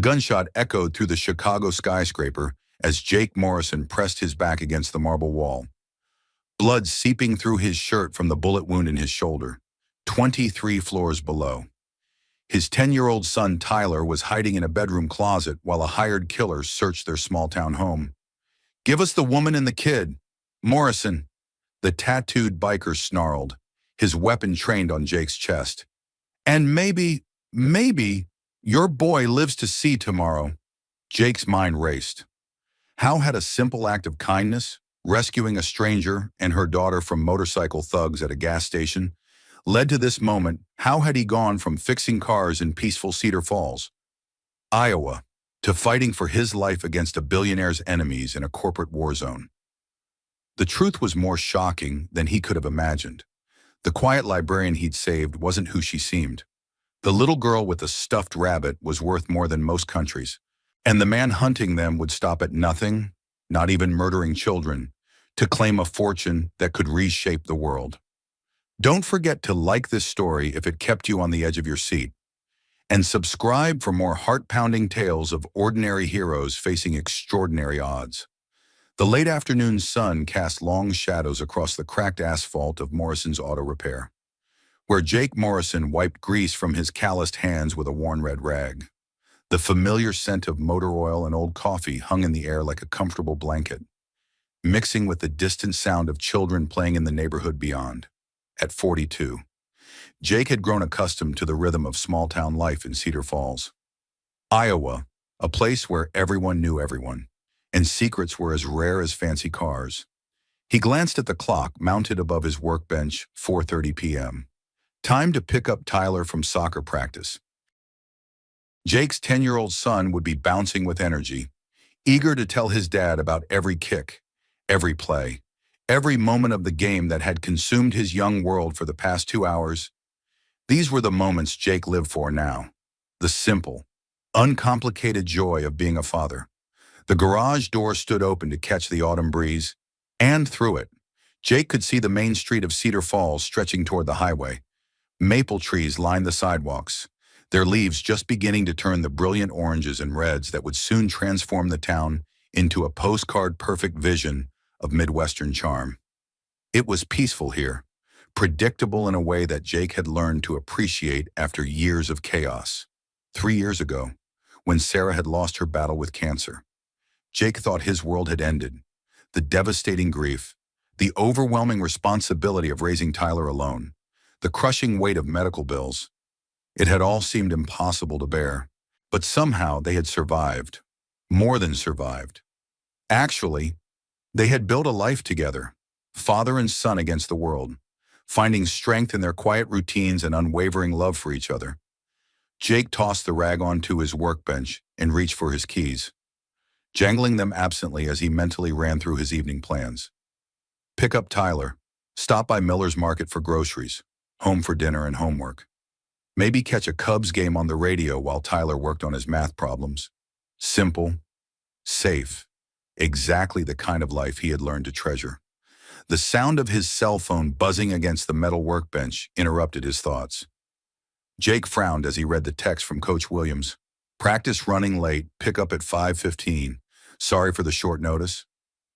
gunshot echoed through the Chicago skyscraper as Jake Morrison pressed his back against the marble wall, blood seeping through his shirt from the bullet wound in his shoulder, 23 floors below. His 10-year-old son Tyler was hiding in a bedroom closet while a hired killer searched their small-town home. "Give us the woman and the kid, Morrison," the tattooed biker snarled, his weapon trained on Jake's chest. "And maybe, your boy lives to see tomorrow." Jake's mind raced. How had a simple act of kindness, rescuing a stranger and her daughter from motorcycle thugs at a gas station, led to this moment? How had he gone from fixing cars in peaceful Cedar Falls, Iowa, to fighting for his life against a billionaire's enemies in a corporate war zone? The truth was more shocking than he could have imagined. The quiet librarian he'd saved wasn't who she seemed. The little girl with the stuffed rabbit was worth more than most countries, and the man hunting them would stop at nothing, not even murdering children, to claim a fortune that could reshape the world. Don't forget to like this story if it kept you on the edge of your seat, and subscribe for more heart-pounding tales of ordinary heroes facing extraordinary odds. The late afternoon sun cast long shadows across the cracked asphalt of Morrison's auto repair, where Jake Morrison wiped grease from his calloused hands with a worn red rag. The familiar scent of motor oil and old coffee hung in the air like a comfortable blanket, mixing with the distant sound of children playing in the neighborhood beyond. At 42, Jake had grown accustomed to the rhythm of small-town life in Cedar Falls, Iowa, a place where everyone knew everyone, and secrets were as rare as fancy cars. He glanced at the clock mounted above his workbench, 4:30 p.m. Time to pick up Tyler from soccer practice. Jake's 10-year-old son would be bouncing with energy, eager to tell his dad about every kick, every play, every moment of the game that had consumed his young world for the past 2 hours. These were the moments Jake lived for now. The simple, uncomplicated joy of being a father. The garage door stood open to catch the autumn breeze, and through it, Jake could see the main street of Cedar Falls stretching toward the highway. Maple trees lined the sidewalks, their leaves just beginning to turn the brilliant oranges and reds that would soon transform the town into a postcard-perfect vision of Midwestern charm. It was peaceful here, predictable in a way that Jake had learned to appreciate after years of chaos. 3 years ago, when Sarah had lost her battle with cancer, Jake thought his world had ended. The devastating grief, the overwhelming responsibility of raising Tyler alone, the crushing weight of medical bills. It had all seemed impossible to bear, but somehow they had survived, more than survived. Actually, they had built a life together, father and son against the world, finding strength in their quiet routines and unwavering love for each other. Jake tossed the rag onto his workbench and reached for his keys, jangling them absently as he mentally ran through his evening plans. Pick up Tyler, stop by Miller's Market for groceries, home for dinner and homework. Maybe catch a Cubs game on the radio while Tyler worked on his math problems. Simple, safe, exactly the kind of life he had learned to treasure. The sound of his cell phone buzzing against the metal workbench interrupted his thoughts. Jake frowned as he read the text from Coach Williams. "Practice running late, pick up at 5:15. Sorry for the short notice."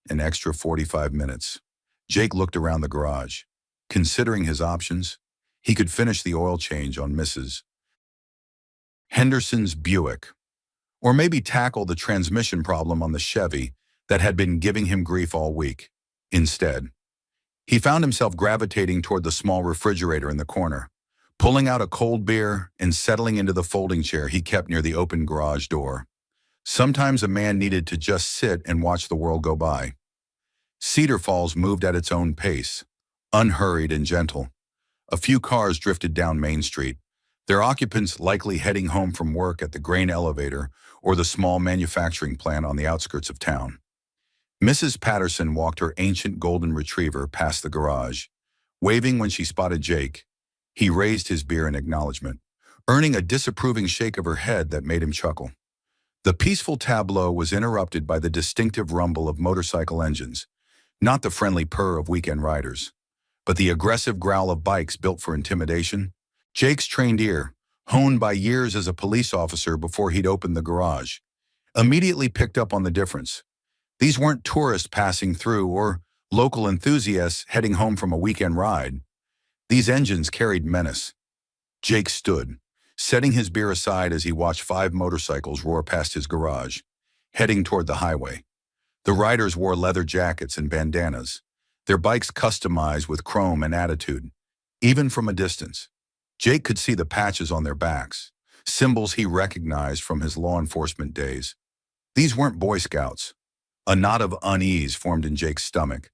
An extra 45 minutes. Jake looked around the garage. Considering his options, he could finish the oil change on Mrs. Henderson's Buick, or maybe tackle the transmission problem on the Chevy that had been giving him grief all week. Instead, he found himself gravitating toward the small refrigerator in the corner, pulling out a cold beer and settling into the folding chair he kept near the open garage door. Sometimes a man needed to just sit and watch the world go by. Cedar Falls moved at its own pace, unhurried and gentle. A few cars drifted down Main Street, their occupants likely heading home from work at the grain elevator or the small manufacturing plant on the outskirts of town. Mrs. Patterson walked her ancient golden retriever past the garage, waving when she spotted Jake. He raised his beer in acknowledgement, earning a disapproving shake of her head that made him chuckle. The peaceful tableau was interrupted by the distinctive rumble of motorcycle engines, not the friendly purr of weekend riders, but the aggressive growl of bikes built for intimidation. Jake's trained ear, honed by years as a police officer before he'd opened the garage, immediately picked up on the difference. These weren't tourists passing through or local enthusiasts heading home from a weekend ride. These engines carried menace. Jake stood, setting his beer aside as he watched 5 motorcycles roar past his garage, heading toward the highway. The riders wore leather jackets and bandanas, their bikes customized with chrome and attitude. Even from a distance, Jake could see the patches on their backs, symbols he recognized from his law enforcement days. These weren't Boy Scouts. A knot of unease formed in Jake's stomach.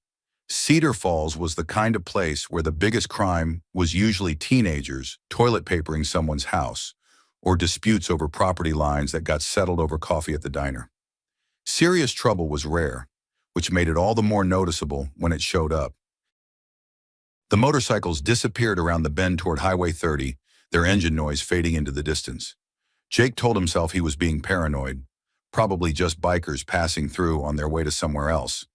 Cedar Falls was the kind of place where the biggest crime was usually teenagers toilet papering someone's house, or disputes over property lines that got settled over coffee at the diner. Serious trouble was rare, which made it all the more noticeable when it showed up. The motorcycles disappeared around the bend toward Highway 30, their engine noise fading into the distance. Jake told himself he was being paranoid, probably just bikers passing through on their way to somewhere else.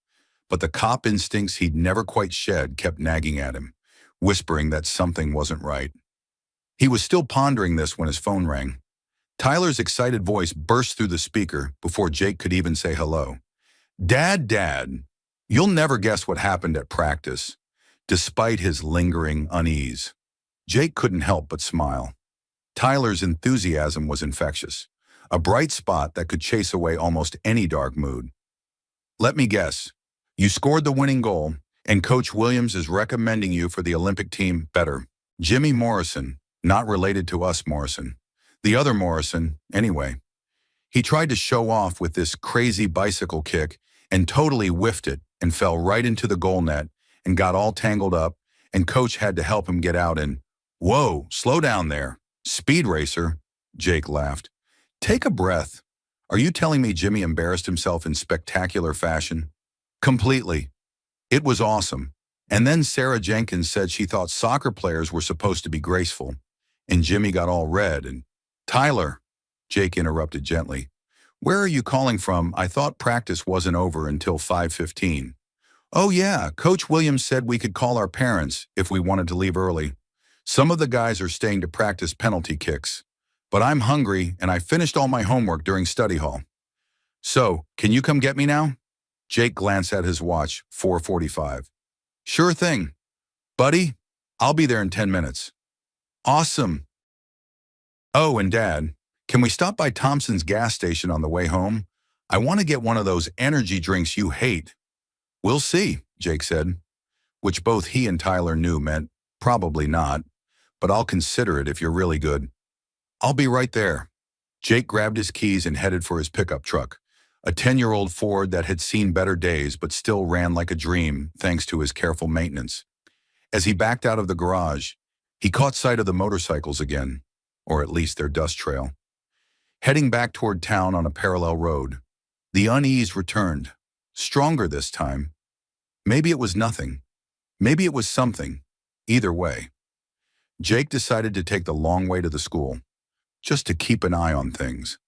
But the cop instincts he'd never quite shed kept nagging at him, whispering that something wasn't right. He was still pondering this when his phone rang. Tyler's excited voice burst through the speaker before Jake could even say hello. Dad, you'll never guess what happened at practice, despite his lingering unease. Jake couldn't help but smile. Tyler's enthusiasm was infectious, a bright spot that could chase away almost any dark mood. Let me guess. You scored the winning goal, and Coach Williams is recommending you for the Olympic team better. Jimmy Morrison, not related to us Morrison. The other Morrison, anyway. He tried to show off with this crazy bicycle kick and totally whiffed it and fell right into the goal net and got all tangled up, and Coach had to help him get out and, "Whoa, slow down there. Speed racer," Jake laughed. "Take a breath. Are you telling me Jimmy embarrassed himself in spectacular fashion?" "Completely. It was awesome." And then Sarah Jenkins said she thought soccer players were supposed to be graceful, and Jimmy got all red and, "Tyler," Jake interrupted gently, "where are you calling from? I thought practice wasn't over until 5:15. "Oh yeah, Coach Williams said we could call our parents if we wanted to leave early. Some of the guys are staying to practice penalty kicks. But I'm hungry and I finished all my homework during study hall. So, can you come get me now?" Jake glanced at his watch, 4:45. "Sure thing. Buddy, I'll be there in 10 minutes. "Awesome." "Oh, and Dad, can we stop by Thompson's gas station on the way home? I want to get one of those energy drinks you hate." "We'll see," Jake said, which both he and Tyler knew meant probably not, but I'll consider it if you're really good. "I'll be right there." Jake grabbed his keys and headed for his pickup truck, a 10-year-old Ford that had seen better days but still ran like a dream thanks to his careful maintenance. As he backed out of the garage, he caught sight of the motorcycles again, or at least their dust trail. Heading back toward town on a parallel road, the unease returned, stronger this time. Maybe it was nothing. Maybe it was something. Either way, Jake decided to take the long way to the school, just to keep an eye on things.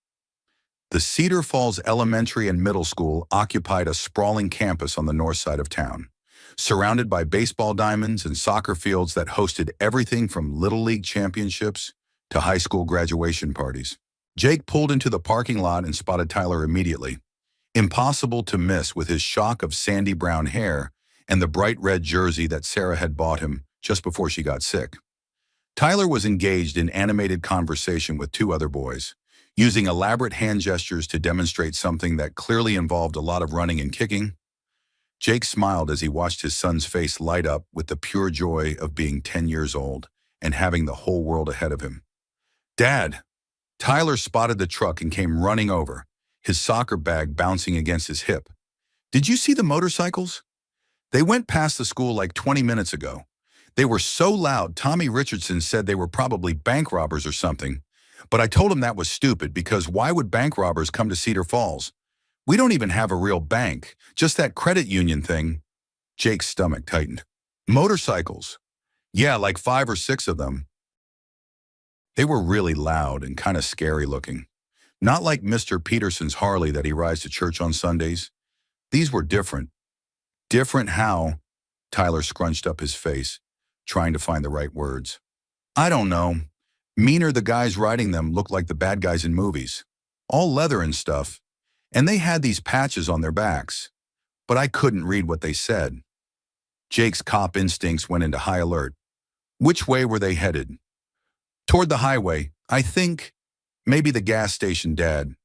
The Cedar Falls Elementary and Middle School occupied a sprawling campus on the north side of town, surrounded by baseball diamonds and soccer fields that hosted everything from Little League championships to high school graduation parties. Jake pulled into the parking lot and spotted Tyler immediately. Impossible to miss with his shock of sandy brown hair and the bright red jersey that Sarah had bought him just before she got sick. Tyler was engaged in animated conversation with 2 other boys, using elaborate hand gestures to demonstrate something that clearly involved a lot of running and kicking. Jake smiled as he watched his son's face light up with the pure joy of being 10 years old and having the whole world ahead of him. "Dad!" Tyler spotted the truck and came running over, his soccer bag bouncing against his hip. "Did you see the motorcycles? They went past the school like 20 minutes ago. They were so loud, Tommy Richardson said they were probably bank robbers or something. But I told him that was stupid because why would bank robbers come to Cedar Falls? We don't even have a real bank, just that credit union thing." Jake's stomach tightened. "Motorcycles. Yeah, like 5 or 6 of them. They were really loud and kind of scary looking. Not like Mr. Peterson's Harley that he rides to church on Sundays. These were different." "Different how?" Tyler scrunched up his face, trying to find the right words. "I don't know. Meaner, the guys riding them looked like the bad guys in movies. All leather and stuff, and they had these patches on their backs. But I couldn't read what they said. Jake's cop instincts went into high alert. Which way were they headed? Toward the highway, I think. Maybe the gas station, Dad.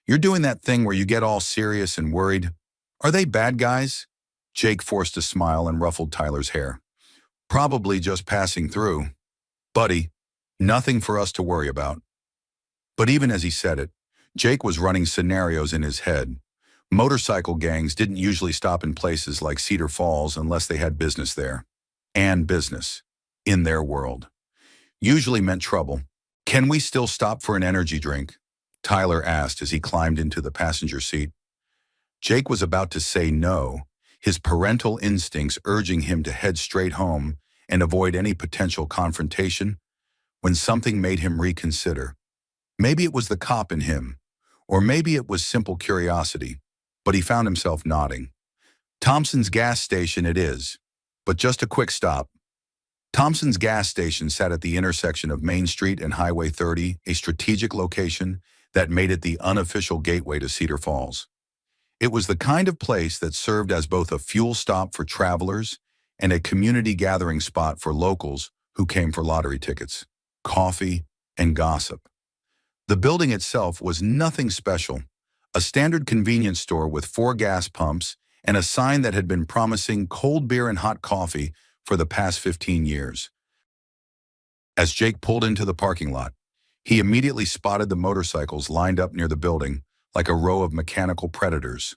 You're doing that thing where you get all serious and worried. Are they bad guys? Jake forced a smile and ruffled Tyler's hair. Probably just passing through. Buddy, nothing for us to worry about. But even as he said it, Jake was running scenarios in his head. Motorcycle gangs didn't usually stop in places like Cedar Falls unless they had business there. And business. In their world. Usually meant trouble. Can we still stop for an energy drink? Tyler asked as he climbed into the passenger seat. Jake was about to say no, his parental instincts urging him to head straight home and avoid any potential confrontation, when something made him reconsider. Maybe it was the cop in him, or maybe it was simple curiosity, but he found himself nodding. Thompson's gas station it is, but just a quick stop. Thompson's gas station sat at the intersection of Main Street and Highway 30, a strategic location that made it the unofficial gateway to Cedar Falls. It was the kind of place that served as both a fuel stop for travelers and a community gathering spot for locals who came for lottery tickets, coffee, and gossip. The building itself was nothing special, a standard convenience store with 4 gas pumps and a sign that had been promising cold beer and hot coffee for the past 15 years. As Jake pulled into the parking lot, he immediately spotted the motorcycles lined up near the building like a row of mechanical predators.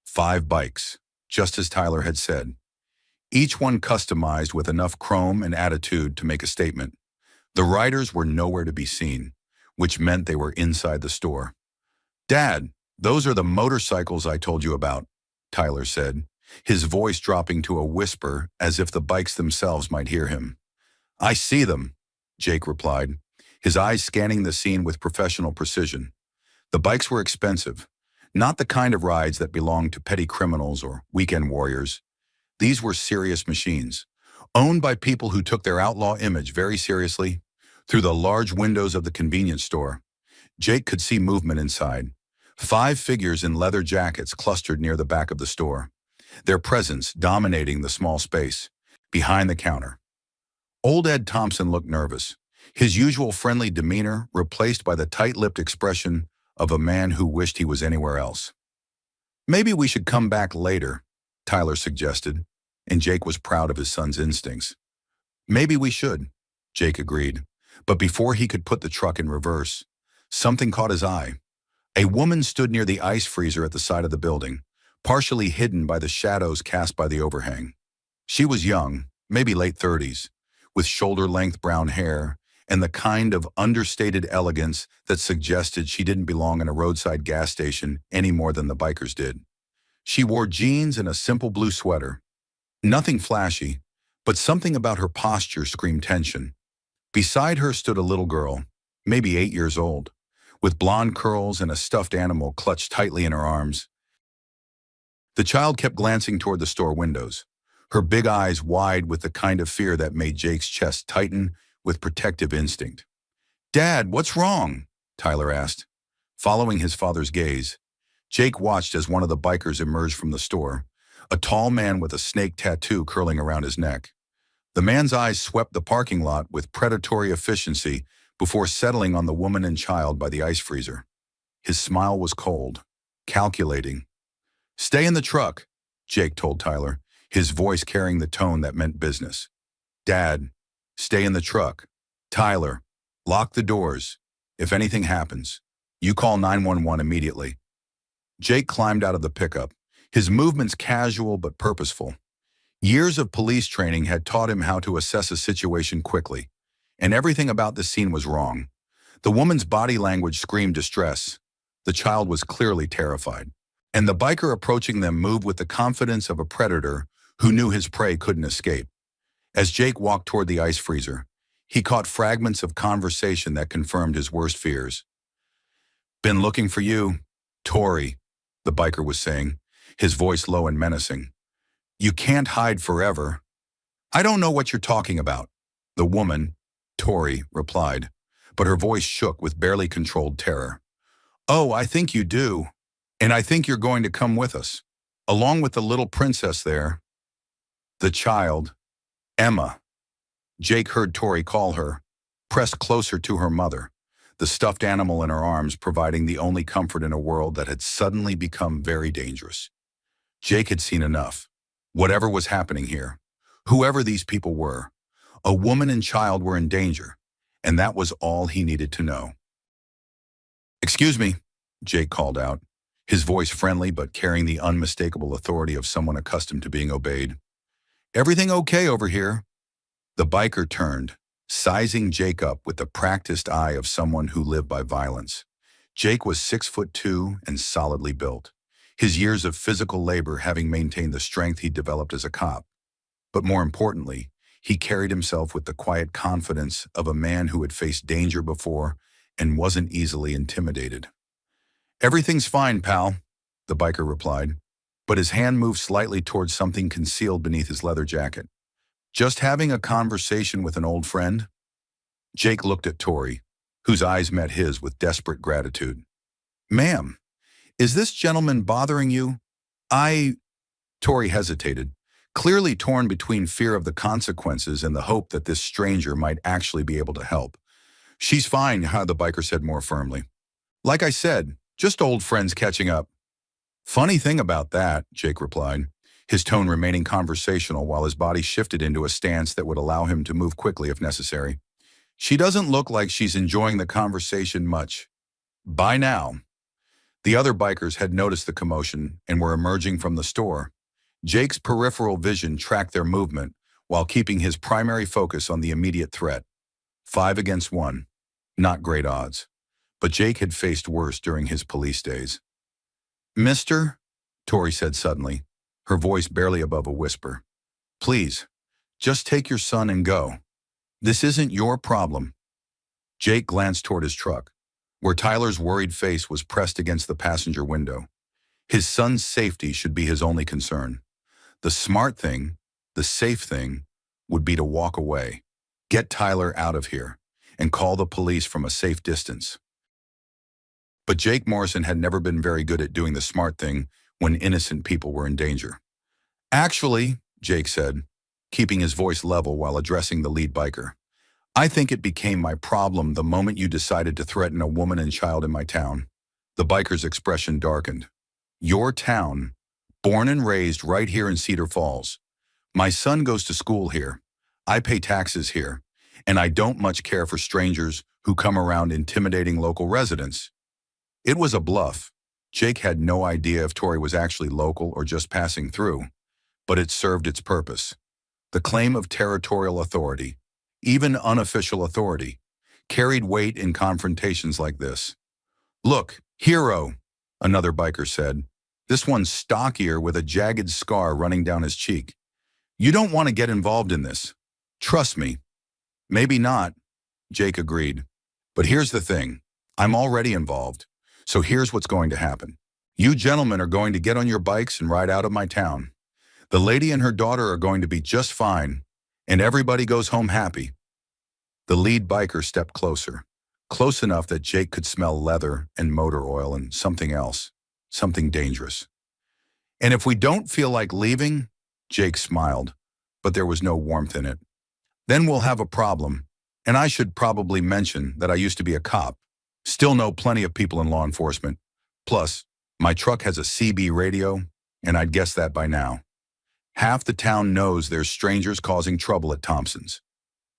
5 bikes, just as Tyler had said. Each one customized with enough chrome and attitude to make a statement. The riders were nowhere to be seen, which meant they were inside the store. Dad, those are the motorcycles I told you about, Tyler said, his voice dropping to a whisper as if the bikes themselves might hear him. I see them, Jake replied, his eyes scanning the scene with professional precision. The bikes were expensive, not the kind of rides that belonged to petty criminals or weekend warriors. These were serious machines, owned by people who took their outlaw image very seriously. Through the large windows of the convenience store, Jake could see movement inside. 5 figures in leather jackets clustered near the back of the store, their presence dominating the small space behind the counter. Old Ed Thompson looked nervous, his usual friendly demeanor replaced by the tight-lipped expression of a man who wished he was anywhere else. Maybe we should come back later, Tyler suggested, and Jake was proud of his son's instincts. Maybe we should, Jake agreed, but before he could put the truck in reverse, something caught his eye. A woman stood near the ice freezer at the side of the building, partially hidden by the shadows cast by the overhang. She was young, maybe late 30s, with shoulder-length brown hair and the kind of understated elegance that suggested she didn't belong in a roadside gas station any more than the bikers did. She wore jeans and a simple blue sweater. Nothing flashy, but something about her posture screamed tension. Beside her stood a little girl, maybe 8 years old, with blonde curls and a stuffed animal clutched tightly in her arms. The child kept glancing toward the store windows, her big eyes wide with the kind of fear that made Jake's chest tighten with protective instinct. Dad, what's wrong? Tyler asked. Following his father's gaze, Jake watched as one of the bikers emerged from the store, a tall man with a snake tattoo curling around his neck. The man's eyes swept the parking lot with predatory efficiency before settling on the woman and child by the ice freezer. His smile was cold, calculating. Stay in the truck, Jake told Tyler, his voice carrying the tone that meant business. Dad, stay in the truck. Tyler, lock the doors. If anything happens, you call 911 immediately. Jake climbed out of the pickup, his movements casual but purposeful. Years of police training had taught him how to assess a situation quickly, and everything about the scene was wrong. The woman's body language screamed distress. The child was clearly terrified, and the biker approaching them moved with the confidence of a predator who knew his prey couldn't escape. As Jake walked toward the ice freezer, he caught fragments of conversation that confirmed his worst fears. Been looking for you, Tori, the biker was saying, his voice low and menacing. You can't hide forever. I don't know what you're talking about, the woman, Tori, replied. but her voice shook with barely controlled terror. "Oh, I think you do. And I think you're going to come with us. Along with the little princess there." The child, Emma. Jake heard Tori call her, pressed closer to her mother, the stuffed animal in her arms providing the only comfort in a world that had suddenly become very dangerous. Jake had seen enough. Whatever was happening here, whoever these people were, a woman and child were in danger, and that was all he needed to know. "Excuse me," Jake called out, his voice friendly but carrying the unmistakable authority of someone accustomed to being obeyed. "Everything okay over here?" The biker turned, sizing Jake up with the practiced eye of someone who lived by violence. Jake was 6'2" and solidly built, his years of physical labor having maintained the strength he'd developed as a cop. But more importantly, he carried himself with the quiet confidence of a man who had faced danger before and wasn't easily intimidated. "Everything's fine, pal," the biker replied, but his hand moved slightly towards something concealed beneath his leather jacket. "Just having a conversation with an old friend?" Jake looked at Tori, whose eyes met his with desperate gratitude. "Ma'am, is this gentleman bothering you?" Tori hesitated, clearly torn between fear of the consequences and the hope that this stranger might actually be able to help. "She's fine," the biker said more firmly. "Like I said, just old friends catching up." "Funny thing about that," Jake replied, his tone remaining conversational while his body shifted into a stance that would allow him to move quickly if necessary. "She doesn't look like she's enjoying the conversation much. By now." The other bikers had noticed the commotion and were emerging from the store. Jake's peripheral vision tracked their movement while keeping his primary focus on the immediate threat. 5 against 1. Not great odds. But Jake had faced worse during his police days. "Mister," Tori said suddenly, her voice barely above a whisper, "please, just take your son and go. This isn't your problem." Jake glanced toward his truck, where Tyler's worried face was pressed against the passenger window. His son's safety should be his only concern. The smart thing, the safe thing, would be to walk away, get Tyler out of here, and call the police from a safe distance. But Jake Morrison had never been very good at doing the smart thing when innocent people were in danger. "Actually," Jake said, keeping his voice level while addressing the lead biker, "I think it became my problem the moment you decided to threaten a woman and child in my town." The biker's expression darkened. "Your town, born and raised right here in Cedar Falls. My son goes to school here. I pay taxes here, and I don't much care for strangers who come around intimidating local residents." It was a bluff. Jake had no idea if Tori was actually local or just passing through, but it served its purpose. The claim of territorial authority, even unofficial authority, carried weight in confrontations like this. "Look, hero," another biker said, this one stockier with a jagged scar running down his cheek. "You don't want to get involved in this. Trust me." "Maybe not," Jake agreed. "But here's the thing. I'm already involved. So here's what's going to happen. You gentlemen are going to get on your bikes and ride out of my town. The lady and her daughter are going to be just fine, and everybody goes home happy." The lead biker stepped closer, close enough that Jake could smell leather and motor oil and something else, something dangerous. "And if we don't feel like leaving," Jake smiled, but there was no warmth in it, "then we'll have a problem. And I should probably mention that I used to be a cop. Still know plenty of people in law enforcement. Plus, my truck has a CB radio, and I'd guess that by now. Half the town knows there's strangers causing trouble at Thompson's."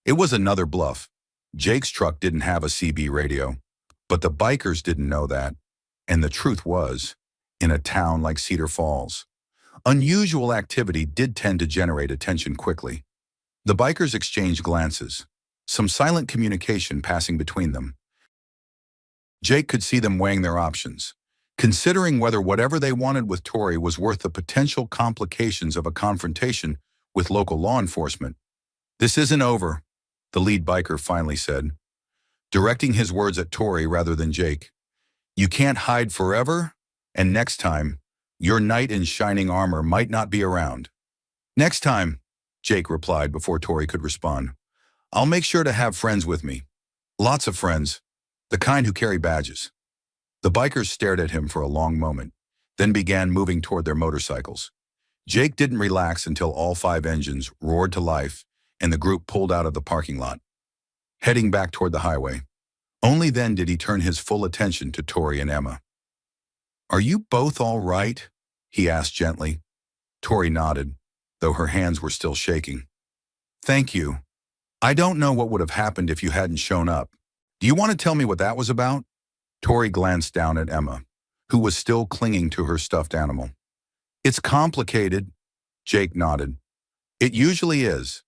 It was another bluff. Jake's truck didn't have a CB radio, but the bikers didn't know that. And the truth was, in a town like Cedar Falls, unusual activity did tend to generate attention quickly. The bikers exchanged glances, some silent communication passing between them. Jake could see them weighing their options, considering whether whatever they wanted with Tori was worth the potential complications of a confrontation with local law enforcement. "This isn't over," the lead biker finally said, directing his words at Tori rather than Jake. "You can't hide forever, and next time, your knight in shining armor might not be around." "Next time," Jake replied before Tori could respond, "I'll make sure to have friends with me. Lots of friends, the kind who carry badges. The bikers stared at him for a long moment, then began moving toward their motorcycles. Jake didn't relax until all 5 engines roared to life and the group pulled out of the parking lot, heading back toward the highway. Only then did he turn his full attention to Tori and Emma. "Are you both all right?" he asked gently. Tori nodded, though her hands were still shaking. "Thank you. I don't know what would have happened if you hadn't shown up. Do you want to tell me what that was about?" Tori glanced down at Emma, who was still clinging to her stuffed animal. "It's complicated," Jake nodded. "It usually is.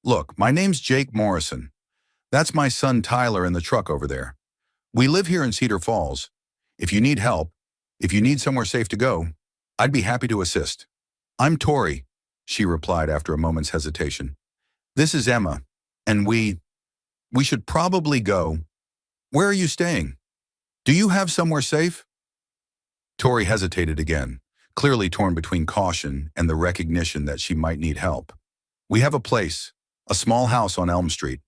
Look, my name's Jake Morrison. That's my son Tyler in the truck over there. We live here in Cedar Falls. If you need help, if you need somewhere safe to go, I'd be happy to assist." "I'm Tori," she replied after a moment's hesitation. "This is Emma, and we should probably go. Where are you staying? Do you have somewhere safe?" Tori hesitated again, clearly torn between caution and the recognition that she might need help. "We have a place, a small house on Elm Street."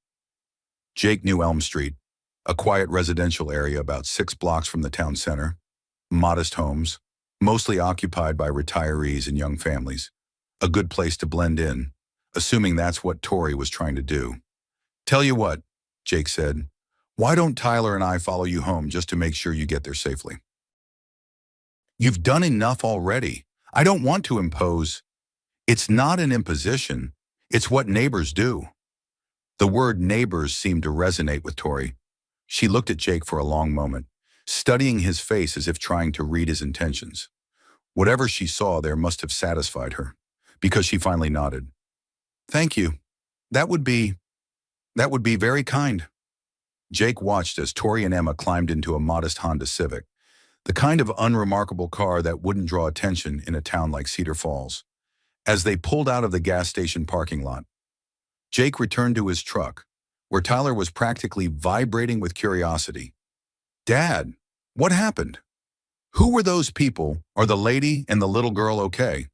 Jake knew Elm Street, a quiet residential area about 6 blocks from the town center. Modest homes, mostly occupied by retirees and young families. A good place to blend in, assuming that's what Tori was trying to do. "Tell you what," Jake said, "why don't Tyler and I follow you home just to make sure you get there safely?" "You've done enough already. I don't want to impose." "It's not an imposition. It's what neighbors do." The word neighbors seemed to resonate with Tori. She looked at Jake for a long moment, studying his face as if trying to read his intentions. Whatever she saw there must have satisfied her, because she finally nodded. "Thank you. That would be very kind." Jake watched as Tori and Emma climbed into a modest Honda Civic, the kind of unremarkable car that wouldn't draw attention in a town like Cedar Falls. As they pulled out of the gas station parking lot, Jake returned to his truck, where Tyler was practically vibrating with curiosity. "Dad, what happened? Who were those people? Are the lady and the little girl okay?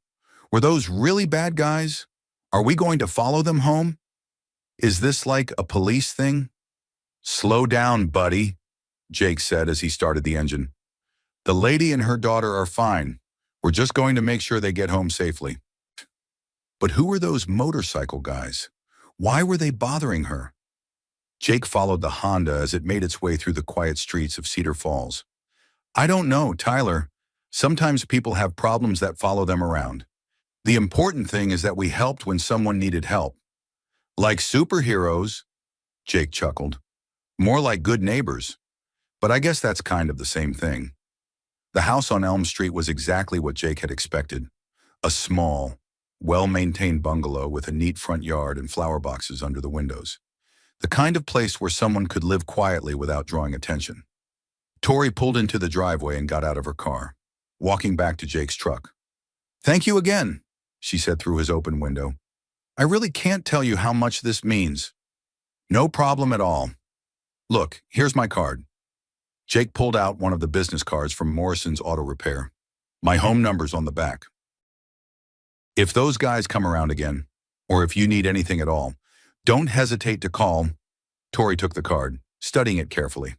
Were those really bad guys? Are we going to follow them home? Is this like a police thing?" "Slow down, buddy," Jake said as he started the engine. "The lady and her daughter are fine. We're just going to make sure they get home safely." "But who were those motorcycle guys? Why were they bothering her?" Jake followed the Honda as it made its way through the quiet streets of Cedar Falls. "I don't know, Tyler. Sometimes people have problems that follow them around. The important thing is that we helped when someone needed help." "Like superheroes," Jake chuckled. "More like good neighbors. But I guess that's kind of the same thing." The house on Elm Street was exactly what Jake had expected. A small, well-maintained bungalow with a neat front yard and flower boxes under the windows. The kind of place where someone could live quietly without drawing attention. Tori pulled into the driveway and got out of her car, walking back to Jake's truck. "Thank you again," she said through his open window. "I really can't tell you how much this means." "No problem at all. Look, here's my card." Jake pulled out one of the business cards from Morrison's Auto Repair. "My home number's on the back. If those guys come around again, or if you need anything at all, don't hesitate to call." Tori took the card, studying it carefully.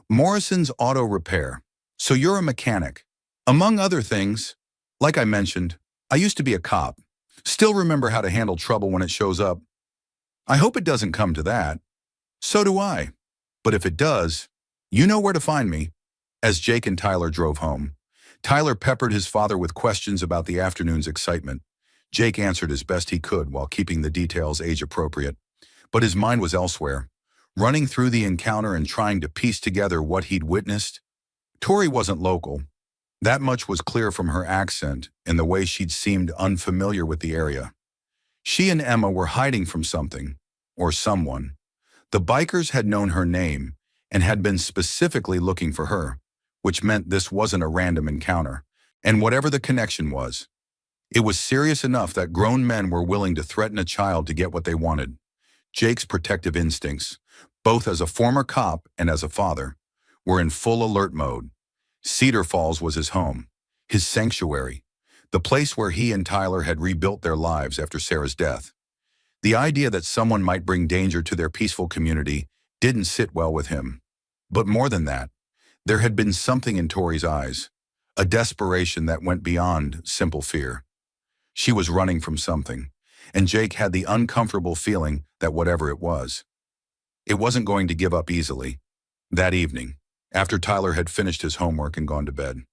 "Morrison's Auto Repair. So you're a mechanic. Among other things, like I mentioned, I used to be a cop. Still remember how to handle trouble when it shows up. I hope it doesn't come to that. So do I. But if it does, you know where to find me." As Jake and Tyler drove home, Tyler peppered his father with questions about the afternoon's excitement. Jake answered as best he could while keeping the details age-appropriate. But his mind was elsewhere, running through the encounter and trying to piece together what he'd witnessed. Tori wasn't local. That much was clear from her accent and the way she'd seemed unfamiliar with the area. She and Emma were hiding from something, or someone. The bikers had known her name and had been specifically looking for her, which meant this wasn't a random encounter. And whatever the connection was, it was serious enough that grown men were willing to threaten a child to get what they wanted. Jake's protective instincts, both as a former cop and as a father, were in full alert mode. Cedar Falls was his home, his sanctuary, the place where he and Tyler had rebuilt their lives after Sarah's death. The idea that someone might bring danger to their peaceful community didn't sit well with him. But more than that, there had been something in Tori's eyes, a desperation that went beyond simple fear. She was running from something, and Jake had the uncomfortable feeling that whatever it wasn't going to give up easily. That evening, after Tyler had finished his homework and gone to bed,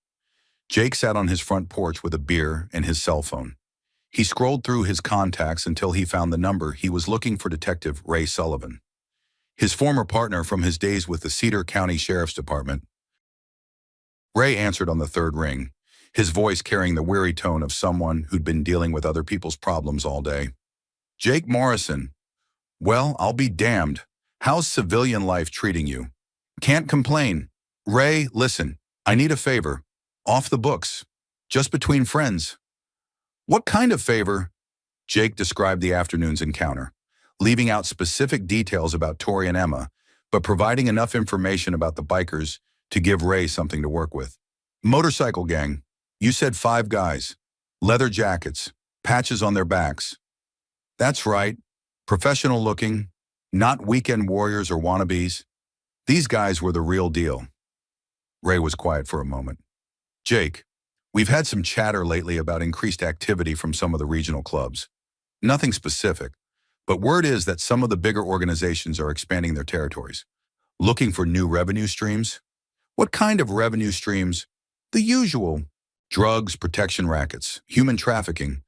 Jake sat on his front porch with a beer and his cell phone. He scrolled through his contacts until he found the number he was looking for: Detective Ray Sullivan, his former partner from his days with the Cedar County Sheriff's Department. Ray answered on the third ring, his voice carrying the weary tone of someone who'd been dealing with other people's problems all day. "Jake Morrison. Well, I'll be damned. How's civilian life treating you?" "Can't complain. Ray, listen, I need a favor. Off the books. Just between friends." "What kind of favor?" Jake described the afternoon's encounter, leaving out specific details about Tori and Emma, but providing enough information about the bikers to give Ray something to work with. "Motorcycle gang. You said 5 guys. Leather jackets. Patches on their backs." "That's right. Professional looking. Not weekend warriors or wannabes. These guys were the real deal." Ray was quiet for a moment. "Jake, we've had some chatter lately about increased activity from some of the regional clubs. Nothing specific, but word is that some of the bigger organizations are expanding their territories, looking for new revenue streams." "What kind of revenue streams?" "The usual. Drugs, protection rackets, human trafficking.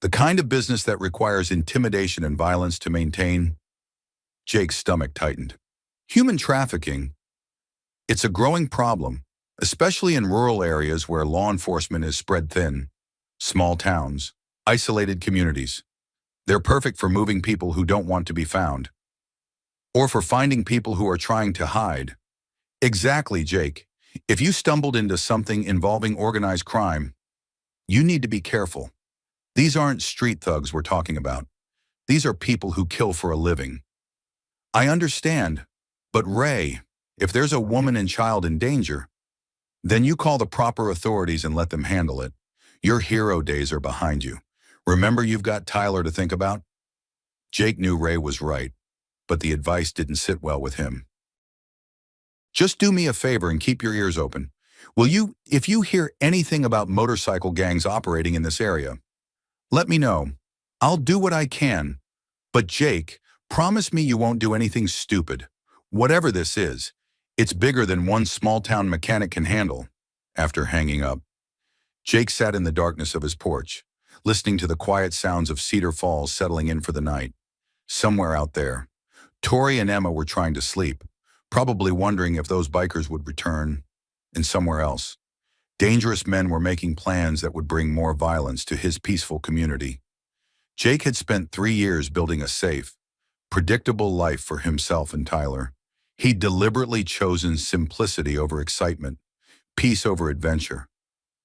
The kind of business that requires intimidation and violence to maintain." Jake's stomach tightened. "Human trafficking? It's a growing problem, especially in rural areas where law enforcement is spread thin. Small towns, isolated communities. They're perfect for moving people who don't want to be found. Or for finding people who are trying to hide." "Exactly, Jake. If you stumbled into something involving organized crime, you need to be careful. These aren't street thugs we're talking about. These are people who kill for a living." "I understand. But Ray, if there's a woman and child in danger, then you call the proper authorities and let them handle it. Your hero days are behind you. Remember, you've got Tyler to think about." Jake knew Ray was right, but the advice didn't sit well with him. "Just do me a favor and keep your ears open. Will you, if you hear anything about motorcycle gangs operating in this area, let me know. I'll do what I can. But Jake, promise me you won't do anything stupid. Whatever this is, it's bigger than one small-town mechanic can handle." After hanging up, Jake sat in the darkness of his porch, listening to the quiet sounds of Cedar Falls settling in for the night. Somewhere out there, Tori and Emma were trying to sleep, probably wondering if those bikers would return. And somewhere else, dangerous men were making plans that would bring more violence to his peaceful community. Jake had spent 3 years building a safe, predictable life for himself and Tyler. He'd deliberately chosen simplicity over excitement, peace over adventure.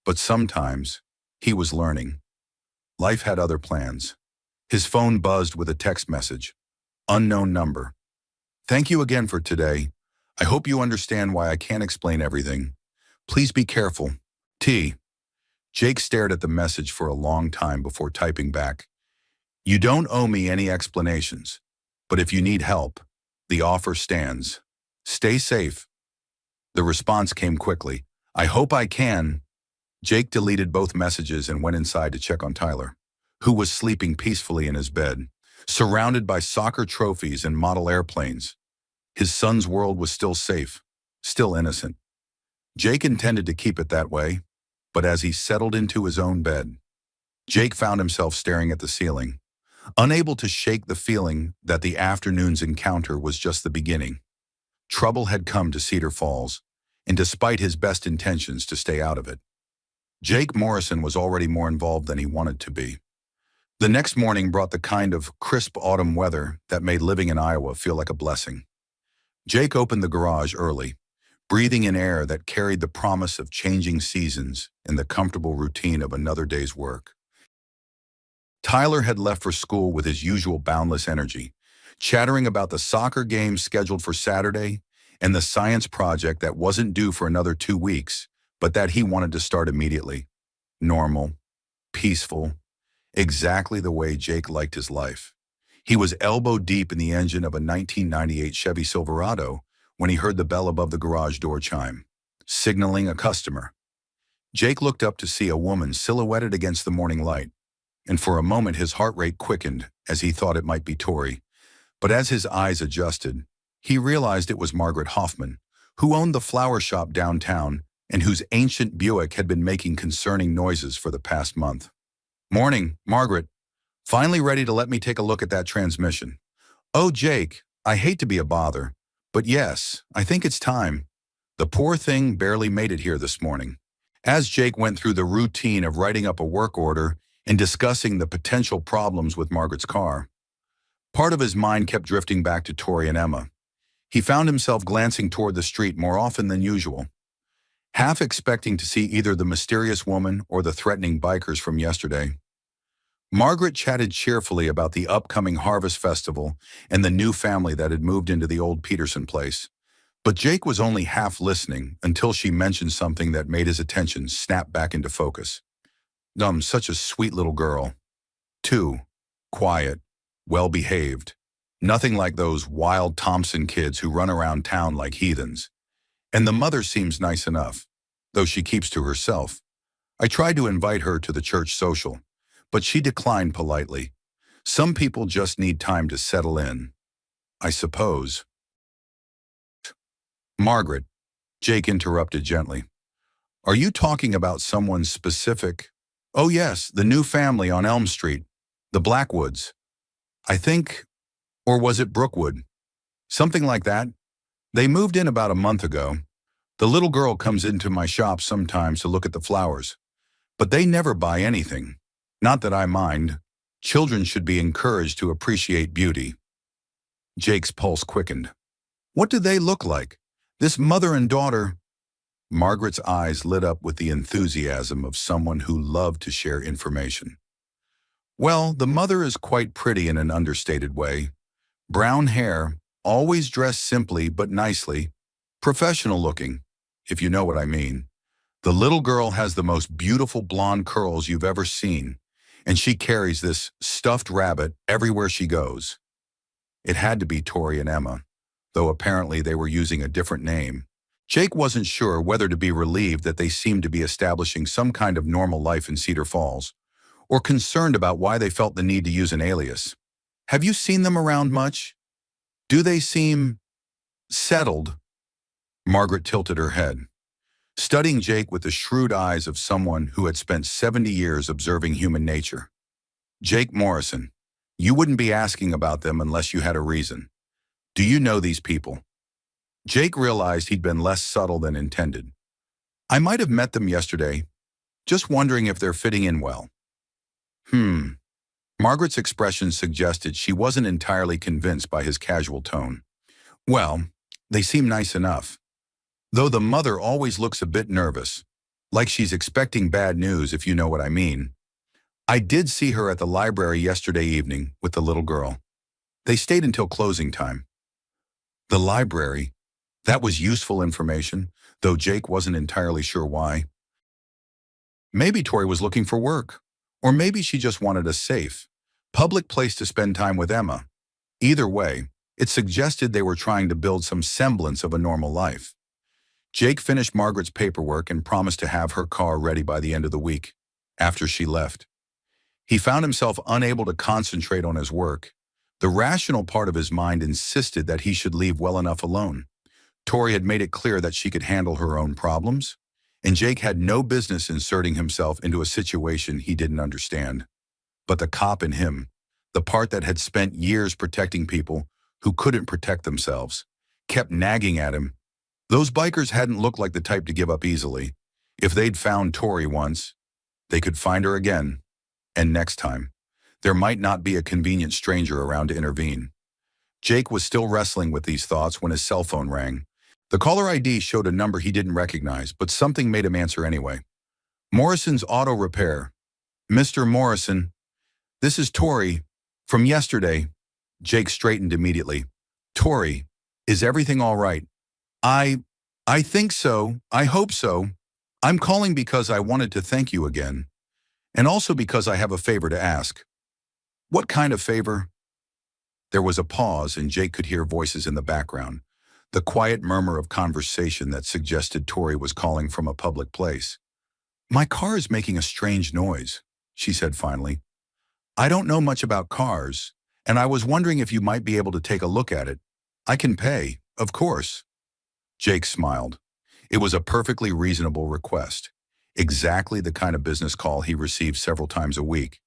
But sometimes, he was learning. Life had other plans. His phone buzzed with a text message. Unknown number. "Thank you again for today. I hope you understand why I can't explain everything. Please be careful. T." Jake stared at the message for a long time before typing back. "You don't owe me any explanations, but if you need help, the offer stands. Stay safe." The response came quickly. "I hope I can." Jake deleted both messages and went inside to check on Tyler, who was sleeping peacefully in his bed, surrounded by soccer trophies and model airplanes. His son's world was still safe, still innocent. Jake intended to keep it that way, but as he settled into his own bed, Jake found himself staring at the ceiling, unable to shake the feeling that the afternoon's encounter was just the beginning. Trouble had come to Cedar Falls, and despite his best intentions to stay out of it, Jake Morrison was already more involved than he wanted to be. The next morning brought the kind of crisp autumn weather that made living in Iowa feel like a blessing. Jake opened the garage early, breathing in air that carried the promise of changing seasons and the comfortable routine of another day's work. Tyler had left for school with his usual boundless energy, chattering about the soccer game scheduled for Saturday and the science project that wasn't due for another 2 weeks, but that he wanted to start immediately. Normal, peaceful, exactly the way Jake liked his life. He was elbow deep in the engine of a 1998 Chevy Silverado when he heard the bell above the garage door chime, signaling a customer. Jake looked up to see a woman silhouetted against the morning light, and for a moment his heart rate quickened as he thought it might be Tori. But as his eyes adjusted, he realized it was Margaret Hoffman, who owned the flower shop downtown and whose ancient Buick had been making concerning noises for the past month. "Morning, Margaret. Finally ready to let me take a look at that transmission." "Oh, Jake, I hate to be a bother, but yes, I think it's time. The poor thing barely made it here this morning." As Jake went through the routine of writing up a work order and discussing the potential problems with Margaret's car, part of his mind kept drifting back to Tori and Emma. He found himself glancing toward the street more often than usual, half expecting to see either the mysterious woman or the threatening bikers from yesterday. Margaret chatted cheerfully about the upcoming Harvest Festival and the new family that had moved into the old Peterson place. But Jake was only half listening until she mentioned something that made his attention snap back into focus. Such a sweet little girl. Too quiet, well-behaved. Nothing like those wild Thompson kids who run around town like heathens. And the mother seems nice enough, though she keeps to herself. I tried to invite her to the church social, but she declined politely. Some people just need time to settle in, I suppose. "Margaret," Jake interrupted gently. "Are you talking about someone specific?" "Oh yes, the new family on Elm Street, the Blackwoods. I think, or was it Brookwood? Something like that. They moved in about a month ago. The little girl comes into my shop sometimes to look at the flowers, but they never buy anything. Not that I mind. Children should be encouraged to appreciate beauty." Jake's pulse quickened. "What do they look like? This mother and daughter?" Margaret's eyes lit up with the enthusiasm of someone who loved to share information. "Well, the mother is quite pretty in an understated way. Brown hair, always dressed simply but nicely, professional looking, if you know what I mean. The little girl has the most beautiful blonde curls you've ever seen, and she carries this stuffed rabbit everywhere she goes." It had to be Tori and Emma, though apparently they were using a different name. Jake wasn't sure whether to be relieved that they seemed to be establishing some kind of normal life in Cedar Falls, or concerned about why they felt the need to use an alias. "Have you seen them around much? Do they seem settled?" Margaret tilted her head, studying Jake with the shrewd eyes of someone who had spent 70 years observing human nature. "Jake Morrison, you wouldn't be asking about them unless you had a reason. Do you know these people?" Jake realized he'd been less subtle than intended. "I might have met them yesterday, just wondering if they're fitting in well." Margaret's expression suggested she wasn't entirely convinced by his casual tone. "Well, they seem nice enough, though the mother always looks a bit nervous, like she's expecting bad news, if you know what I mean. I did see her at the library yesterday evening with the little girl. They stayed until closing time." The library. That was useful information, though Jake wasn't entirely sure why. Maybe Tori was looking for work, or maybe she just wanted a safe, public place to spend time with Emma. Either way, it suggested they were trying to build some semblance of a normal life. Jake finished Margaret's paperwork and promised to have her car ready by the end of the week, after she left. He found himself unable to concentrate on his work. The rational part of his mind insisted that he should leave well enough alone. Tori had made it clear that she could handle her own problems, and Jake had no business inserting himself into a situation he didn't understand. But the cop in him, the part that had spent years protecting people who couldn't protect themselves, kept nagging at him. Those bikers hadn't looked like the type to give up easily. If they'd found Tori once, they could find her again, and next time, there might not be a convenient stranger around to intervene. Jake was still wrestling with these thoughts when his cell phone rang. The caller ID showed a number he didn't recognize, but something made him answer anyway. "Morrison's Auto Repair. Mr. Morrison, this is Tori, from yesterday." Jake straightened immediately. "Tori, is everything all right?" I think so. I hope so. I'm calling because I wanted to thank you again, and also because I have a favor to ask." "What kind of favor?" There was a pause, and Jake could hear voices in the background, the quiet murmur of conversation that suggested Tori was calling from a public place. "My car is making a strange noise," she said finally. "I don't know much about cars, and I was wondering if you might be able to take a look at it. I can pay, of course." Jake smiled. It was a perfectly reasonable request, exactly the kind of business call he received several times a week.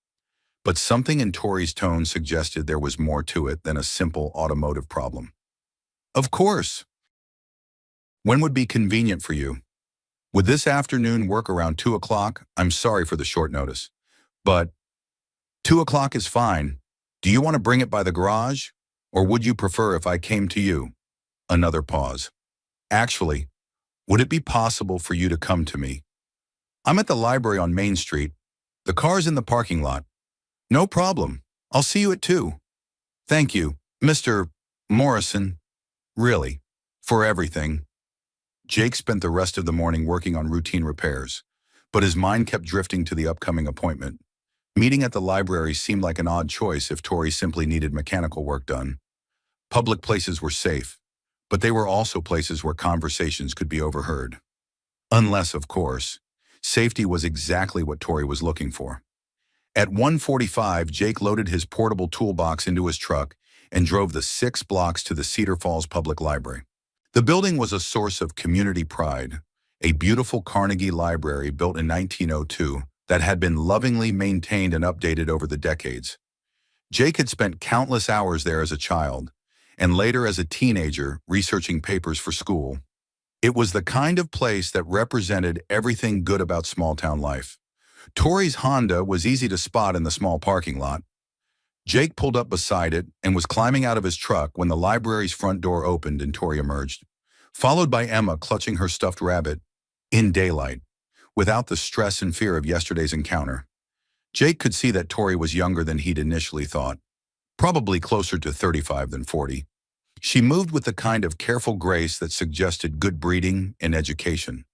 But something in Tori's tone suggested there was more to it than a simple automotive problem. "Of course. When would be convenient for you? Would this afternoon work around 2 o'clock? I'm sorry for the short notice. But 2 o'clock is fine. Do you want to bring it by the garage? Or would you prefer if I came to you?" Another pause. "Actually, would it be possible for you to come to me? I'm at the library on Main Street. The car's in the parking lot." "No problem. I'll see you at 2. Thank you, Mr. Morrison. Really, for everything." Jake spent the rest of the morning working on routine repairs, but his mind kept drifting to the upcoming appointment. Meeting at the library seemed like an odd choice if Tori simply needed mechanical work done. Public places were safe, but they were also places where conversations could be overheard. Unless, of course, safety was exactly what Tori was looking for. At 1:45, Jake loaded his portable toolbox into his truck and drove the 6 blocks to the Cedar Falls Public Library. The building was a source of community pride, a beautiful Carnegie library built in 1902 that had been lovingly maintained and updated over the decades. Jake had spent countless hours there as a child, and later as a teenager researching papers for school. It was the kind of place that represented everything good about small-town life. Tori's Honda was easy to spot in the small parking lot. Jake pulled up beside it and was climbing out of his truck when the library's front door opened and Tori emerged, followed by Emma clutching her stuffed rabbit, in daylight, without the stress and fear of yesterday's encounter. Jake could see that Tori was younger than he'd initially thought, probably closer to 35 than 40. She moved with the kind of careful grace that suggested good breeding and education,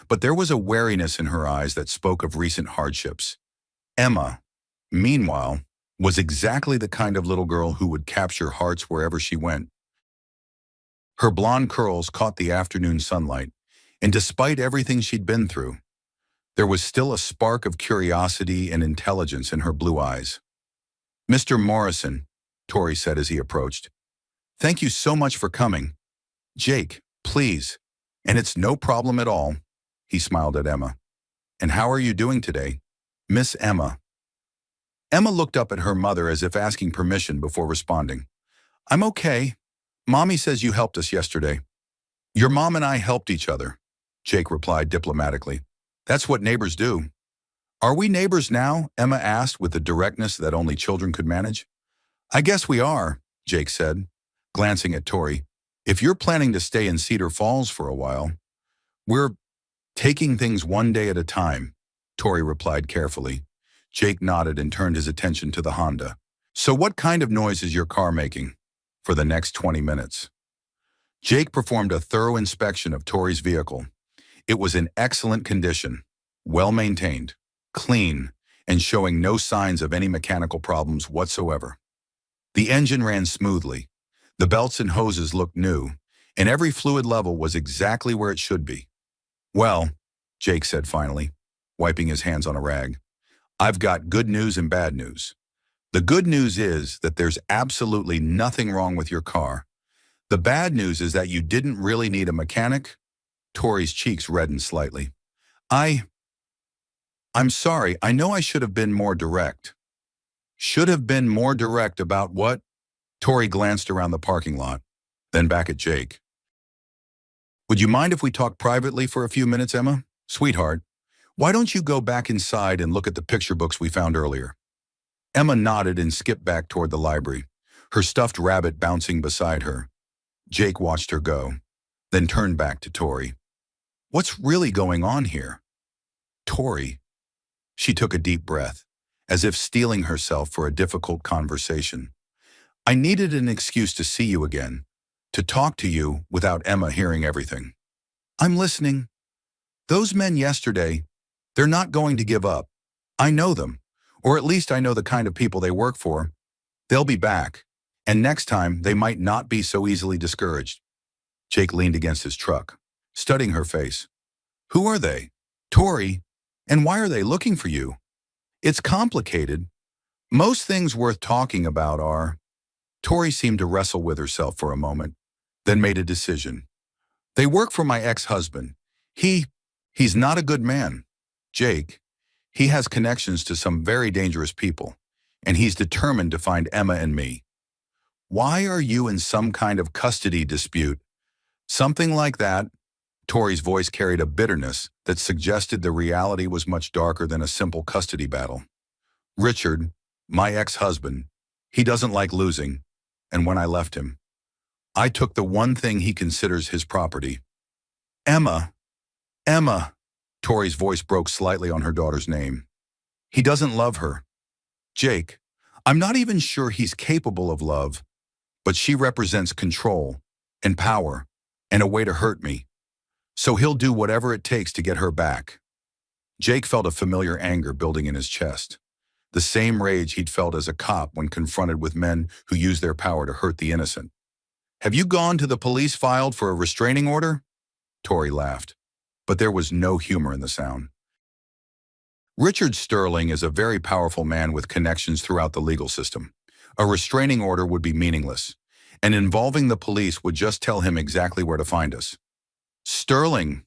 but there was a wariness in her eyes that spoke of recent hardships. Emma, meanwhile, was exactly the kind of little girl who would capture hearts wherever she went. Her blonde curls caught the afternoon sunlight, and despite everything she'd been through, there was still a spark of curiosity and intelligence in her blue eyes. "Mr. Morrison," Tori said as he approached, "thank you so much for coming." "Jake, please. And it's no problem at all." He smiled at Emma. "And how are you doing today, Miss Emma?" Emma looked up at her mother as if asking permission before responding. "I'm okay. Mommy says you helped us yesterday." "Your mom and I helped each other," Jake replied diplomatically. "That's what neighbors do." "Are we neighbors now?" Emma asked with the directness that only children could manage. "I guess we are," Jake said, glancing at Tori. "If you're planning to stay in Cedar Falls for a while." "We're taking things one day at a time," Tori replied carefully. Jake nodded and turned his attention to the Honda. "So what kind of noise is your car making?" "For the next 20 minutes. Jake performed a thorough inspection of Tori's vehicle. It was in excellent condition, well-maintained, clean, and showing no signs of any mechanical problems whatsoever. The engine ran smoothly, the belts and hoses looked new, and every fluid level was exactly where it should be. "Well," Jake said finally, wiping his hands on a rag, "I've got good news and bad news. The good news is that there's absolutely nothing wrong with your car. The bad news is that you didn't really need a mechanic." Tori's cheeks reddened slightly. I'm sorry, I know I should have been more direct." "Should have been more direct about what?" Tori glanced around the parking lot, then back at Jake. "Would you mind if we talk privately for a few minutes, Emma? Sweetheart, why don't you go back inside and look at the picture books we found earlier?" Emma nodded and skipped back toward the library, her stuffed rabbit bouncing beside her. Jake watched her go, then turned back to Tori. "What's really going on here?" "Tori." She took a deep breath, as if steeling herself for a difficult conversation. "I needed an excuse to see you again, to talk to you without Emma hearing everything." "I'm listening." "Those men yesterday, they're not going to give up. I know them, or at least I know the kind of people they work for. They'll be back, And next time, they might not be so easily discouraged. Jake leaned against his truck, studying her face. Who are they? Tori. And why are they looking for you? It's complicated. Most things worth talking about are... Tori seemed to wrestle with herself for a moment, then made a decision. They work for my ex-husband. He's not a good man. Jake, he has connections to some very dangerous people, and he's determined to find Emma and me. Why are you in some kind of custody dispute? Something like that. Tori's voice carried a bitterness that suggested the reality was much darker than a simple custody battle. Richard, my ex-husband, he doesn't like losing, and when I left him, I took the one thing he considers his property. Emma. Tori's voice broke slightly on her daughter's name. He doesn't love her. Jake, I'm not even sure he's capable of love, but she represents control and power and a way to hurt me. So he'll do whatever it takes to get her back. Jake felt a familiar anger building in his chest. The same rage he'd felt as a cop when confronted with men who use their power to hurt the innocent. Have you gone to the police filed for a restraining order? Tori laughed, but there was no humor in the sound. Richard Sterling is a very powerful man with connections throughout the legal system. A restraining order would be meaningless, and involving the police would just tell him exactly where to find us. Sterling,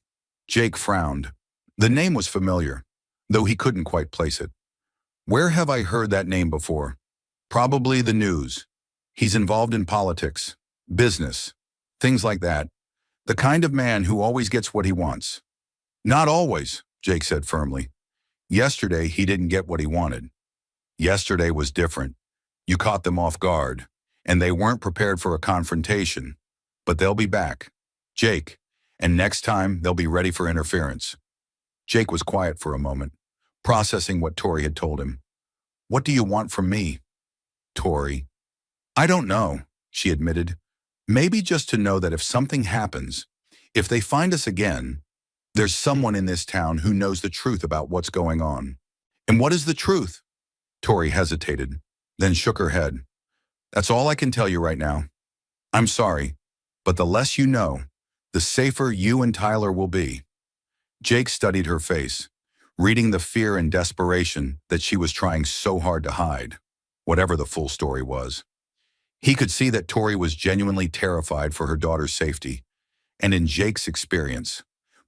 Jake frowned. The name was familiar, though he couldn't quite place it. Where have I heard that name before? Probably the news. He's involved in politics, business, things like that. The kind of man who always gets what he wants. Not always, Jake said firmly. Yesterday, he didn't get what he wanted. Yesterday was different. You caught them off guard, and they weren't prepared for a confrontation. But they'll be back. Jake, and next time, they'll be ready for interference. Jake was quiet for a moment, processing what Tori had told him. What do you want from me? Tori. I don't know, she admitted. Maybe just to know that if something happens, if they find us again, there's someone in this town who knows the truth about what's going on. And what is the truth? Tori hesitated, then shook her head. That's all I can tell you right now. I'm sorry, but the less you know, the safer you and Tyler will be. Jake studied her face, reading the fear and desperation that she was trying so hard to hide, whatever the full story was. He could see that Tori was genuinely terrified for her daughter's safety, and in Jake's experience,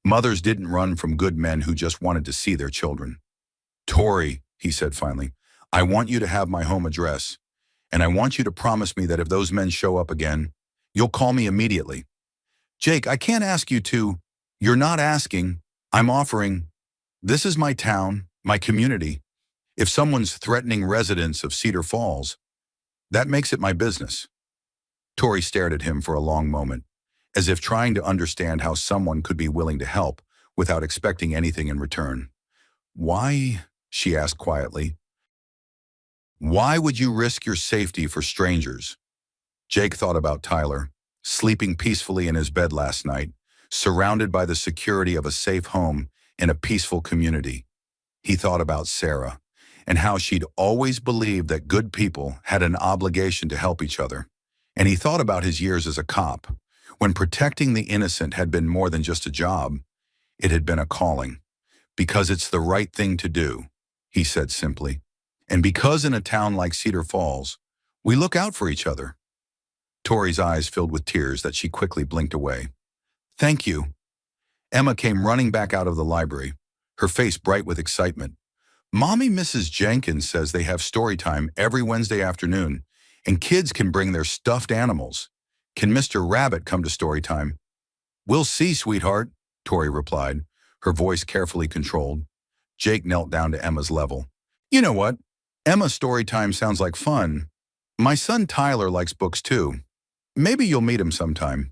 mothers didn't run from good men who just wanted to see their children. Tori, he said finally, I want you to have my home address, and I want you to promise me that if those men show up again, you'll call me immediately. Jake, I can't ask you to. You're not asking. I'm offering. This is my town, my community. If someone's threatening residents of Cedar Falls, that makes it my business. Tori stared at him for a long moment, as if trying to understand how someone could be willing to help without expecting anything in return. Why, she asked quietly, why would you risk your safety for strangers? Jake thought about Tyler, sleeping peacefully in his bed last night, surrounded by the security of a safe home in a peaceful community. He thought about Sarah, and how she'd always believed that good people had an obligation to help each other. And he thought about his years as a cop, when protecting the innocent had been more than just a job. It had been a calling. Because it's the right thing to do, he said simply. And because in a town like Cedar Falls, we look out for each other. Tori's eyes filled with tears that she quickly blinked away. Thank you. Emma came running back out of the library, her face bright with excitement. Mommy Mrs. Jenkins says they have story time every Wednesday afternoon, and kids can bring their stuffed animals. Can Mr. Rabbit come to story time? We'll see, sweetheart, Tori replied, her voice carefully controlled. Jake knelt down to Emma's level. You know what? Emma's story time sounds like fun. My son Tyler likes books too. Maybe you'll meet him sometime.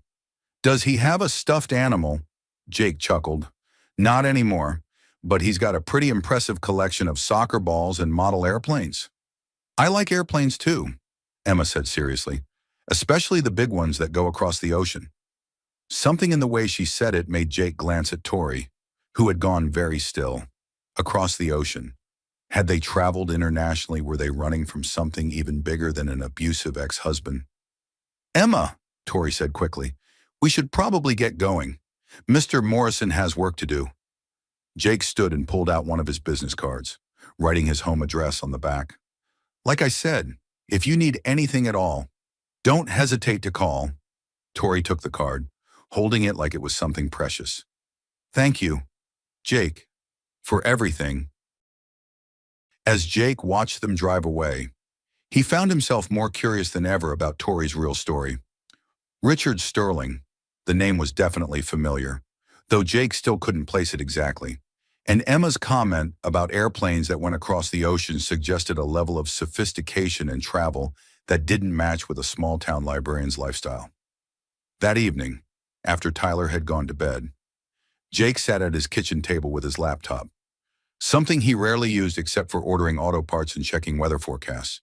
Does he have a stuffed animal? Jake chuckled. Not anymore, but he's got a pretty impressive collection of soccer balls and model airplanes. I like airplanes too, Emma said seriously, especially the big ones that go across the ocean. Something in the way she said it made Jake glance at Tori, who had gone very still. Across the ocean. Had they traveled internationally? Were they running from something even bigger than an abusive ex-husband? Emma, Tori said quickly, we should probably get going. Mr. Morrison has work to do. Jake stood and pulled out one of his business cards, writing his home address on the back. Like I said, if you need anything at all, don't hesitate to call. Tori took the card, holding it like it was something precious. Thank you, Jake, for everything. As Jake watched them drive away, he found himself more curious than ever about Tori's real story. Richard Sterling, the name was definitely familiar, though Jake still couldn't place it exactly. And Emma's comment about airplanes that went across the ocean suggested a level of sophistication and travel that didn't match with a small-town librarian's lifestyle. That evening, after Tyler had gone to bed, Jake sat at his kitchen table with his laptop, something he rarely used except for ordering auto parts and checking weather forecasts.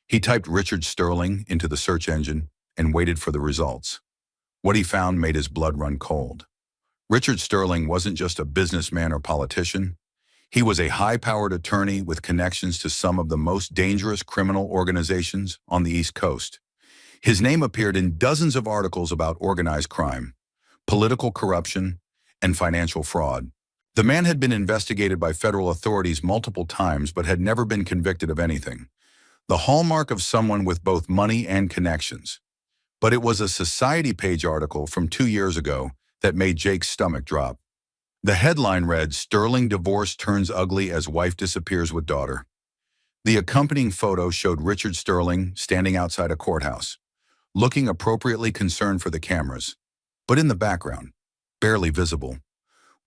He typed Richard Sterling into the search engine and waited for the results. What he found made his blood run cold. Richard Sterling wasn't just a businessman or politician. He was a high-powered attorney with connections to some of the most dangerous criminal organizations on the East Coast. His name appeared in dozens of articles about organized crime, political corruption, and financial fraud. The man had been investigated by federal authorities multiple times but had never been convicted of anything. The hallmark of someone with both money and connections. But it was a Society page article from 2 years ago that made Jake's stomach drop. The headline read, "Sterling divorce turns ugly as wife disappears with daughter." The accompanying photo showed Richard Sterling standing outside a courthouse, looking appropriately concerned for the cameras. But in the background, barely visible,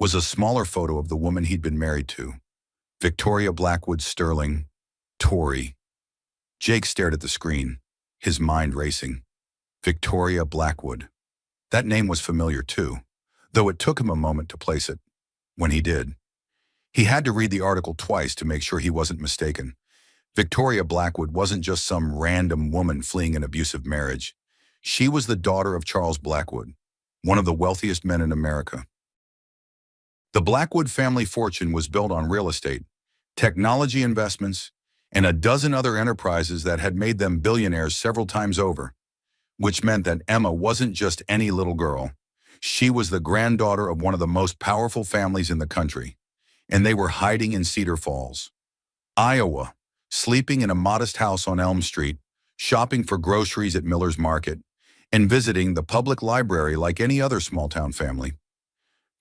was a smaller photo of the woman he'd been married to, Victoria Blackwood Sterling, Tori. Jake stared at the screen, his mind racing. Victoria Blackwood. That name was familiar too, though it took him a moment to place it. When he did, he had to read the article twice to make sure he wasn't mistaken. Victoria Blackwood wasn't just some random woman fleeing an abusive marriage. She was the daughter of Charles Blackwood, one of the wealthiest men in America. The Blackwood family fortune was built on real estate, technology investments, and a dozen other enterprises that had made them billionaires several times over, which meant that Emma wasn't just any little girl. She was the granddaughter of one of the most powerful families in the country, and they were hiding in Cedar Falls, Iowa, sleeping in a modest house on Elm Street, shopping for groceries at Miller's Market, and visiting the public library like any other small-town family.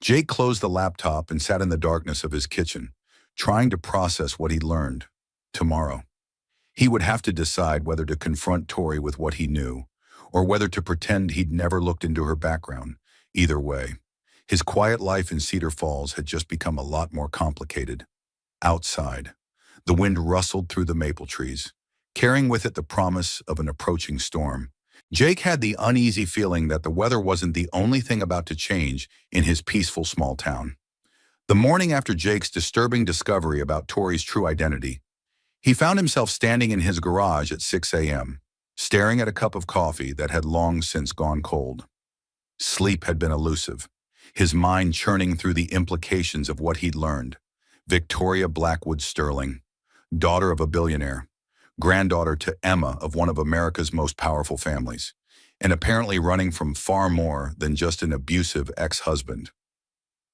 Jake closed the laptop and sat in the darkness of his kitchen, trying to process what he'd learned. Tomorrow, he would have to decide whether to confront Tori with what he knew, or whether to pretend he'd never looked into her background. Either way, his quiet life in Cedar Falls had just become a lot more complicated. Outside, the wind rustled through the maple trees, carrying with it the promise of an approaching storm. Jake had the uneasy feeling that the weather wasn't the only thing about to change in his peaceful small town. The morning after Jake's disturbing discovery about Tori's true identity, he found himself standing in his garage at 6 a.m., staring at a cup of coffee that had long since gone cold. Sleep had been elusive, his mind churning through the implications of what he'd learned. Victoria Blackwood Sterling, daughter of a billionaire, granddaughter to Emma of one of America's most powerful families, and apparently running from far more than just an abusive ex-husband.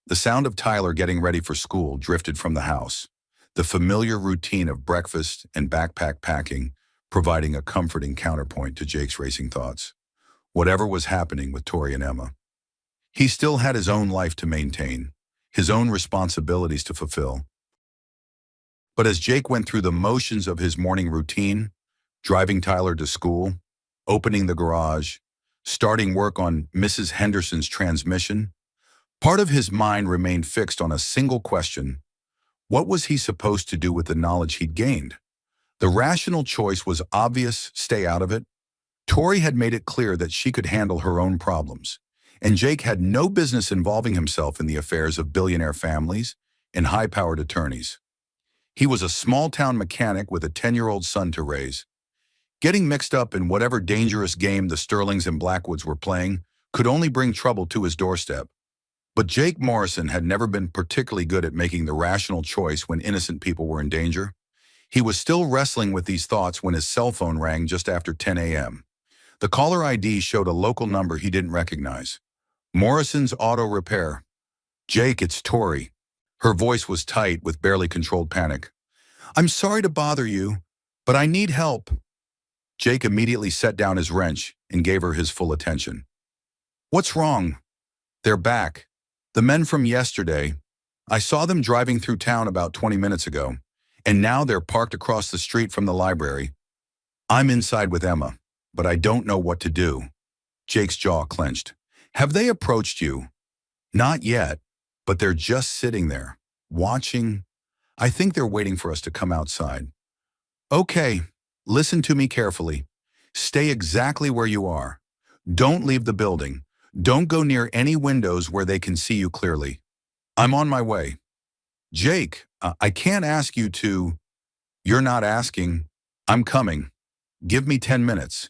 The sound of Tyler getting ready for school drifted from the house, the familiar routine of breakfast and backpack packing providing a comforting counterpoint to Jake's racing thoughts. Whatever was happening with Tori and Emma, he still had his own life to maintain, his own responsibilities to fulfill. But as Jake went through the motions of his morning routine, driving Tyler to school, opening the garage, starting work on Mrs. Henderson's transmission, part of his mind remained fixed on a single question: what was he supposed to do with the knowledge he'd gained? The rational choice was obvious: stay out of it. Tori had made it clear that she could handle her own problems, and Jake had no business involving himself in the affairs of billionaire families and high-powered attorneys. He was a small-town mechanic with a 10-year-old son to raise. Getting mixed up in whatever dangerous game the Sterlings and Blackwoods were playing could only bring trouble to his doorstep. But Jake Morrison had never been particularly good at making the rational choice when innocent people were in danger. He was still wrestling with these thoughts when his cell phone rang just after 10 a.m. The caller ID showed a local number he didn't recognize. Morrison's Auto Repair. Jake, it's Tori. Her voice was tight with barely controlled panic. I'm sorry to bother you, but I need help. Jake immediately set down his wrench and gave her his full attention. What's wrong? They're back. The men from yesterday. I saw them driving through town about 20 minutes ago, and now they're parked across the street from the library. I'm inside with Emma, but I don't know what to do. Jake's jaw clenched. Have they approached you? Not yet, but they're just sitting there, watching. I think they're waiting for us to come outside. Okay, listen to me carefully. Stay exactly where you are. Don't leave the building. Don't go near any windows where they can see you clearly. I'm on my way. Jake, I can't ask you to. You're not asking. I'm coming. Give me 10 minutes.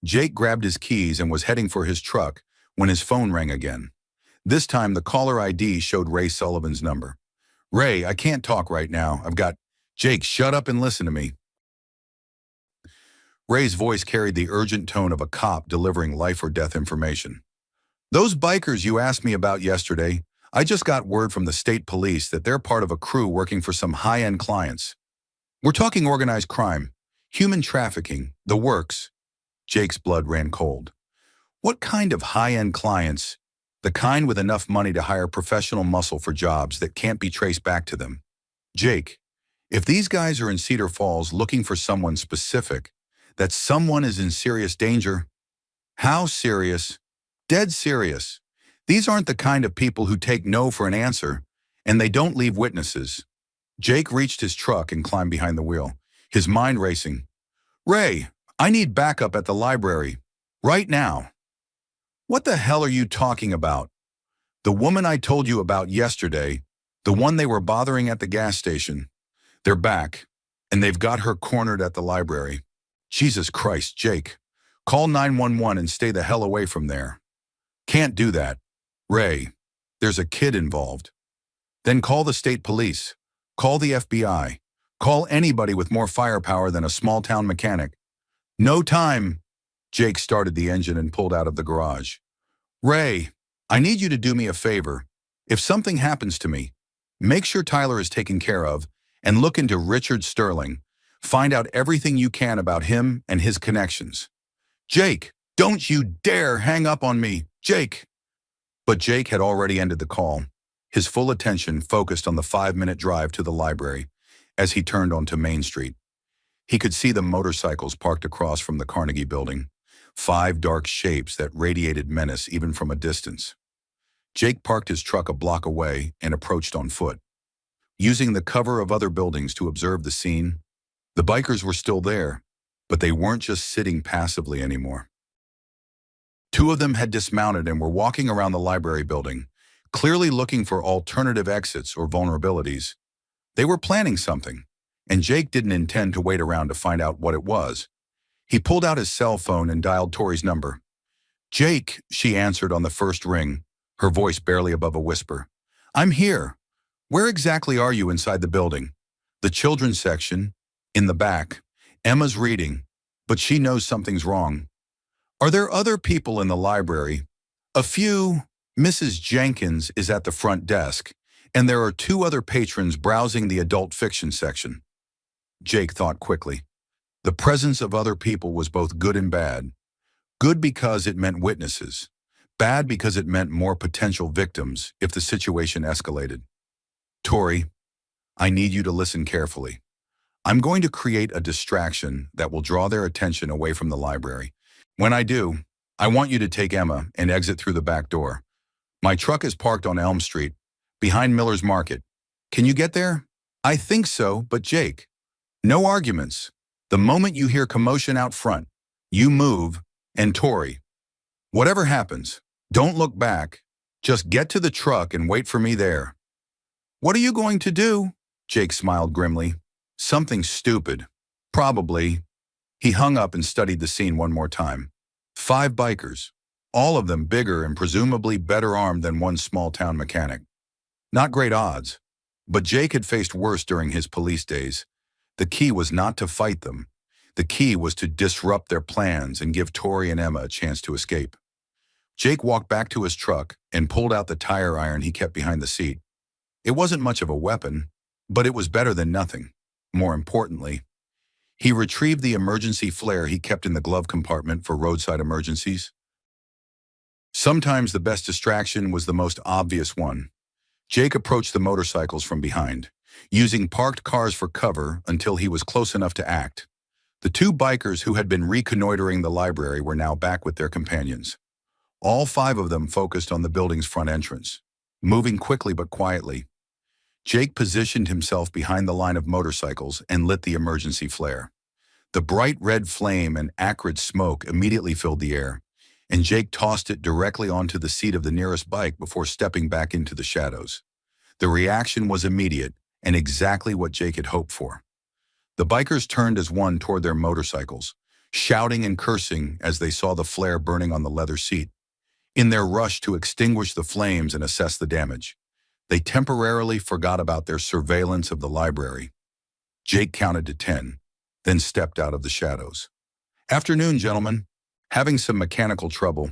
Jake grabbed his keys and was heading for his truck when his phone rang again. This time, the caller ID showed Ray Sullivan's number. Ray, I can't talk right now. Jake, shut up and listen to me. Ray's voice carried the urgent tone of a cop delivering life or death information. Those bikers you asked me about yesterday, I just got word from the state police that they're part of a crew working for some high-end clients. We're talking organized crime, human trafficking, the works. Jake's blood ran cold. What kind of high-end clients? The kind with enough money to hire professional muscle for jobs that can't be traced back to them. Jake, if these guys are in Cedar Falls looking for someone specific, that someone is in serious danger. How serious? Dead serious. These aren't the kind of people who take no for an answer, and they don't leave witnesses. Jake reached his truck and climbed behind the wheel, his mind racing. Ray, I need backup at the library. Right now. What the hell are you talking about? The woman I told you about yesterday, the one they were bothering at the gas station. They're back, and they've got her cornered at the library. Jesus Christ, Jake. Call 911 and stay the hell away from there. Can't do that. Ray, there's a kid involved. Then call the state police. Call the FBI. Call anybody with more firepower than a small-town mechanic. No time. Jake started the engine and pulled out of the garage. Ray, I need you to do me a favor. If something happens to me, make sure Tyler is taken care of and look into Richard Sterling. Find out everything you can about him and his connections. Jake, don't you dare hang up on me, Jake. But Jake had already ended the call, his full attention focused on the 5-minute drive to the library as he turned onto Main Street. He could see the motorcycles parked across from the Carnegie Building, 5 dark shapes that radiated menace even from a distance. Jake parked his truck a block away and approached on foot. Using the cover of other buildings to observe the scene, the bikers were still there, but they weren't just sitting passively anymore. 2 of them had dismounted and were walking around the library building, clearly looking for alternative exits or vulnerabilities. They were planning something, and Jake didn't intend to wait around to find out what it was. He pulled out his cell phone and dialed Tori's number. Jake, she answered on the first ring, her voice barely above a whisper. I'm here. Where exactly are you inside the building? The children's section, in the back. Emma's reading, but she knows something's wrong. Are there other people in the library? A few. Mrs. Jenkins is at the front desk, and there are 2 other patrons browsing the adult fiction section. Jake thought quickly. The presence of other people was both good and bad. Good because it meant witnesses. Bad because it meant more potential victims if the situation escalated. Tori, I need you to listen carefully. I'm going to create a distraction that will draw their attention away from the library. When I do, I want you to take Emma and exit through the back door. My truck is parked on Elm Street, behind Miller's Market. Can you get there? I think so, but Jake, no arguments. The moment you hear commotion out front, you move, and Tori, whatever happens, don't look back. Just get to the truck and wait for me there. What are you going to do? Jake smiled grimly. Something stupid. Probably. He hung up and studied the scene one more time. 5 bikers, all of them bigger and presumably better armed than one small-town mechanic. Not great odds, but Jake had faced worse during his police days. The key was not to fight them. The key was to disrupt their plans and give Tori and Emma a chance to escape. Jake walked back to his truck and pulled out the tire iron he kept behind the seat. It wasn't much of a weapon, but it was better than nothing. More importantly, he retrieved the emergency flare he kept in the glove compartment for roadside emergencies. Sometimes the best distraction was the most obvious one. Jake approached the motorcycles from behind, using parked cars for cover until he was close enough to act. The two bikers who had been reconnoitering the library were now back with their companions. All five of them focused on the building's front entrance, moving quickly but quietly. Jake positioned himself behind the line of motorcycles and lit the emergency flare. The bright red flame and acrid smoke immediately filled the air, and Jake tossed it directly onto the seat of the nearest bike before stepping back into the shadows. The reaction was immediate and exactly what Jake had hoped for. The bikers turned as one toward their motorcycles, shouting and cursing as they saw the flare burning on the leather seat. In their rush to extinguish the flames and assess the damage, they temporarily forgot about their surveillance of the library. Jake counted to 10, then stepped out of the shadows. "Afternoon, gentlemen. Having some mechanical trouble."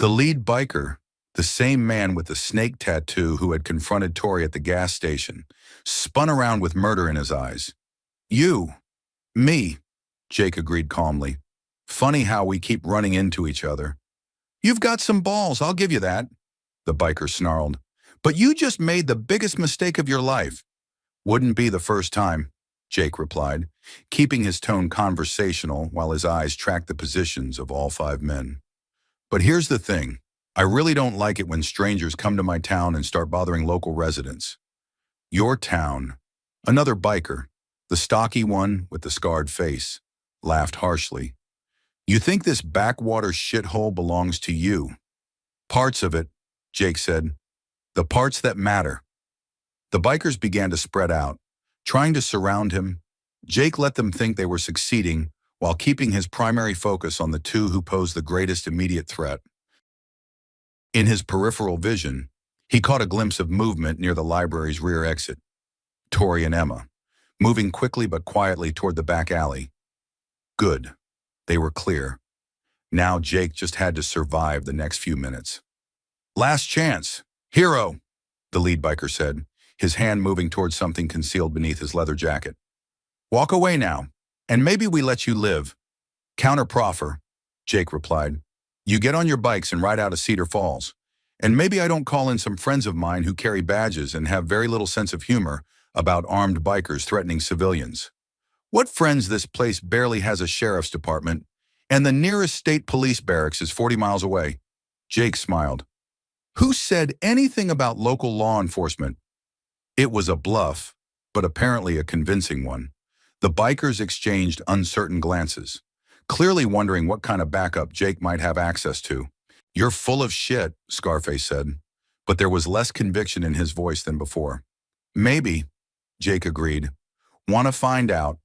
The lead biker, the same man with the snake tattoo who had confronted Tori at the gas station, spun around with murder in his eyes. "You. Me," Jake agreed calmly. "Funny how we keep running into each other." "You've got some balls, I'll give you that," the biker snarled. "But you just made the biggest mistake of your life." "Wouldn't be the first time," Jake replied, keeping his tone conversational while his eyes tracked the positions of all five men. "But here's the thing. I really don't like it when strangers come to my town and start bothering local residents." "Your town," another biker, the stocky one with the scarred face, laughed harshly. "You think this backwater shithole belongs to you?" "Parts of it," Jake said. "The parts that matter." The bikers began to spread out, trying to surround him. Jake let them think they were succeeding while keeping his primary focus on the two who posed the greatest immediate threat. In his peripheral vision, he caught a glimpse of movement near the library's rear exit. Tori and Emma, moving quickly but quietly toward the back alley. Good. They were clear. Now Jake just had to survive the next few minutes. "Last chance. Hero," the lead biker said, his hand moving towards something concealed beneath his leather jacket. "Walk away now, and maybe we let you live." "Counter proffer," Jake replied. "You get on your bikes and ride out of Cedar Falls. And maybe I don't call in some friends of mine who carry badges and have very little sense of humor about armed bikers threatening civilians. What friends? This place barely has a sheriff's department, and the nearest state police barracks is 40 miles away." Jake smiled. "Who said anything about local law enforcement?" It was a bluff, but apparently a convincing one. The bikers exchanged uncertain glances, clearly wondering what kind of backup Jake might have access to. "You're full of shit," Scarface said, but there was less conviction in his voice than before. "Maybe," Jake agreed. "Want to find out?"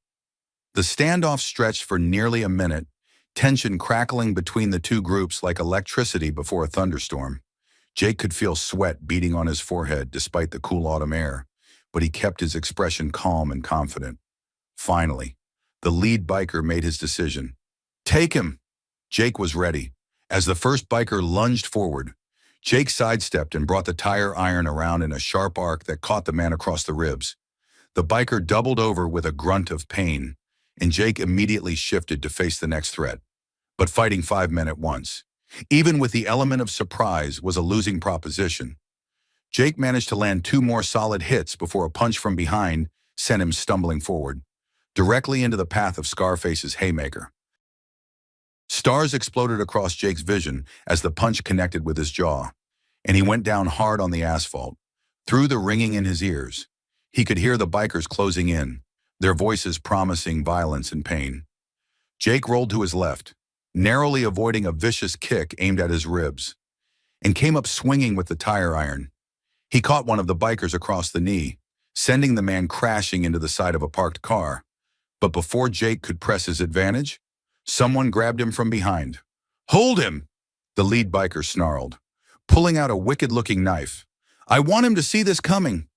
The standoff stretched for nearly a minute, tension crackling between the two groups like electricity before a thunderstorm. Jake could feel sweat beating on his forehead despite the cool autumn air, but he kept his expression calm and confident. Finally, the lead biker made his decision. "Take him!" Jake was ready. As the first biker lunged forward, Jake sidestepped and brought the tire iron around in a sharp arc that caught the man across the ribs. The biker doubled over with a grunt of pain, and Jake immediately shifted to face the next threat. But fighting five men at once, even with the element of surprise, was a losing proposition. Jake managed to land two more solid hits before a punch from behind sent him stumbling forward, directly into the path of Scarface's haymaker. Stars exploded across Jake's vision as the punch connected with his jaw, and he went down hard on the asphalt. Through the ringing in his ears, he could hear the bikers closing in, their voices promising violence and pain. Jake rolled to his left, narrowly avoiding a vicious kick aimed at his ribs, and came up swinging with the tire iron. He caught one of the bikers across the knee, sending the man crashing into the side of a parked car. But before Jake could press his advantage, someone grabbed him from behind. "Hold him!" the lead biker snarled, pulling out a wicked-looking knife. "I want him to see this coming."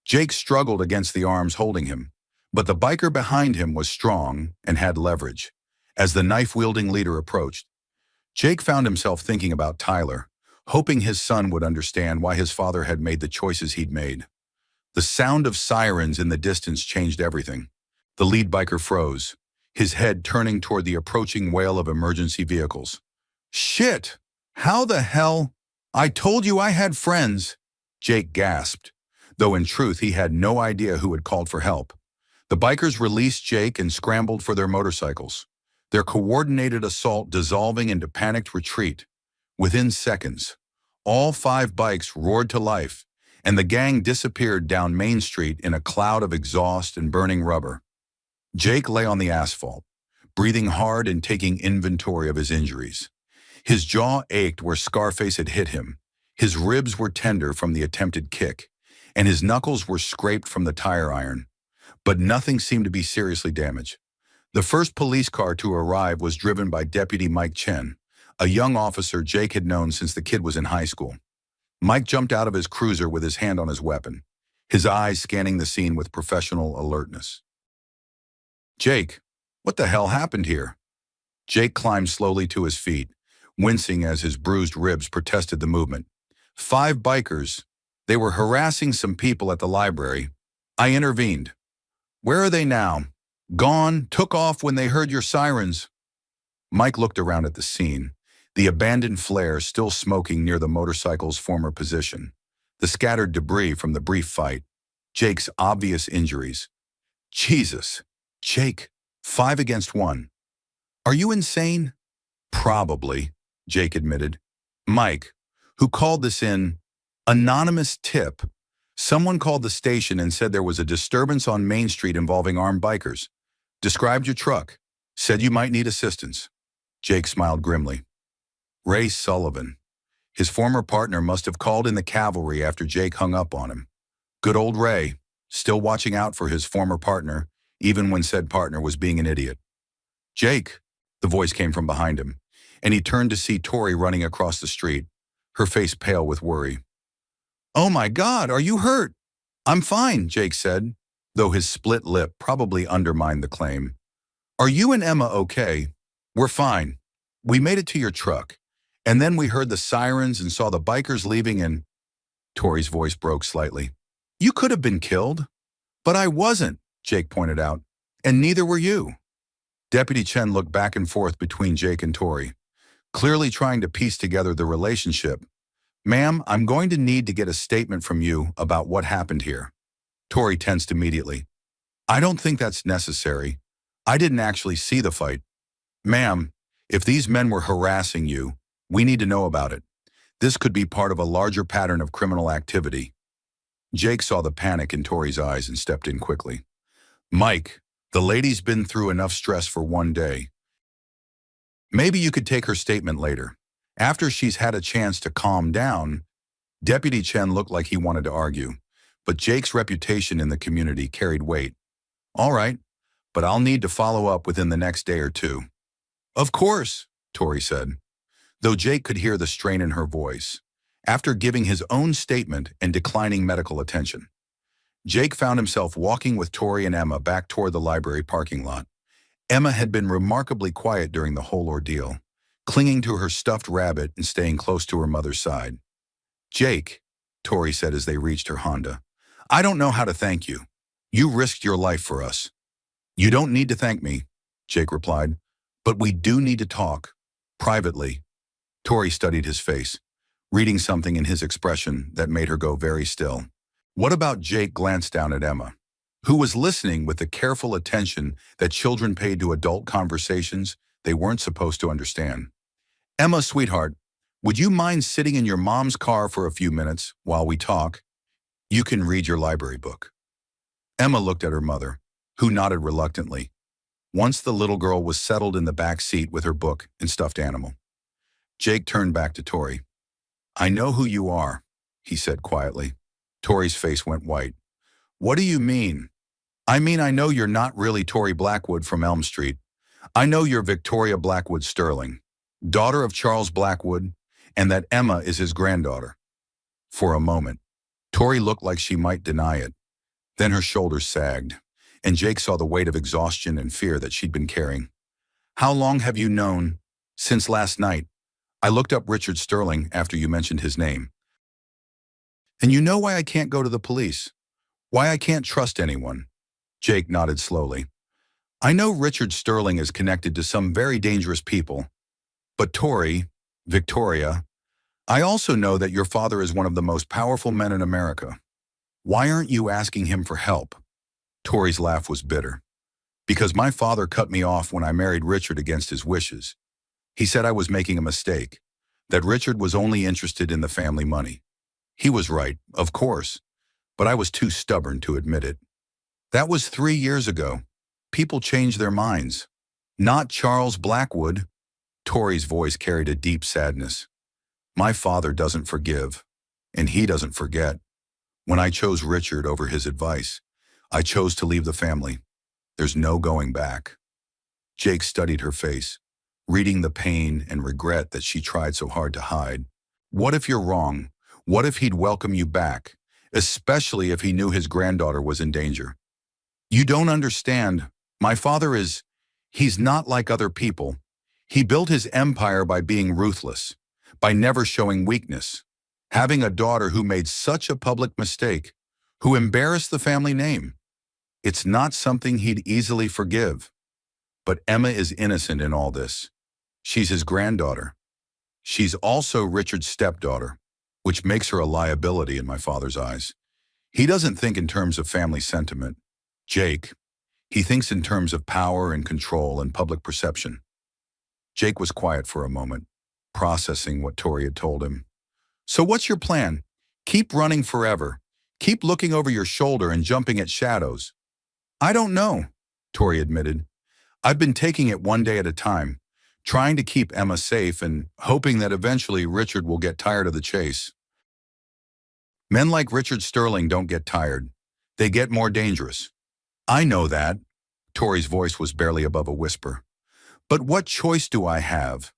Jake struggled against the arms holding him, But the biker behind him was strong and had leverage. As the knife-wielding leader approached, Jake found himself thinking about Tyler, hoping his son would understand why his father had made the choices he'd made. The sound of sirens in the distance changed everything. The lead biker froze, his head turning toward the approaching wail of emergency vehicles. "Shit! How the hell? I told you I had friends!" Jake gasped, though in truth he had no idea who had called for help. The bikers released Jake and scrambled for their motorcycles, their coordinated assault dissolving into panicked retreat. Within seconds, all 5 bikes roared to life, and the gang disappeared down Main Street in a cloud of exhaust and burning rubber. Jake lay on the asphalt, breathing hard and taking inventory of his injuries. His jaw ached where Scarface had hit him, his ribs were tender from the attempted kick, and his knuckles were scraped from the tire iron. But nothing seemed to be seriously damaged. The first police car to arrive was driven by Deputy Mike Chen, a young officer Jake had known since the kid was in high school. Mike jumped out of his cruiser with his hand on his weapon, his eyes scanning the scene with professional alertness. "Jake, what the hell happened here?" Jake climbed slowly to his feet, wincing as his bruised ribs protested the movement. "5 bikers. They were harassing some people at the library. I intervened. Where are they now?" "Gone, took off when they heard your sirens." Mike looked around at the scene, the abandoned flare still smoking near the motorcycle's former position, the scattered debris from the brief fight, Jake's obvious injuries. "Jesus, Jake, 5 against 1. Are you insane?" "Probably," Jake admitted. "Mike, who called this in? Anonymous tip. Someone called the station and said there was a disturbance on Main Street involving armed bikers. Described your truck. Said you might need assistance." Jake smiled grimly. Ray Sullivan. His former partner must have called in the cavalry after Jake hung up on him. Good old Ray, still watching out for his former partner, even when said partner was being an idiot. "Jake," the voice came from behind him, and he turned to see Tori running across the street, her face pale with worry. "Oh my God, are you hurt?" "I'm fine," Jake said, though his split lip probably undermined the claim. "Are you and Emma okay?" "We're fine. We made it to your truck, and then we heard the sirens and saw the bikers leaving and—" Tori's voice broke slightly. "You could have been killed." "But I wasn't," Jake pointed out, "and neither were you." Deputy Chen looked back and forth between Jake and Tori, clearly trying to piece together the relationship. "Ma'am, I'm going to need to get a statement from you about what happened here." Tori tensed immediately. "I don't think that's necessary. I didn't actually see the fight." "Ma'am, if these men were harassing you, we need to know about it. This could be part of a larger pattern of criminal activity." Jake saw the panic in Tori's eyes and stepped in quickly. "Mike, the lady's been through enough stress for one day. Maybe you could take her statement later, after she's had a chance to calm down." Deputy Chen looked like he wanted to argue, but Jake's reputation in the community carried weight. "All right, but I'll need to follow up within the next day or 2. "Of course," Tori said, though Jake could hear the strain in her voice, after giving his own statement and declining medical attention. Jake found himself walking with Tori and Emma back toward the library parking lot. Emma had been remarkably quiet during the whole ordeal, clinging to her stuffed rabbit and staying close to her mother's side. "Jake," Tori said as they reached her Honda, "I don't know how to thank you. You risked your life for us." "You don't need to thank me," Jake replied, "but we do need to talk. Privately." Tori studied his face, reading something in his expression that made her go very still. "What about?" Jake glanced down at Emma, who was listening with the careful attention that children pay to adult conversations they weren't supposed to understand. "Emma, sweetheart, would you mind sitting in your mom's car for a few minutes while we talk? You can read your library book." Emma looked at her mother, who nodded reluctantly. Once the little girl was settled in the back seat with her book and stuffed animal. Jake turned back to Tori. "I know who you are," he said quietly. Tori's face went white. "What do you mean?" "I mean, I know you're not really Tori Blackwood from Elm Street. I know you're Victoria Blackwood Sterling, daughter of Charles Blackwood, and that Emma is his granddaughter." For a moment, Tori looked like she might deny it. Then her shoulders sagged. and Jake saw the weight of exhaustion and fear that she'd been carrying. How long have you known? Since last night. I looked up Richard Sterling after you mentioned his name. And you know why I can't go to the police? Why I can't trust anyone? Jake nodded slowly. I know Richard Sterling is connected to some very dangerous people. But Tori, Victoria, I also know that your father is one of the most powerful men in America. Why aren't you asking him for help? Tori's laugh was bitter. Because my father cut me off when I married Richard against his wishes. He said I was making a mistake, that Richard was only interested in the family money. He was right, of course, but I was too stubborn to admit it. That was 3 years ago. People change their minds. Not Charles Blackwood. Tori's voice carried a deep sadness. My father doesn't forgive, and he doesn't forget. When I chose Richard over his advice, I chose to leave the family. There's no going back. Jake studied her face, reading the pain and regret that she tried so hard to hide. What if you're wrong? What if he'd welcome you back, especially if he knew his granddaughter was in danger? You don't understand. My father he's not like other people. He built his empire by being ruthless, by never showing weakness. Having a daughter who made such a public mistake, who embarrassed the family name. It's not something he'd easily forgive. But Emma is innocent in all this. She's his granddaughter. She's also Richard's stepdaughter, which makes her a liability in my father's eyes. He doesn't think in terms of family sentiment. Jake, he thinks in terms of power and control and public perception. Jake was quiet for a moment, processing what Tori had told him. So what's your plan? Keep running forever. Keep looking over your shoulder and jumping at shadows. I don't know, Tori admitted. I've been taking it one day at a time, trying to keep Emma safe and hoping that eventually Richard will get tired of the chase. Men like Richard Sterling don't get tired. They get more dangerous. I know that. Tori's voice was barely above a whisper. But what choice do I have?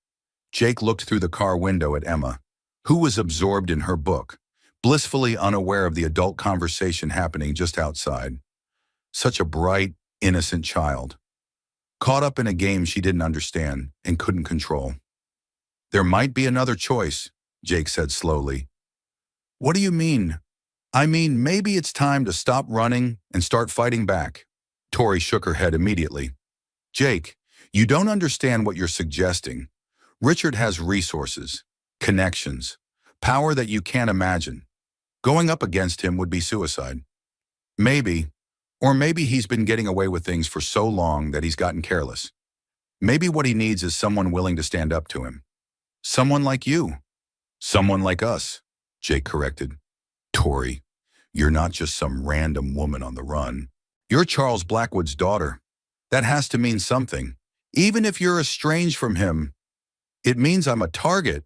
Jake looked through the car window at Emma, who was absorbed in her book, blissfully unaware of the adult conversation happening just outside. Such a bright, innocent child, caught up in a game she didn't understand and couldn't control. There might be another choice, Jake said slowly. What do you mean? I mean, maybe it's time to stop running and start fighting back. Tori shook her head immediately. Jake, you don't understand what you're suggesting. Richard has resources, connections, power that you can't imagine. Going up against him would be suicide. Maybe, or maybe he's been getting away with things for so long that he's gotten careless. Maybe what he needs is someone willing to stand up to him. Someone like you. Someone like us, Jake corrected. Tori, you're not just some random woman on the run. You're Charles Blackwood's daughter. That has to mean something. Even if you're estranged from him, it means I'm a target.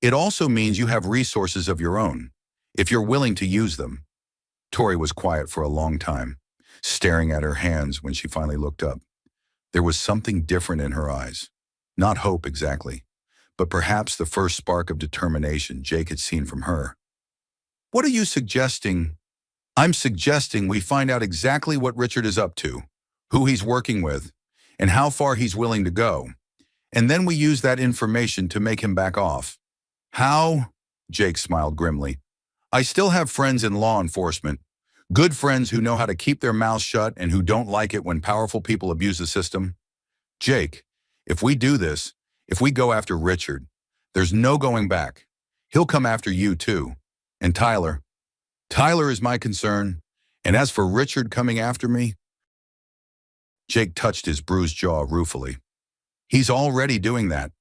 It also means you have resources of your own, if you're willing to use them. Tori was quiet for a long time, staring at her hands when she finally looked up. There was something different in her eyes. Not hope exactly, but perhaps the first spark of determination Jake had seen from her. What are you suggesting? I'm suggesting we find out exactly what Richard is up to, who he's working with, and how far he's willing to go. And then we use that information to make him back off. How? Jake smiled grimly. I still have friends in law enforcement. Good friends who know how to keep their mouths shut and who don't like it when powerful people abuse the system. Jake, if we do this, if we go after Richard, there's no going back. He'll come after you too. And Tyler. Tyler is my concern. And as for Richard coming after me, Jake touched his bruised jaw ruefully. He's already doing that.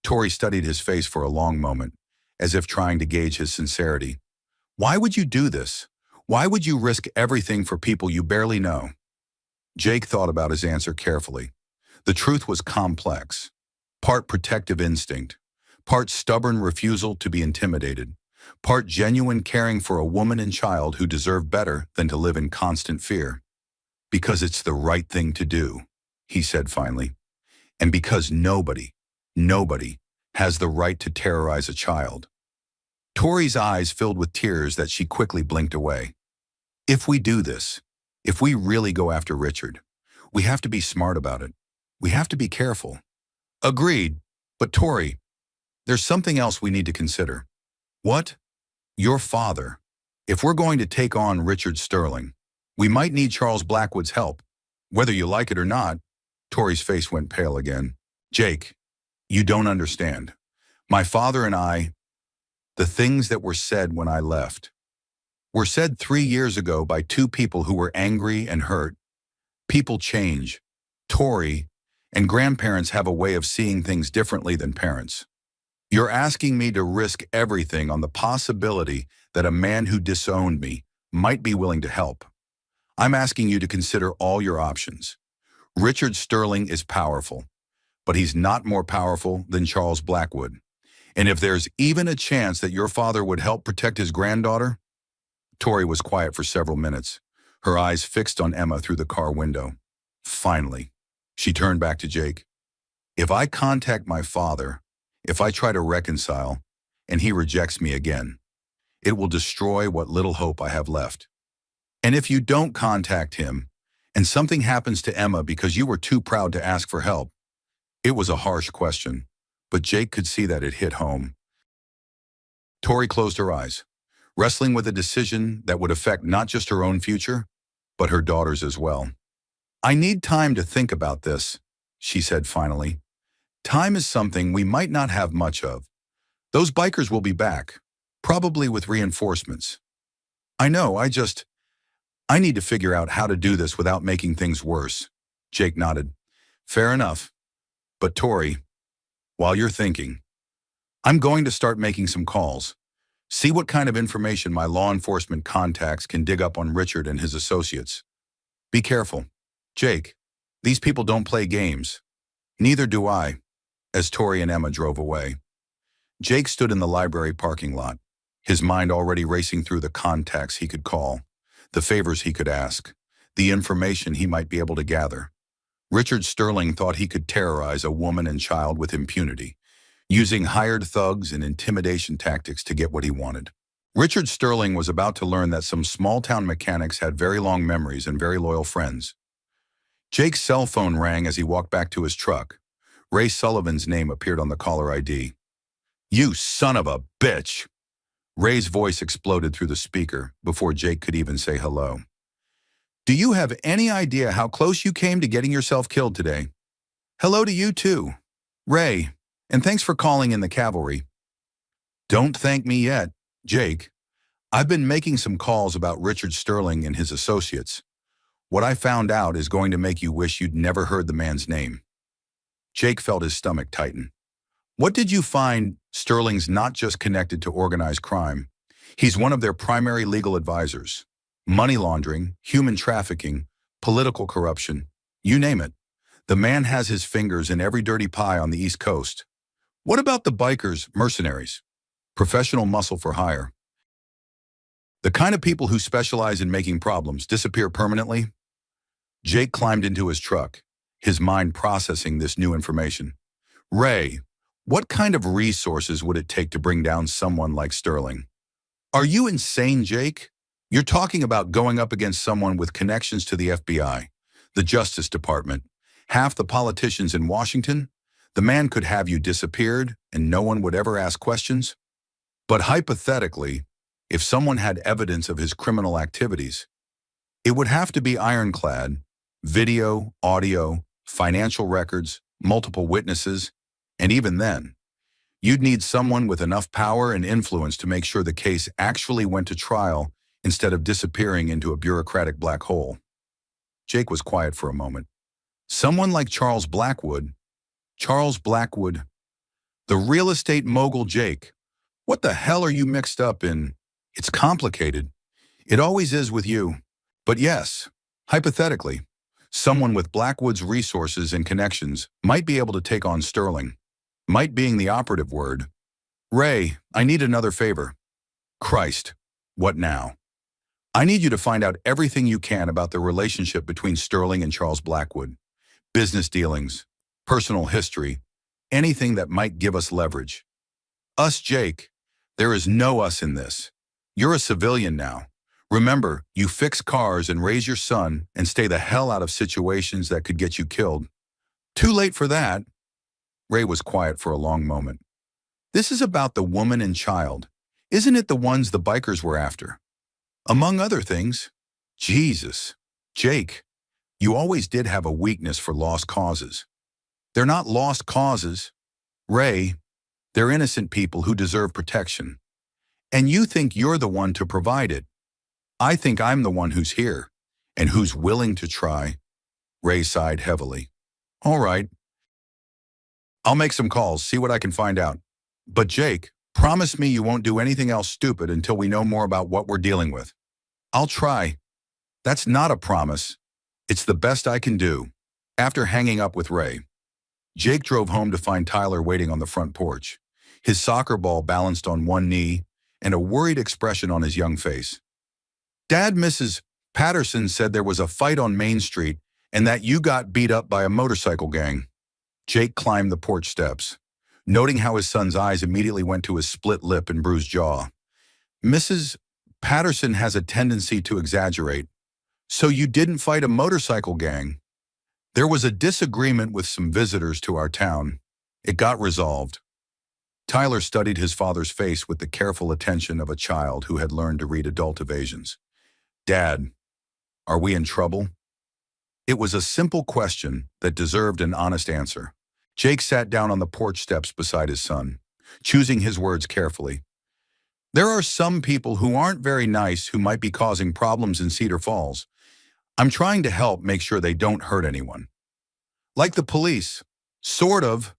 Tori studied his face for a long moment, as if trying to gauge his sincerity. Why would you do this? Why would you risk everything for people you barely know? Jake thought about his answer carefully. The truth was complex. Part protective instinct, part stubborn refusal to be intimidated, part genuine caring for a woman and child who deserve better than to live in constant fear. Because it's the right thing to do, he said finally. And because nobody has the right to terrorize a child. Tori's eyes filled with tears that she quickly blinked away. If we do this, If we really go after Richard, we have to be smart about it. We have to be careful. Agreed. But Tori, there's something else we need to consider. What? Your father. If we're going to take on Richard Sterling, we might need Charles Blackwood's help. Whether you like it or not, Tori's face went pale again. Jake, you don't understand. My father and I, the things that were said when I left, were said 3 years ago by two people who were angry and hurt. People change. Tori and grandparents have a way of seeing things differently than parents. You're asking me to risk everything on the possibility that a man who disowned me might be willing to help. I'm asking you to consider all your options. Richard Sterling is powerful, but he's not more powerful than Charles Blackwood. And if there's even a chance that your father would help protect his granddaughter. Tori was quiet for several minutes, her eyes fixed on Emma through the car window. Finally, she turned back to Jake. If I contact my father, if I try to reconcile, and he rejects me again, it will destroy what little hope I have left. And if you don't contact him, and something happens to Emma because you were too proud to ask for help. It was a harsh question, but Jake could see that it hit home. Tori closed her eyes, wrestling with a decision that would affect not just her own future, but her daughter's as well. I need time to think about this, she said finally. Time is something we might not have much of. Those bikers will be back, probably with reinforcements. I know, I need to figure out how to do this without making things worse. Jake nodded. Fair enough. But Tori, while you're thinking, I'm going to start making some calls. See what kind of information my law enforcement contacts can dig up on Richard and his associates. Be careful. Jake, these people don't play games. Neither do I, as Tori and Emma drove away. Jake stood in the library parking lot, his mind already racing through the contacts he could call, the favors he could ask, the information he might be able to gather. Richard Sterling thought he could terrorize a woman and child with impunity, using hired thugs and intimidation tactics to get what he wanted. Richard Sterling was about to learn that some small-town mechanics had very long memories and very loyal friends. Jake's cell phone rang as he walked back to his truck. Ray Sullivan's name appeared on the caller ID. You son of a bitch! Ray's voice exploded through the speaker before Jake could even say hello. Do you have any idea how close you came to getting yourself killed today? Hello to you too, Ray, and thanks for calling in the cavalry. Don't thank me yet, Jake. I've been making some calls about Richard Sterling and his associates. What I found out is going to make you wish you'd never heard the man's name. Jake felt his stomach tighten. What did you find? Sterling's not just connected to organized crime. He's one of their primary legal advisors. Money laundering, human trafficking, political corruption, you name it. The man has his fingers in every dirty pie on the East Coast. What about the bikers, mercenaries? Professional muscle for hire. The kind of people who specialize in making problems disappear permanently? Jake climbed into his truck, his mind processing this new information. Ray, what kind of resources would it take to bring down someone like Sterling? Are you insane, Jake? You're talking about going up against someone with connections to the FBI, the Justice Department, half the politicians in Washington? The man could have you disappeared and no one would ever ask questions? But hypothetically, if someone had evidence of his criminal activities, it would have to be ironclad, video, audio, financial records, multiple witnesses, and even then, you'd need someone with enough power and influence to make sure the case actually went to trial instead of disappearing into a bureaucratic black hole. Jake was quiet for a moment. Someone like Charles Blackwood. Charles Blackwood. The real estate mogul Jake. What the hell are you mixed up in? It's complicated. It always is with you. But yes, hypothetically, someone with Blackwood's resources and connections might be able to take on Sterling. Might being the operative word. Ray, I need another favor. Christ, what now? I need you to find out everything you can about the relationship between Sterling and Charles Blackwood. Business dealings, personal history, anything that might give us leverage. Us, Jake, there is no us in this. You're a civilian now. Remember, you fix cars and raise your son and stay the hell out of situations that could get you killed. Too late for that. Ray was quiet for a long moment. This is about the woman and child. Isn't it the ones the bikers were after? Among other things. Jesus. Jake, you always did have a weakness for lost causes. They're not lost causes. Ray, they're innocent people who deserve protection. And you think you're the one to provide it. I think I'm the one who's here, and who's willing to try. Ray sighed heavily. All right. I'll make some calls, see what I can find out. But Jake, promise me you won't do anything else stupid until we know more about what we're dealing with. I'll try. That's not a promise. It's the best I can do. After hanging up with Ray, Jake drove home to find Tyler waiting on the front porch, his soccer ball balanced on one knee and a worried expression on his young face. Dad, Mrs. Patterson said there was a fight on Main Street and that you got beat up by a motorcycle gang. Jake climbed the porch steps, noting how his son's eyes immediately went to his split lip and bruised jaw. Mrs. Patterson has a tendency to exaggerate. So you didn't fight a motorcycle gang? There was a disagreement with some visitors to our town. It got resolved. Tyler studied his father's face with the careful attention of a child who had learned to read adult evasions. Dad, are we in trouble? It was a simple question that deserved an honest answer. Jake sat down on the porch steps beside his son, choosing his words carefully. There are some people who aren't very nice who might be causing problems in Cedar Falls. I'm trying to help make sure they don't hurt anyone. Like the police. Sort of.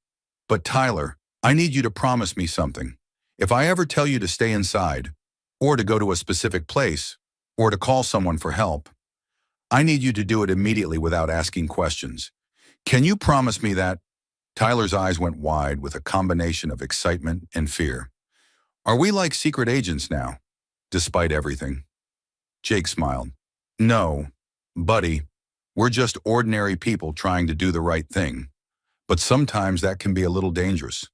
But Tyler, I need you to promise me something. If I ever tell you to stay inside, or to go to a specific place, or to call someone for help, I need you to do it immediately without asking questions. Can you promise me that? Tyler's eyes went wide with a combination of excitement and fear. Are we like secret agents now, despite everything? Jake smiled. No, buddy, we're just ordinary people trying to do the right thing. But sometimes that can be a little dangerous.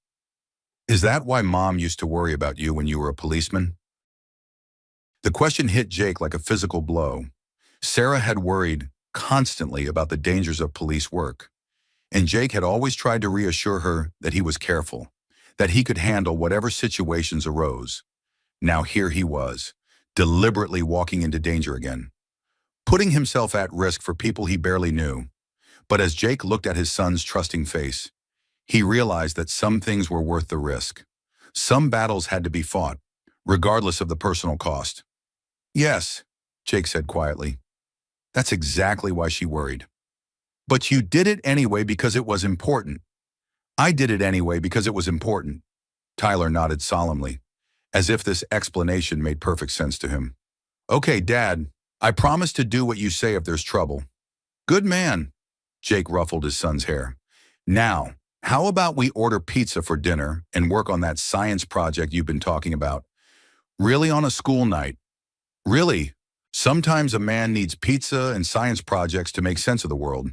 Is that why Mom used to worry about you when you were a policeman? The question hit Jake like a physical blow. Sarah had worried constantly about the dangers of police work, and Jake had always tried to reassure her that he was careful, that he could handle whatever situations arose. Now here he was, deliberately walking into danger again, putting himself at risk for people he barely knew. But as Jake looked at his son's trusting face, he realized that some things were worth the risk. Some battles had to be fought, regardless of the personal cost. Yes, Jake said quietly. That's exactly why she worried. But you did it anyway because it was important. I did it anyway because it was important. Tyler nodded solemnly, as if this explanation made perfect sense to him. Okay, Dad, I promise to do what you say if there's trouble. Good man. Jake ruffled his son's hair. Now, how about we order pizza for dinner and work on that science project you've been talking about? Really on a school night? Really? Sometimes a man needs pizza and science projects to make sense of the world.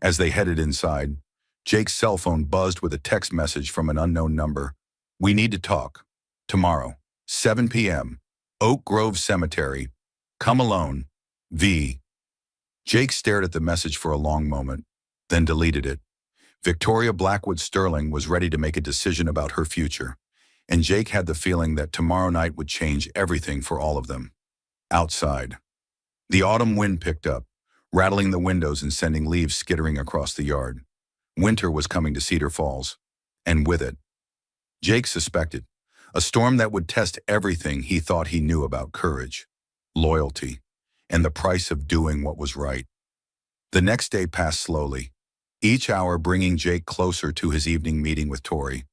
As they headed inside, Jake's cell phone buzzed with a text message from an unknown number. We need to talk. Tomorrow, 7 p.m., Oak Grove Cemetery. Come alone. V. Jake stared at the message for a long moment, then deleted it. Victoria Blackwood Sterling was ready to make a decision about her future, and Jake had the feeling that tomorrow night would change everything for all of them. Outside, the autumn wind picked up, rattling the windows and sending leaves skittering across the yard. Winter was coming to Cedar Falls, and with it, Jake suspected, a storm that would test everything he thought he knew about courage, loyalty, and the price of doing what was right. The next day passed slowly, each hour bringing Jake closer to his evening meeting with Tori.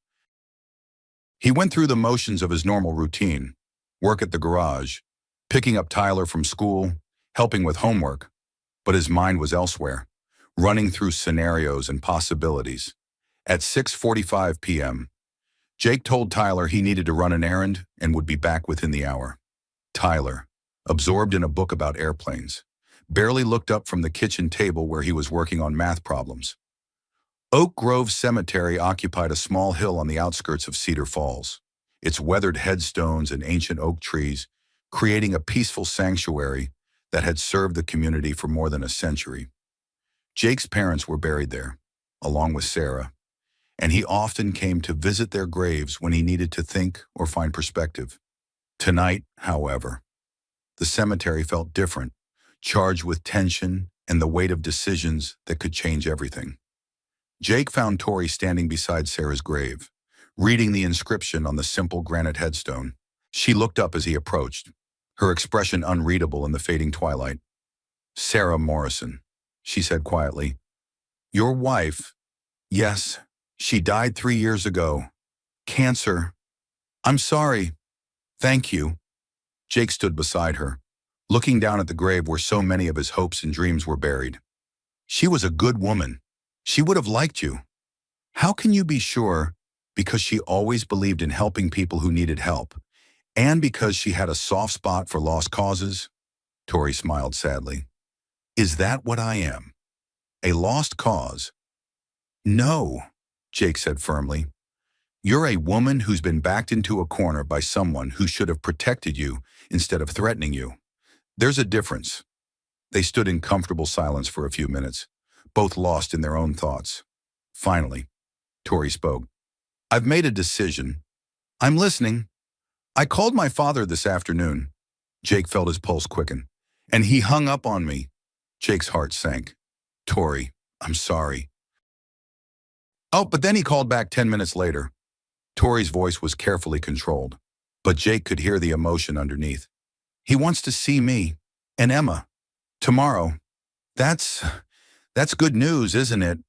He went through the motions of his normal routine, work at the garage, picking up Tyler from school, helping with homework, but his mind was elsewhere, running through scenarios and possibilities. At 6:45 p.m., Jake told Tyler he needed to run an errand and would be back within the hour. Tyler, absorbed in a book about airplanes, barely looked up from the kitchen table where he was working on math problems. Oak Grove Cemetery occupied a small hill on the outskirts of Cedar Falls. Its weathered headstones and ancient oak trees creating a peaceful sanctuary that had served the community for more than a century. Jake's parents were buried there, along with Sarah, and he often came to visit their graves when he needed to think or find perspective. Tonight, however, the cemetery felt different, charged with tension and the weight of decisions that could change everything. Jake found Tori standing beside Sarah's grave, reading the inscription on the simple granite headstone. She looked up as he approached, her expression unreadable in the fading twilight. "Sarah Morrison," she said quietly. "Your wife, yes, she died 3 years ago. Cancer. I'm sorry. Thank you." Jake stood beside her, looking down at the grave where so many of his hopes and dreams were buried. "She was a good woman. She would have liked you. How can you be sure? Because she always believed in helping people who needed help, and because she had a soft spot for lost causes?" Tori smiled sadly. "Is that what I am? A lost cause?" "No," Jake said firmly. "You're a woman who's been backed into a corner by someone who should have protected you instead of threatening you. There's a difference." They stood in comfortable silence for a few minutes, both lost in their own thoughts. Finally, Tori spoke. "I've made a decision. I'm listening. I called my father this afternoon." Jake felt his pulse quicken. "And he hung up on me." Jake's heart sank. "Tori, I'm sorry." "Oh, but then he called back 10 minutes later." Tori's voice was carefully controlled, but Jake could hear the emotion underneath. "He wants to see me and Emma tomorrow. That's good news, isn't it?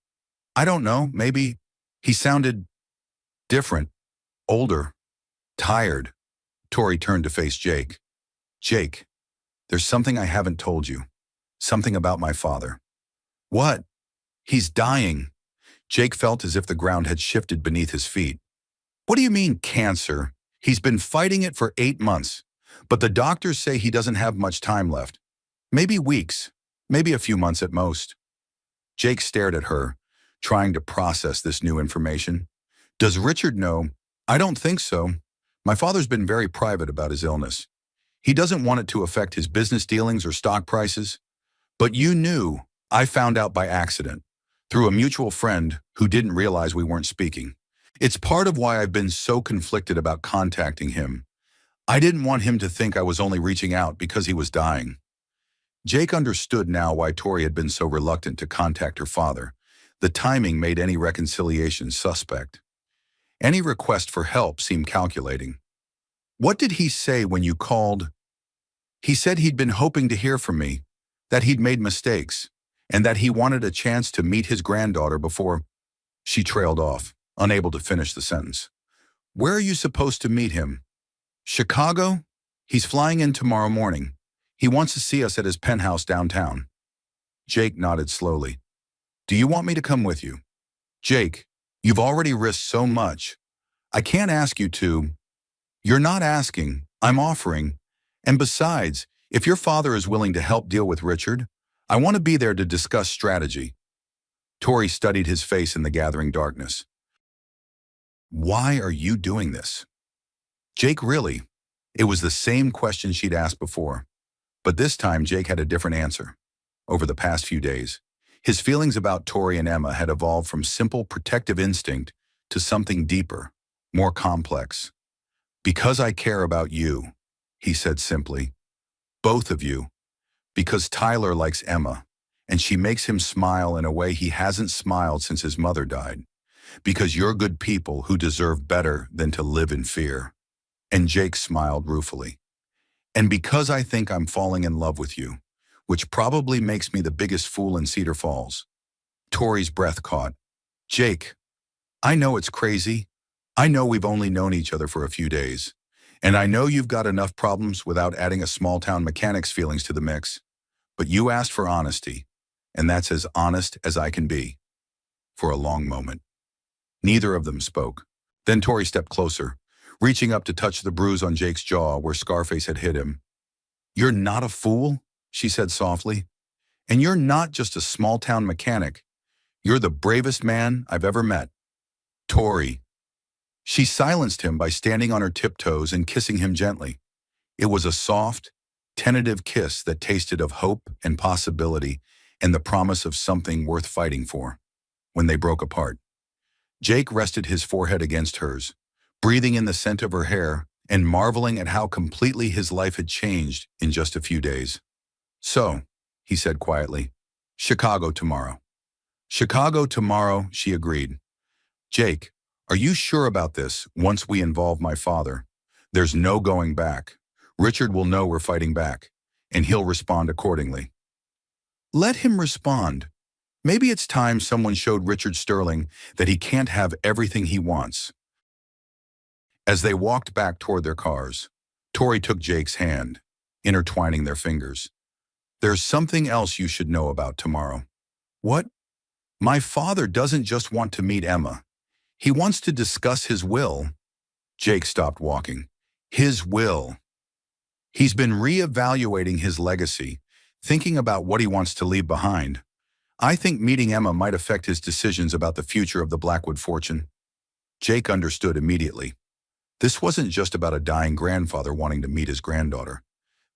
I don't know, maybe." He sounded different, older, tired. Tori turned to face Jake. "Jake, there's something I haven't told you. Something about my father." "What?" "He's dying." Jake felt as if the ground had shifted beneath his feet. "What do you mean, cancer? He's been fighting it for 8 months. But the doctors say he doesn't have much time left. Maybe weeks, maybe a few months at most." Jake stared at her, trying to process this new information. "Does Richard know?" "I don't think so. My father's been very private about his illness. He doesn't want it to affect his business dealings or stock prices. But you knew." "I found out by accident, through a mutual friend who didn't realize we weren't speaking. It's part of why I've been so conflicted about contacting him. I didn't want him to think I was only reaching out because he was dying." Jake understood now why Tori had been so reluctant to contact her father. The timing made any reconciliation suspect. Any request for help seemed calculating. "What did he say when you called?" "He said he'd been hoping to hear from me, that he'd made mistakes, and that he wanted a chance to meet his granddaughter before—" She trailed off, unable to finish the sentence. "Where are you supposed to meet him?" "Chicago? He's flying in tomorrow morning. He wants to see us at his penthouse downtown." Jake nodded slowly. "Do you want me to come with you?" "Jake, you've already risked so much. I can't ask you to." "You're not asking, I'm offering. And besides, if your father is willing to help deal with Richard, I want to be there to discuss strategy." Tori studied his face in the gathering darkness. "Why are you doing this?" Jake really. It was the same question she'd asked before. But this time Jake had a different answer. Over the past few days, his feelings about Tori and Emma had evolved from simple protective instinct to something deeper, more complex. "Because I care about you," he said simply. "Both of you. Because Tyler likes Emma, and she makes him smile in a way he hasn't smiled since his mother died. Because you're good people who deserve better than to live in fear." And Jake smiled ruefully. "And because I think I'm falling in love with you, which probably makes me the biggest fool in Cedar Falls." Tori's breath caught. "Jake, I know it's crazy. I know we've only known each other for a few days. And I know you've got enough problems without adding a small-town mechanic's feelings to the mix. But you asked for honesty, and that's as honest as I can be." For a long moment, neither of them spoke. Then Tori stepped closer, reaching up to touch the bruise on Jake's jaw where Scarface had hit him. "You're not a fool," she said softly. "And you're not just a small-town mechanic. You're the bravest man I've ever met." "Tori." She silenced him by standing on her tiptoes and kissing him gently. It was a soft, tentative kiss that tasted of hope and possibility and the promise of something worth fighting for. When they broke apart, Jake rested his forehead against hers, breathing in the scent of her hair and marveling at how completely his life had changed in just a few days. "So," he said quietly, "Chicago tomorrow." "Chicago tomorrow," she agreed. "Jake, are you sure about this once we involve my father? There's no going back. Richard will know we're fighting back, and he'll respond accordingly." "Let him respond. Maybe it's time someone showed Richard Sterling that he can't have everything he wants." As they walked back toward their cars, Tori took Jake's hand, intertwining their fingers. "There's something else you should know about tomorrow." "What?" "My father doesn't just want to meet Emma. He wants to discuss his will." Jake stopped walking. "His will." "He's been re-evaluating his legacy, thinking about what he wants to leave behind. I think meeting Emma might affect his decisions about the future of the Blackwood fortune." Jake understood immediately. This wasn't just about a dying grandfather wanting to meet his granddaughter.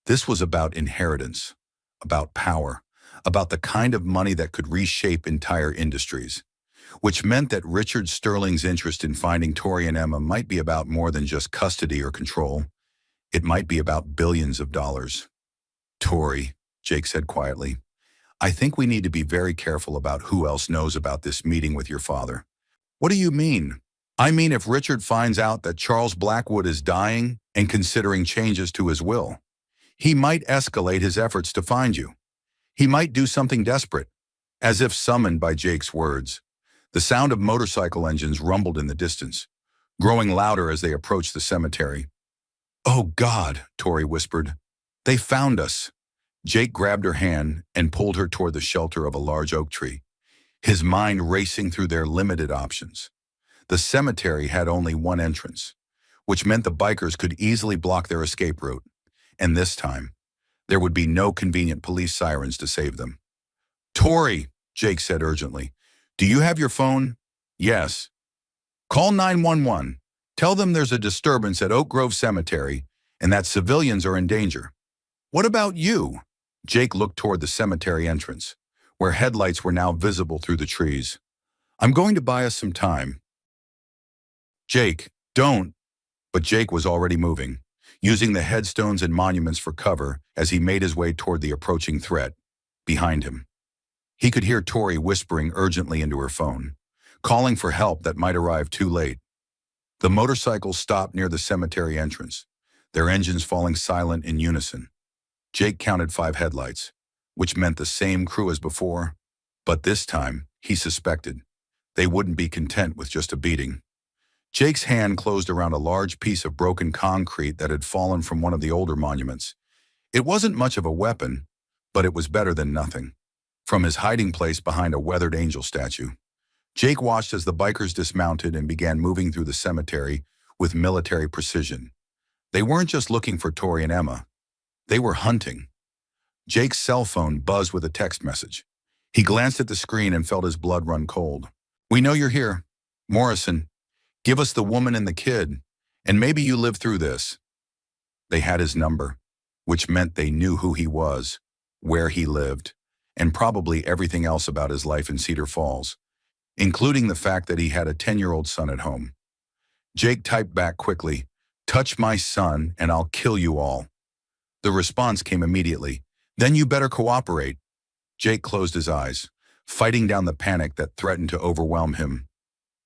This was about inheritance, about power, about the kind of money that could reshape entire industries, which meant that Richard Sterling's interest in finding Tori and Emma might be about more than just custody or control. It might be about billions of dollars. "Tori," Jake said quietly, "I think we need to be very careful about who else knows about this meeting with your father." "What do you mean?" "I mean, if Richard finds out that Charles Blackwood is dying and considering changes to his will, he might escalate his efforts to find you. He might do something desperate." As if summoned by Jake's words, the sound of motorcycle engines rumbled in the distance, growing louder as they approached the cemetery. "Oh God," Tori whispered. "They found us." Jake grabbed her hand and pulled her toward the shelter of a large oak tree, his mind racing through their limited options. The cemetery had only one entrance, which meant the bikers could easily block their escape route, and this time, there would be no convenient police sirens to save them. "Tori," Jake said urgently, "do you have your phone?" "Yes." "Call 911. Tell them there's a disturbance at Oak Grove Cemetery and that civilians are in danger." "What about you?" Jake looked toward the cemetery entrance, where headlights were now visible through the trees. "I'm going to buy us some time." "Jake, don't." But Jake was already moving, using the headstones and monuments for cover as he made his way toward the approaching threat. Behind him, he could hear Tori whispering urgently into her phone, calling for help that might arrive too late. The motorcycles stopped near the cemetery entrance, their engines falling silent in unison. Jake counted 5 headlights, which meant the same crew as before, but this time, he suspected, they wouldn't be content with just a beating. Jake's hand closed around a large piece of broken concrete that had fallen from one of the older monuments. It wasn't much of a weapon, but it was better than nothing. From his hiding place behind a weathered angel statue, Jake watched as the bikers dismounted and began moving through the cemetery with military precision. They weren't just looking for Tori and Emma. They were hunting. Jake's cell phone buzzed with a text message. He glanced at the screen and felt his blood run cold. "We know you're here. Morrison. Give us the woman and the kid, and maybe you live through this." They had his number, which meant they knew who he was, where he lived, and probably everything else about his life in Cedar Falls, including the fact that he had a 10-year-old son at home. Jake typed back quickly, "Touch my son and I'll kill you all." The response came immediately, "Then you better cooperate." Jake closed his eyes, fighting down the panic that threatened to overwhelm him.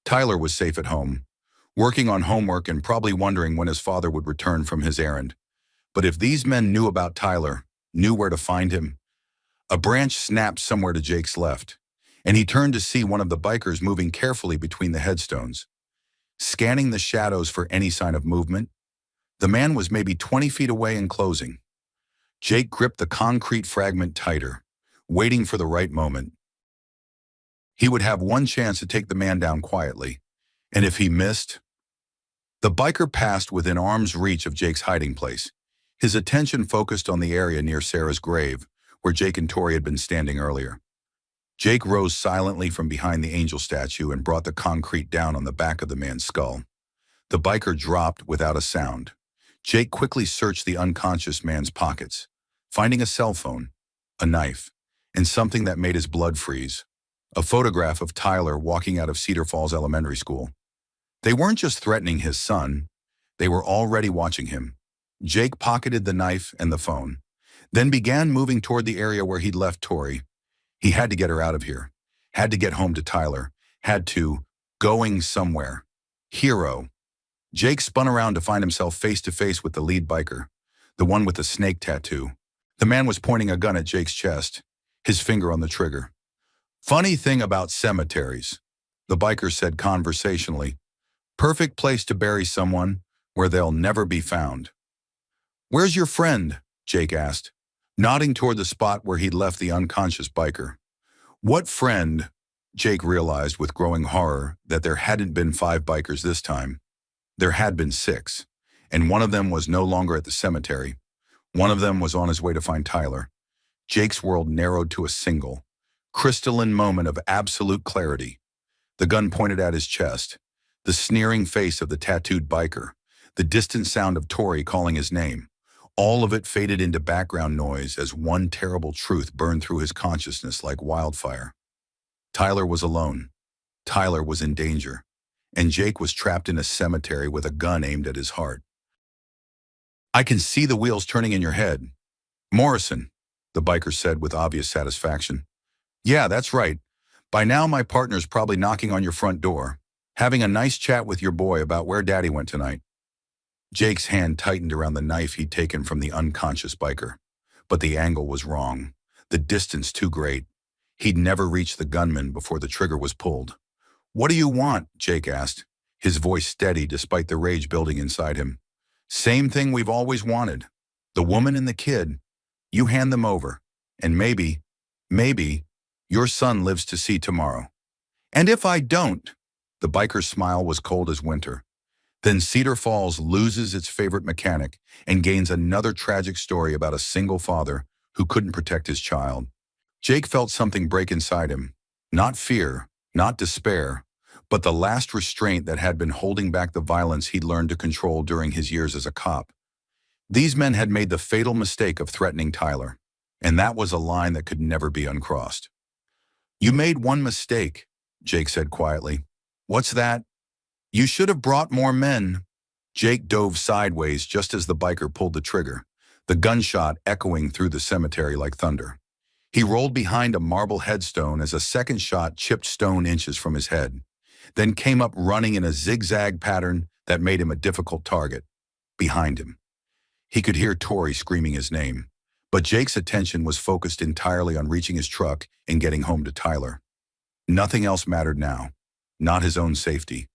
Tyler was safe at home, working on homework and probably wondering when his father would return from his errand. But if these men knew about Tyler, knew where to find him— A branch snapped somewhere to Jake's left, and he turned to see one of the bikers moving carefully between the headstones, scanning the shadows for any sign of movement. The man was maybe 20 feet away and closing. Jake gripped the concrete fragment tighter, waiting for the right moment. He would have one chance to take the man down quietly, and if he missed— The biker passed within arm's reach of Jake's hiding place, his attention focused on the area near Sarah's grave, where Jake and Tori had been standing earlier. Jake rose silently from behind the angel statue and brought the concrete down on the back of the man's skull. The biker dropped without a sound. Jake quickly searched the unconscious man's pockets, finding a cell phone, a knife, and something that made his blood freeze. A photograph of Tyler walking out of Cedar Falls Elementary School. They weren't just threatening his son, they were already watching him. Jake pocketed the knife and the phone, then began moving toward the area where he'd left Tori. He had to get her out of here, had to get home to Tyler, had to, going somewhere. Hero. Jake spun around to find himself face to face with the lead biker, the one with the snake tattoo. The man was pointing a gun at Jake's chest, his finger on the trigger. Funny thing about cemeteries, the biker said conversationally. Perfect place to bury someone where they'll never be found. Where's your friend? Jake asked, nodding toward the spot where he'd left the unconscious biker. What friend? Jake realized with growing horror that there hadn't been 5 bikers this time. There had been 6, and one of them was no longer at the cemetery. One of them was on his way to find Tyler. Jake's world narrowed to a single, crystalline moment of absolute clarity. The gun pointed at his chest, the sneering face of the tattooed biker, the distant sound of Tori calling his name. All of it faded into background noise as one terrible truth burned through his consciousness like wildfire. Tyler was alone. Tyler was in danger. And Jake was trapped in a cemetery with a gun aimed at his heart. I can see the wheels turning in your head. Morrison, the biker said with obvious satisfaction. Yeah, that's right. By now my partner's probably knocking on your front door, having a nice chat with your boy about where Daddy went tonight. Jake's hand tightened around the knife he'd taken from the unconscious biker. But the angle was wrong, the distance too great. He'd never reach the gunman before the trigger was pulled. What do you want? Jake asked, his voice steady despite the rage building inside him. Same thing we've always wanted. The woman and the kid. You hand them over, and maybe, your son lives to see tomorrow. And if I don't, the biker's smile was cold as winter. Then Cedar Falls loses its favorite mechanic and gains another tragic story about a single father who couldn't protect his child. Jake felt something break inside him. Not fear, not despair, but the last restraint that had been holding back the violence he'd learned to control during his years as a cop. These men had made the fatal mistake of threatening Tyler, and that was a line that could never be uncrossed. You made one mistake, Jake said quietly. What's that? You should have brought more men. Jake dove sideways just as the biker pulled the trigger, the gunshot echoing through the cemetery like thunder. He rolled behind a marble headstone as a second shot chipped stone inches from his head, then came up running in a zigzag pattern that made him a difficult target. Behind him, he could hear Tori screaming his name, but Jake's attention was focused entirely on reaching his truck and getting home to Tyler. Nothing else mattered now, not his own safety,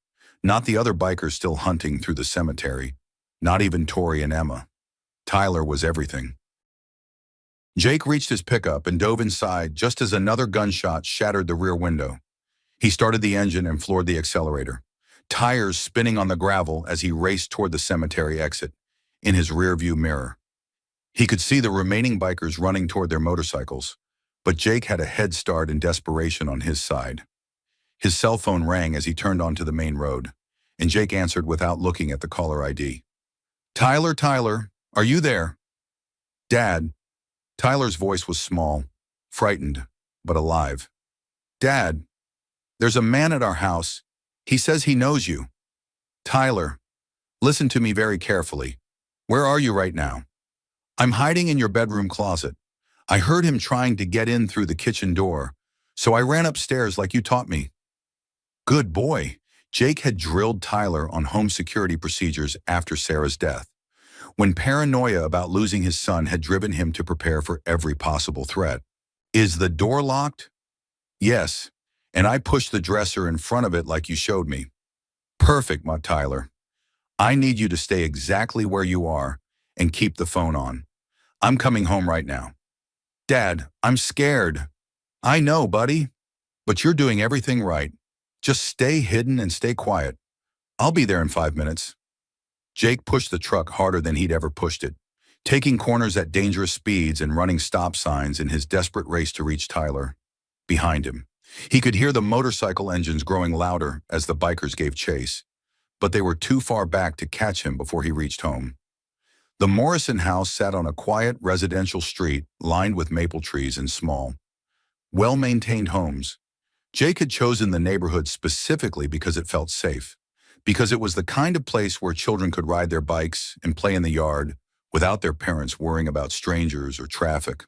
not the other bikers still hunting through the cemetery, not even Tori and Emma. Tyler was everything. Jake reached his pickup and dove inside just as another gunshot shattered the rear window. He started the engine and floored the accelerator, tires spinning on the gravel as he raced toward the cemetery exit, in his rearview mirror. He could see the remaining bikers running toward their motorcycles, but Jake had a head start in desperation on his side. His cell phone rang as he turned onto the main road, and Jake answered without looking at the caller ID. Tyler, are you there? Dad. Tyler's voice was small, frightened, but alive. Dad, there's a man at our house. He says he knows you. Tyler, listen to me very carefully. Where are you right now? I'm hiding in your bedroom closet. I heard him trying to get in through the kitchen door, so I ran upstairs like you taught me. Good boy. Jake had drilled Tyler on home security procedures after Sarah's death, when paranoia about losing his son had driven him to prepare for every possible threat. Is the door locked? Yes, and I pushed the dresser in front of it like you showed me. Perfect, my Tyler. I need you to stay exactly where you are and keep the phone on. I'm coming home right now. Dad, I'm scared. I know, buddy, but you're doing everything right. Just stay hidden and stay quiet. I'll be there in 5 minutes. Jake pushed the truck harder than he'd ever pushed it, taking corners at dangerous speeds and running stop signs in his desperate race to reach Tyler. Behind him, he could hear the motorcycle engines growing louder as the bikers gave chase, but they were too far back to catch him before he reached home. The Morrison house sat on a quiet residential street lined with maple trees and small, well-maintained homes. Jake had chosen the neighborhood specifically because it felt safe, because it was the kind of place where children could ride their bikes and play in the yard without their parents worrying about strangers or traffic.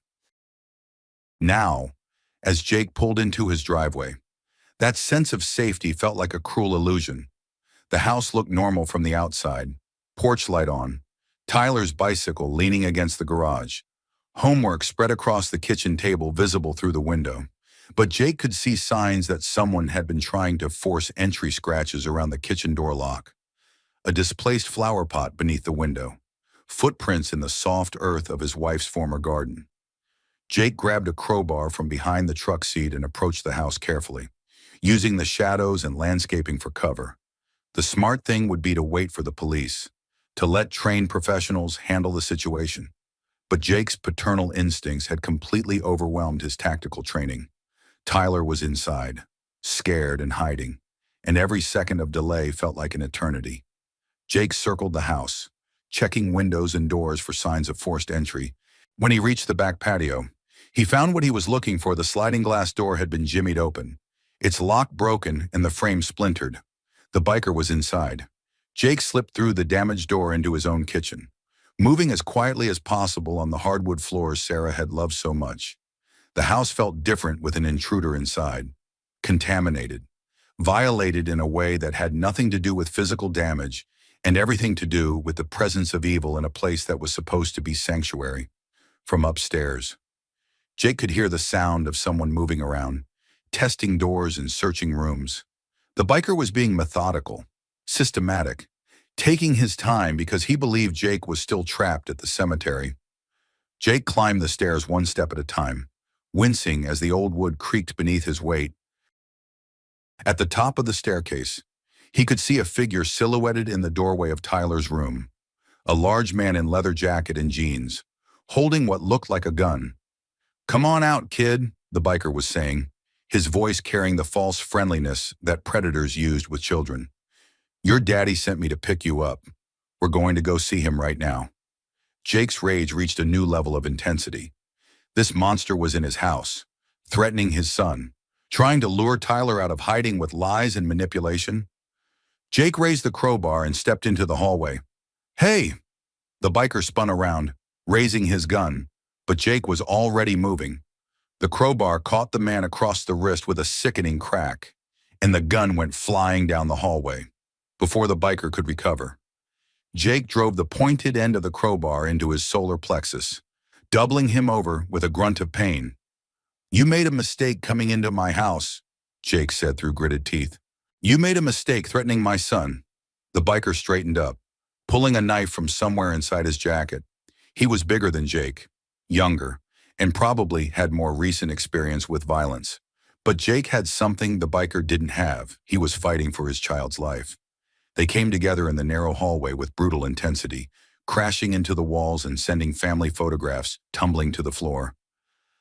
Now, as Jake pulled into his driveway, that sense of safety felt like a cruel illusion. The house looked normal from the outside, porch light on, Tyler's bicycle leaning against the garage, homework spread across the kitchen table visible through the window. But Jake could see signs that someone had been trying to force entry, scratches around the kitchen door lock, a displaced flower pot beneath the window, footprints in the soft earth of his wife's former garden. Jake grabbed a crowbar from behind the truck seat and approached the house carefully, using the shadows and landscaping for cover. The smart thing would be to wait for the police, to let trained professionals handle the situation. But Jake's paternal instincts had completely overwhelmed his tactical training. Tyler was inside, scared and hiding, and every second of delay felt like an eternity. Jake circled the house, checking windows and doors for signs of forced entry. When he reached the back patio, he found what he was looking for. The sliding glass door had been jimmied open, its lock broken and the frame splintered. The biker was inside. Jake slipped through the damaged door into his own kitchen, moving as quietly as possible on the hardwood floors Sarah had loved so much. The house felt different with an intruder inside, contaminated, violated in a way that had nothing to do with physical damage and everything to do with the presence of evil in a place that was supposed to be sanctuary. From upstairs, Jake could hear the sound of someone moving around, testing doors and searching rooms. The biker was being methodical, systematic, taking his time because he believed Jake was still trapped at the cemetery. Jake climbed the stairs one step at a time, wincing as the old wood creaked beneath his weight. At the top of the staircase, he could see a figure silhouetted in the doorway of Tyler's room, a large man in leather jacket and jeans, holding what looked like a gun. "Come on out, kid," the biker was saying, his voice carrying the false friendliness that predators used with children. "Your daddy sent me to pick you up. We're going to go see him right now." Jake's rage reached a new level of intensity. This monster was in his house, threatening his son, trying to lure Tyler out of hiding with lies and manipulation. Jake raised the crowbar and stepped into the hallway. "Hey!" The biker spun around, raising his gun, but Jake was already moving. The crowbar caught the man across the wrist with a sickening crack, and the gun went flying down the hallway. Before the biker could recover, Jake drove the pointed end of the crowbar into his solar plexus, doubling him over with a grunt of pain. "You made a mistake coming into my house," Jake said through gritted teeth. "You made a mistake threatening my son." The biker straightened up, pulling a knife from somewhere inside his jacket. He was bigger than Jake, younger, and probably had more recent experience with violence. But Jake had something the biker didn't have. He was fighting for his child's life. They came together in the narrow hallway with brutal intensity, crashing into the walls and sending family photographs tumbling to the floor.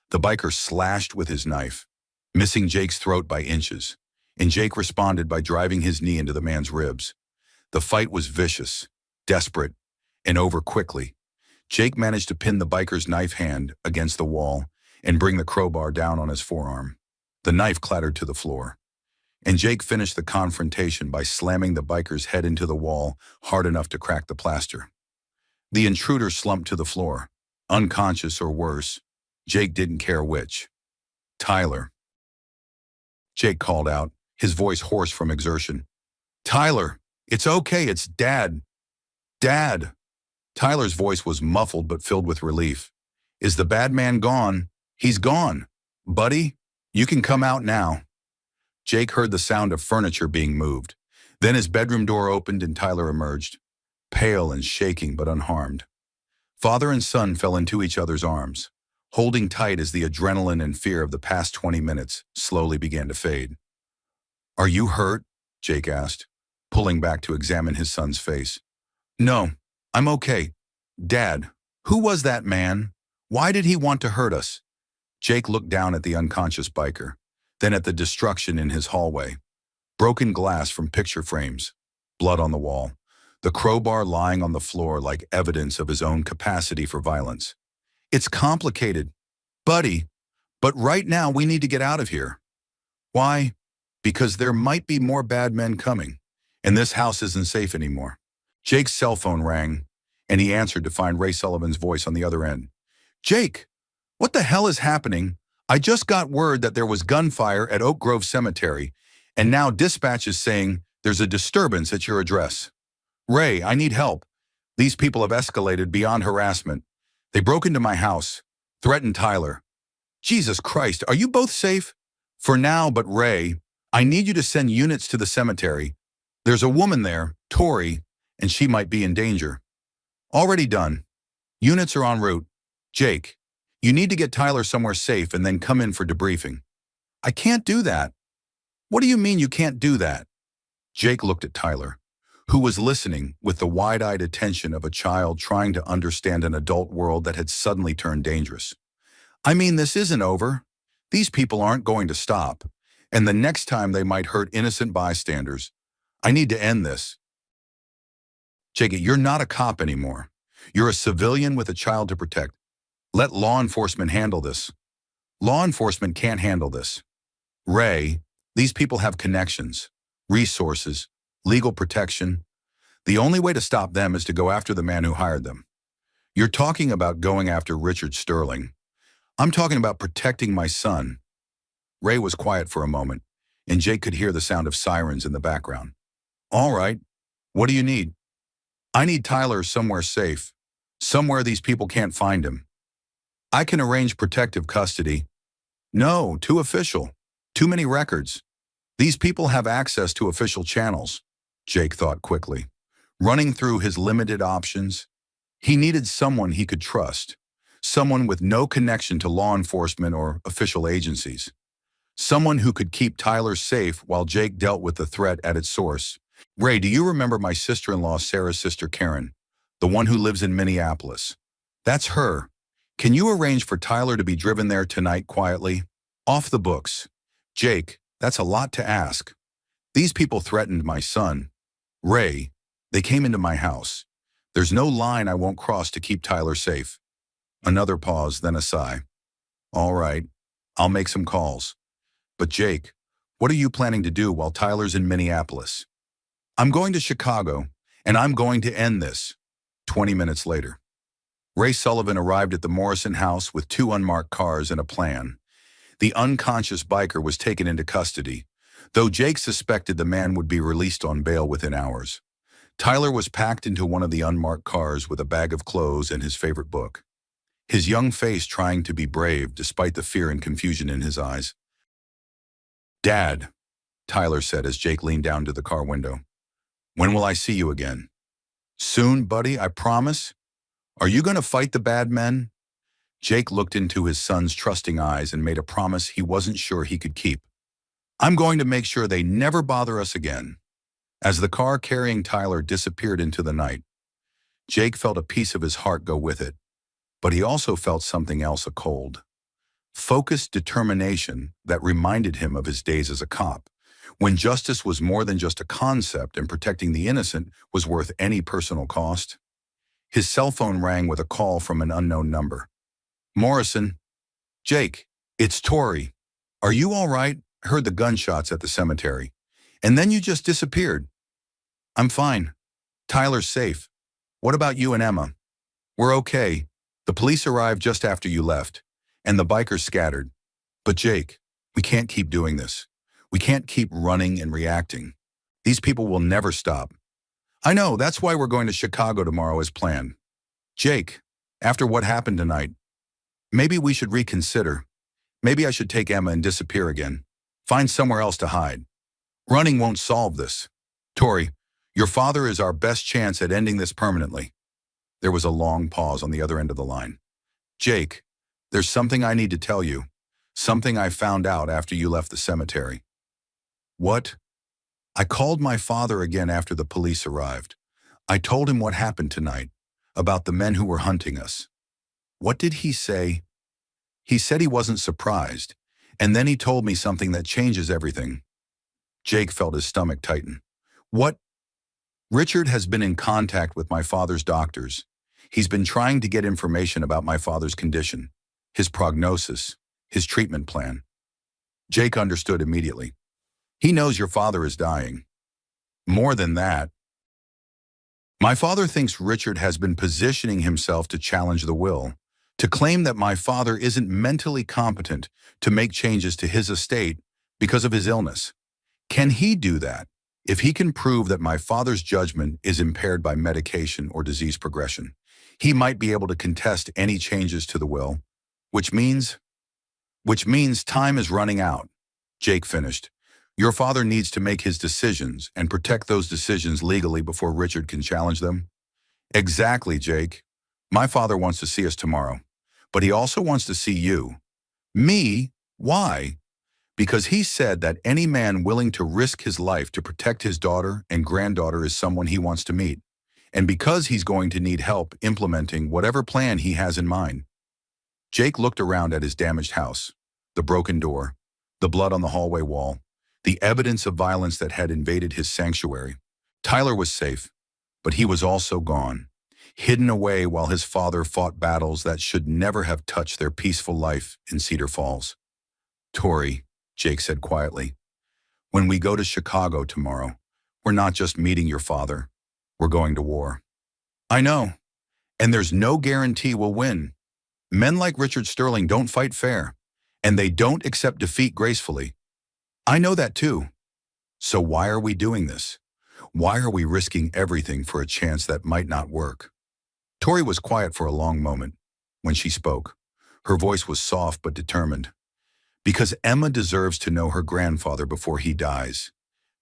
The biker slashed with his knife, missing Jake's throat by inches, and Jake responded by driving his knee into the man's ribs. The fight was vicious, desperate, and over quickly. Jake managed to pin the biker's knife hand against the wall and bring the crowbar down on his forearm. The knife clattered to the floor, and Jake finished the confrontation by slamming the biker's head into the wall hard enough to crack the plaster. The intruder slumped to the floor, unconscious or worse. Jake didn't care which. "Tyler," Jake called out, his voice hoarse from exertion. "Tyler, it's okay, it's Dad. Dad." Tyler's voice was muffled but filled with relief. "Is the bad man gone?" "He's gone. Buddy, you can come out now." Jake heard the sound of furniture being moved. Then his bedroom door opened and Tyler emerged, pale and shaking but unharmed. Father and son fell into each other's arms, holding tight as the adrenaline and fear of the past 20 minutes slowly began to fade. "Are you hurt?" Jake asked, pulling back to examine his son's face. "No, I'm okay. Dad, who was that man? Why did he want to hurt us?" Jake looked down at the unconscious biker, then at the destruction in his hallway. Broken glass from picture frames, blood on the wall. the crowbar lying on the floor like evidence of his own capacity for violence. It's complicated, buddy, but right now we need to get out of here. Why? Because there might be more bad men coming, and this house isn't safe anymore. Jake's cell phone rang, and he answered to find Ray Sullivan's voice on the other end. Jake, what the hell is happening? I just got word that there was gunfire at Oak Grove Cemetery, and now dispatch is saying there's a disturbance at your address. Ray, I need help. These people have escalated beyond harassment. They broke into my house, threatened Tyler. Jesus Christ, are you both safe? For now, but Ray, I need you to send units to the cemetery. There's a woman there, Tori, and she might be in danger. Already done. Units are en route. Jake, you need to get Tyler somewhere safe and then come in for debriefing. I can't do that. What do you mean you can't do that? Jake looked at Tyler, who was listening with the wide-eyed attention of a child trying to understand an adult world that had suddenly turned dangerous. I mean, this isn't over. These people aren't going to stop, and the next time they might hurt innocent bystanders. I need to end this. Jake, you're not a cop anymore. You're a civilian with a child to protect. Let law enforcement handle this. Law enforcement can't handle this. Ray, these people have connections, resources, legal protection. The only way to stop them is to go after the man who hired them. You're talking about going after Richard Sterling. I'm talking about protecting my son. Ray was quiet for a moment, and Jake could hear the sound of sirens in the background. All right, what do you need? I need Tyler somewhere safe, somewhere these people can't find him. I can arrange protective custody. No, too official. Too many records. These people have access to official channels, Jake thought quickly. Running through his limited options, he needed someone he could trust, someone with no connection to law enforcement or official agencies, someone who could keep Tyler safe while Jake dealt with the threat at its source. Ray, do you remember my sister-in-law, Sarah's sister Karen, the one who lives in Minneapolis? That's her. Can you arrange for Tyler to be driven there tonight quietly? Off the books. Jake, that's a lot to ask. These people threatened my son. Ray, they came into my house. There's no line I won't cross to keep Tyler safe. Another pause, then a sigh. All right, I'll make some calls. But Jake, what are you planning to do while Tyler's in Minneapolis? I'm going to Chicago, and I'm going to end this. 20 minutes later. Ray Sullivan arrived at the Morrison house with 2 unmarked cars and a plan. The unconscious biker was taken into custody, though Jake suspected the man would be released on bail within hours. Tyler was packed into one of the unmarked cars with a bag of clothes and his favorite book, his young face trying to be brave despite the fear and confusion in his eyes. Dad, Tyler said as Jake leaned down to the car window. When will I see you again? Soon, buddy, I promise. Are you going to fight the bad men? Jake looked into his son's trusting eyes and made a promise he wasn't sure he could keep. I'm going to make sure they never bother us again. As the car carrying Tyler disappeared into the night, Jake felt a piece of his heart go with it, but he also felt something else, a cold, focused determination that reminded him of his days as a cop, when justice was more than just a concept and protecting the innocent was worth any personal cost. His cell phone rang with a call from an unknown number. Morrison. Jake, it's Tori. Are you all right? Heard the gunshots at the cemetery. And then you just disappeared. I'm fine. Tyler's safe. What about you and Emma? We're okay. The police arrived just after you left, and the bikers scattered. But Jake, we can't keep doing this. We can't keep running and reacting. These people will never stop. I know, that's why we're going to Chicago tomorrow as planned. Jake, after what happened tonight, maybe we should reconsider. Maybe I should take Emma and disappear again. Find somewhere else to hide. Running won't solve this. Tori, your father is our best chance at ending this permanently. There was a long pause on the other end of the line. Jake, there's something I need to tell you. Something I found out after you left the cemetery. What? I called my father again after the police arrived. I told him what happened tonight, about the men who were hunting us. What did he say? He said he wasn't surprised, and then he told me something that changes everything. Jake felt his stomach tighten. What? Richard has been in contact with my father's doctors. He's been trying to get information about my father's condition, his prognosis, his treatment plan. Jake understood immediately. He knows your father is dying. More than that, my father thinks Richard has been positioning himself to challenge the will, to claim that my father isn't mentally competent to make changes to his estate because of his illness. Can he do that if he can prove that my father's judgment is impaired by medication or disease progression? He might be able to contest any changes to the will, which means time is running out. Jake finished. Your father needs to make his decisions and protect those decisions legally before Richard can challenge them. Exactly, Jake. My father wants to see us tomorrow, but he also wants to see you. Me? Why? Because he said that any man willing to risk his life to protect his daughter and granddaughter is someone he wants to meet, and because he's going to need help implementing whatever plan he has in mind. Jake looked around at his damaged house, the broken door, the blood on the hallway wall, the evidence of violence that had invaded his sanctuary. Tyler was safe, but he was also gone, hidden away while his father fought battles that should never have touched their peaceful life in Cedar Falls. Tori, Jake said quietly, when we go to Chicago tomorrow, we're not just meeting your father, we're going to war. I know, and there's no guarantee we'll win. Men like Richard Sterling don't fight fair, and they don't accept defeat gracefully. I know that too. So why are we doing this? Why are we risking everything for a chance that might not work? Tori was quiet for a long moment. When she spoke, her voice was soft but determined. Because Emma deserves to know her grandfather before he dies.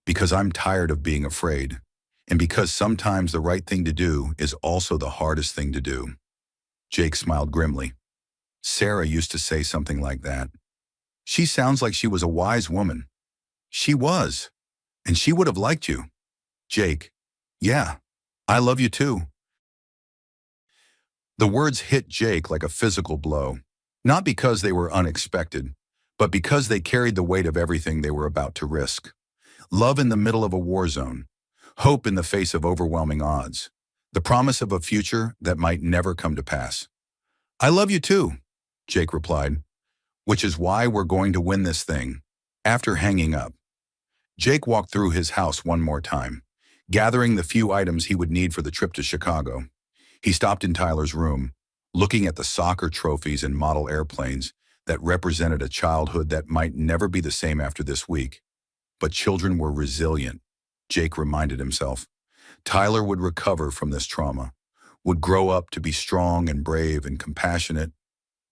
Because I'm tired of being afraid. And because sometimes the right thing to do is also the hardest thing to do. Jake smiled grimly. Sarah used to say something like that. She sounds like she was a wise woman. She was. And she would have liked you. Jake, yeah, I love you too. The words hit Jake like a physical blow, not because they were unexpected, but because they carried the weight of everything they were about to risk. Love in the middle of a war zone, hope in the face of overwhelming odds, the promise of a future that might never come to pass. I love you too, Jake replied, which is why we're going to win this thing. After hanging up, Jake walked through his house one more time, gathering the few items he would need for the trip to Chicago. He stopped in Tyler's room, looking at the soccer trophies and model airplanes that represented a childhood that might never be the same after this week. But children were resilient, Jake reminded himself. Tyler would recover from this trauma, would grow up to be strong and brave and compassionate,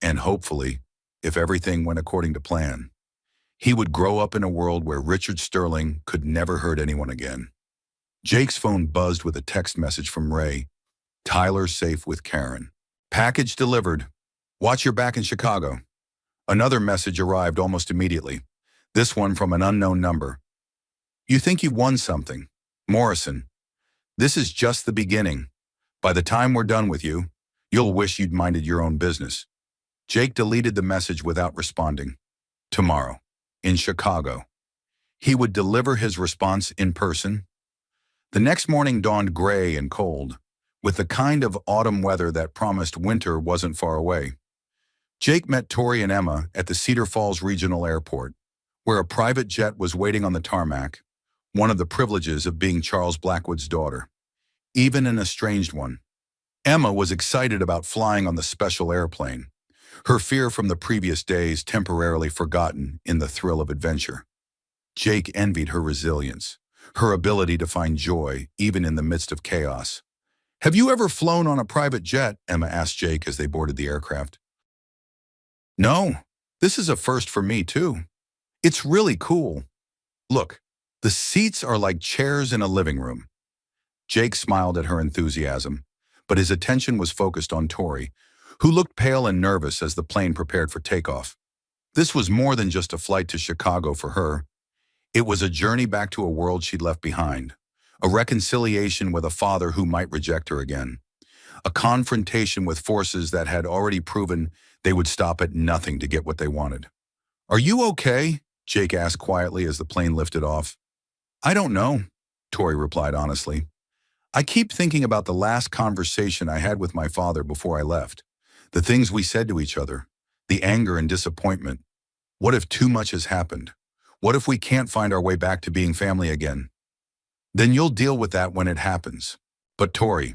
and hopefully, if everything went according to plan, he would grow up in a world where Richard Sterling could never hurt anyone again. Jake's phone buzzed with a text message from Ray. Tyler safe with Karen. Package delivered. Watch your back in Chicago. Another message arrived almost immediately, this one from an unknown number. You think you won something. Morrison. This is just the beginning. By the time we're done with you, you'll wish you'd minded your own business. Jake deleted the message without responding. Tomorrow, in Chicago. He would deliver his response in person. The next morning dawned gray and cold, with the kind of autumn weather that promised winter wasn't far away. Jake met Tori and Emma at the Cedar Falls Regional Airport, where a private jet was waiting on the tarmac, one of the privileges of being Charles Blackwood's daughter, even an estranged one. Emma was excited about flying on the special airplane, her fear from the previous days temporarily forgotten in the thrill of adventure. Jake envied her resilience, her ability to find joy even in the midst of chaos. Have you ever flown on a private jet? Emma asked Jake as they boarded the aircraft. No, this is a first for me too. It's really cool. Look, the seats are like chairs in a living room. Jake smiled at her enthusiasm, but his attention was focused on Tori, who looked pale and nervous as the plane prepared for takeoff. This was more than just a flight to Chicago for her. It was a journey back to a world she'd left behind, a reconciliation with a father who might reject her again, a confrontation with forces that had already proven they would stop at nothing to get what they wanted. Are you okay? Jake asked quietly as the plane lifted off. I don't know, Tori replied honestly. I keep thinking about the last conversation I had with my father before I left. The things we said to each other, the anger and disappointment. What if too much has happened? What if we can't find our way back to being family again? Then you'll deal with that when it happens. But Tori,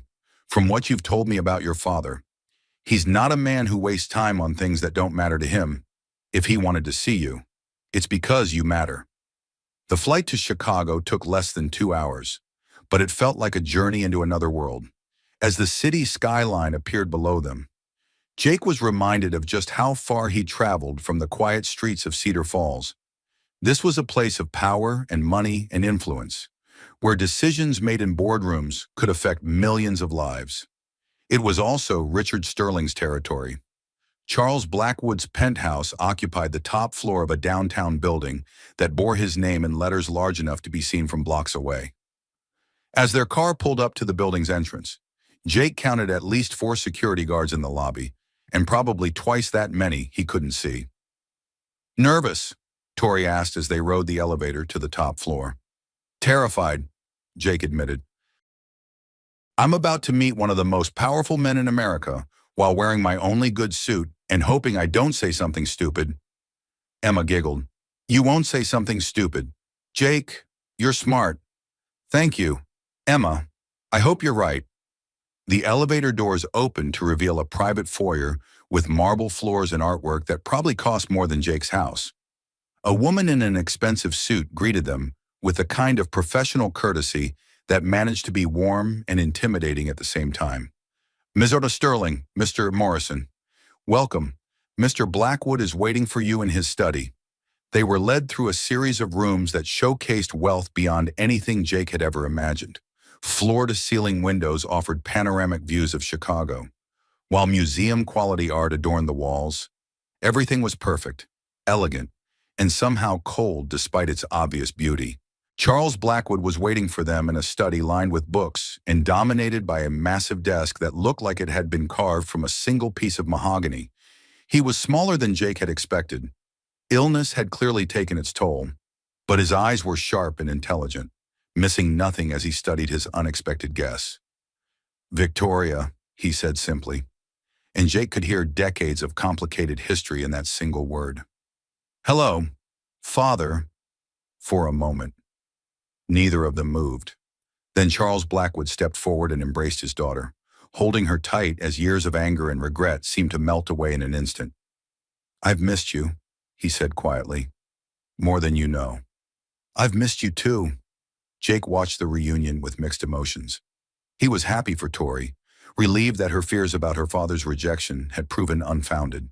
from what you've told me about your father, he's not a man who wastes time on things that don't matter to him. If he wanted to see you, it's because you matter. The flight to Chicago took less than 2 hours, but it felt like a journey into another world. As the city skyline appeared below them, Jake was reminded of just how far he'd traveled from the quiet streets of Cedar Falls. This was a place of power and money and influence, where decisions made in boardrooms could affect millions of lives. It was also Richard Sterling's territory. Charles Blackwood's penthouse occupied the top floor of a downtown building that bore his name in letters large enough to be seen from blocks away. As their car pulled up to the building's entrance, Jake counted at least 4 security guards in the lobby, and probably twice that many he couldn't see. "Nervous?" Tori asked as they rode the elevator to the top floor. "Terrified," Jake admitted. "I'm about to meet one of the most powerful men in America while wearing my only good suit and hoping I don't say something stupid." Emma giggled. "You won't say something stupid. Jake, you're smart." "Thank you. Emma, I hope you're right." The elevator doors opened to reveal a private foyer with marble floors and artwork that probably cost more than Jake's house. A woman in an expensive suit greeted them with a kind of professional courtesy that managed to be warm and intimidating at the same time. "Ms. Sterling, Mr. Morrison, welcome. Mr. Blackwood is waiting for you in his study." They were led through a series of rooms that showcased wealth beyond anything Jake had ever imagined. Floor-to-ceiling windows offered panoramic views of Chicago, while museum-quality art adorned the walls. Everything was perfect, elegant, and somehow cold despite its obvious beauty. Charles Blackwood was waiting for them in a study lined with books and dominated by a massive desk that looked like it had been carved from a single piece of mahogany. He was smaller than Jake had expected. Illness had clearly taken its toll, but his eyes were sharp and intelligent, missing nothing as he studied his unexpected guess. "Victoria," he said simply, and Jake could hear decades of complicated history in that single word. "Hello, Father," for a moment. Neither of them moved. Then Charles Blackwood stepped forward and embraced his daughter, holding her tight as years of anger and regret seemed to melt away in an instant. "I've missed you," he said quietly. "More than you know." "I've missed you too." Jake watched the reunion with mixed emotions. He was happy for Tori, relieved that her fears about her father's rejection had proven unfounded.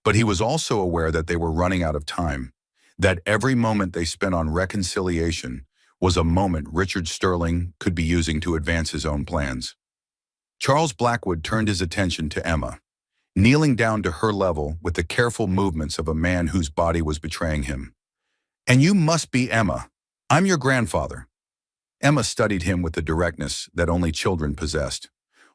But he was also aware that they were running out of time, that every moment they spent on reconciliation was a moment Richard Sterling could be using to advance his own plans. Charles Blackwood turned his attention to Emma, kneeling down to her level with the careful movements of a man whose body was betraying him. "And you must be Emma. I'm your grandfather." Emma studied him with the directness that only children possessed.